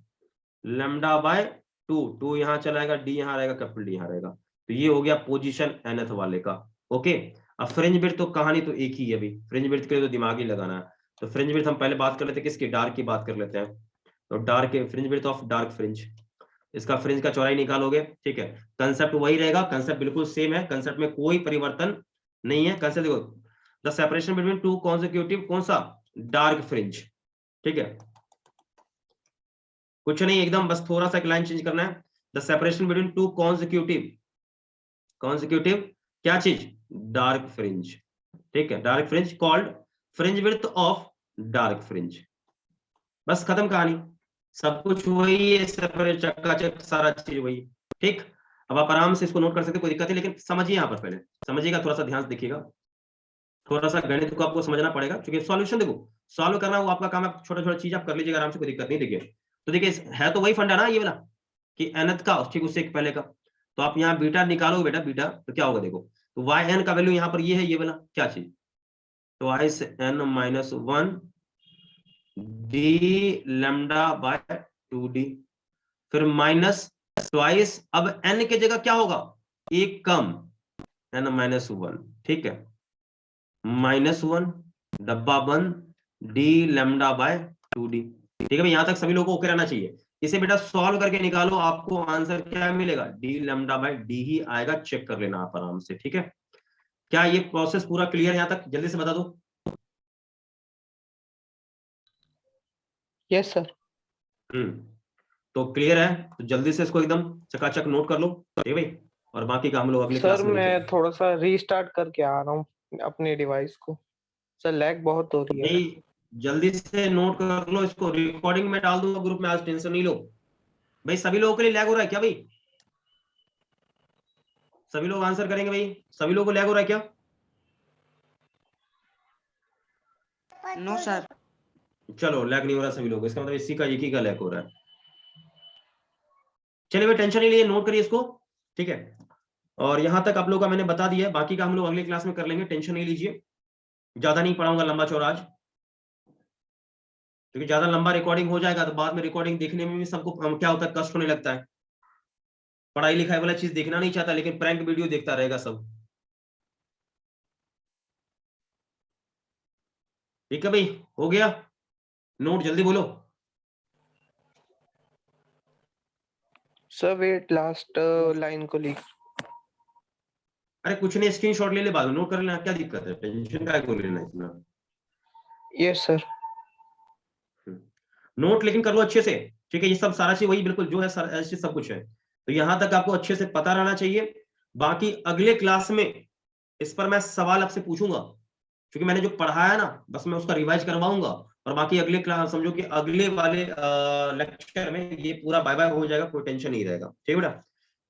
2 यहाँ चलाएगा, डी यहाँ रहेगा, कैपिटल डी यहाँ रहेगा। तो ये हो गया पोजीशन nth वाले का। ओके, अब फ्रिंज विड्थ तो कहानी तो एक ही है अभी, फ्रिंज विड्थ के लिए तो दिमाग ही लगाना है। तो फ्रिंज विड्थ हम पहले बात कर लेते हैं किसकी? डार्क की बात कर लेते हैं। तो dark fringe width of dark fringe, इसका फ्रिंज का चौड़ाई निकालोगे, ठीक है। कंसेप्ट वही रहेगा, कंसेप्ट बिल्कुल सेम है, कंसेप्ट में कोई परिवर्तन नहीं है। कंसेप्ट देखो, the separation between two consecutive कौन सा? डार्क फ्रिंज, ठीक है। कुछ नहीं, एकदम बस थोड़ा सा एक लाइन चेंज करना है। The separation between two consecutive क्या चीज? डार्क फ्रिंज, ठीक है। Dark fringe called fringe width of dark fringe. बस खत्म कहानी, सब कुछ वही है, सेपरेट चकाचक सारा चीज वही, ठीक। अब आप आराम से इसको नोट कर सकते, कोई दिक्कत नहीं, लेकिन समझिए, यहाँ पर पहले समझिएगा, थोड़ा सा ध्यान से देखिएगा, थोड़ा सा गणित को आपको समझना पड़ेगा, क्योंकि सॉल्यूशन देखो, सॉल्व करना वो आपका काम है, छोटा छोटा चीज आप कर लीजिएगा आराम से, कोई दिक्कत नहीं। देखिए, तो देखिए है तो वही फंडा ना ये वाला कि nth का, ठीक, उससे एक पहले का। तो आप यहाँ बीटा निकालोगे बेटा, बीटा तो क्या होगा देखो, तो yn का वैल्यू यहाँ पर ये है, ये वाला क्या चीज? ट्वाइस n-1 d λ/2d, फिर माइनस ट्वाइस, अब n की जगह क्या होगा? एक कम, n-1, ठीक है, -1 डब्बा बंद d λ/2d, ठीक है। यहां तक सभी लोगों को ओके रहना चाहिए। इसे बेटा सॉल्व करके निकालो, आपको आंसर क्या मिलेगा? d λ/d ही आएगा, चेक कर लेना आप आराम से, ठीक है। क्या ये प्रोसेस पूरा क्लियर है यहाँ तक? जल्दी से बता दो। Yes sir. तो क्लियर है, तो जल्दी से इसको एकदम चकाचक नोट कर लो, ठीक है भाई। और बाकी का हम लोग अगले क्लास सर में मैं थोड़ा सा रीस्टार्ट करके आ रहा हूँ अपने डिवाइस को, सर लैग बहुत हो रही है। भाई जल्दी से नोट कर लो इसको, रिकॉर्डिंग में डाल दूंगा ग्रुप में, आज टेंशन नहीं लो भाई। सभी लोगों के लिए लैग हो रहा है क्या भाई? सभी लोग आंसर करेंगे भाई? सभी लोगों को लैग हो रहा है क्या? No sir. चलो, लैग नहीं हो रहा सभी लोग, इसका मतलब इसी का एक ही का लैग हो रहा है। चलिए भाई, टेंशन नहीं लिए, नोट करिए इसको, ठीक है। और यहां तक आप लोगों का मैंने बता दिया है, बाकी का हम लोग अगले क्लास में कर लेंगे, टेंशन नहीं लीजिए। ज्यादा नहीं पढ़ाऊंगा लंबा चौड़ा आज, क्योंकि ज्यादा लंबा रिकॉर्डिंग हो जाएगा तो बाद में रिकॉर्डिंग देखने में भी सबको क्या होता है, कष्ट होने लगता है। पढ़ाई लिखाई वाला चीज देखना नहीं चाहता, लेकिन प्रैंक वीडियो देखता रहेगा सब, ठीक है भाई। हो गया नोट? जल्दी बोलो। सर वेट, लास्ट लाइन को लिख। अरे कुछ नहीं, स्क्रीनशॉट ले ले, बाद में नोट कर लेना, क्या दिक्कत है, टेंशन क्या को लेना इतना। Yes sir. नोट लेकिन कर लो अच्छे से, ठीक है। ये सब सारा चीज वही बिल्कुल जो है, ऐसे सब कुछ है, तो यहां तक आपको अच्छे से पता रहना चाहिए। बाकी अगले क्लास में इस पर मैं सवाल आपसे पूछूंगा, क्योंकि मैंने जो पढ़ाया ना, बस मैं उसका रिवाइज करवाऊंगा, और बाकी अगले क्लास समझो कि अगले वाले लेक्चर में ये पूरा बाय बाय हो जाएगा, कोई टेंशन नहीं रहेगा, ठीक है बेटा।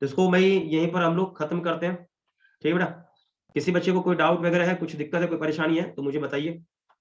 तो इसको मैं यहीं पर हम लोग खत्म करते हैं, ठीक है बेटा। किसी बच्चे को कोई डाउट वगैरह है, कुछ दिक्कत है, कोई परेशानी है तो मुझे बताइए।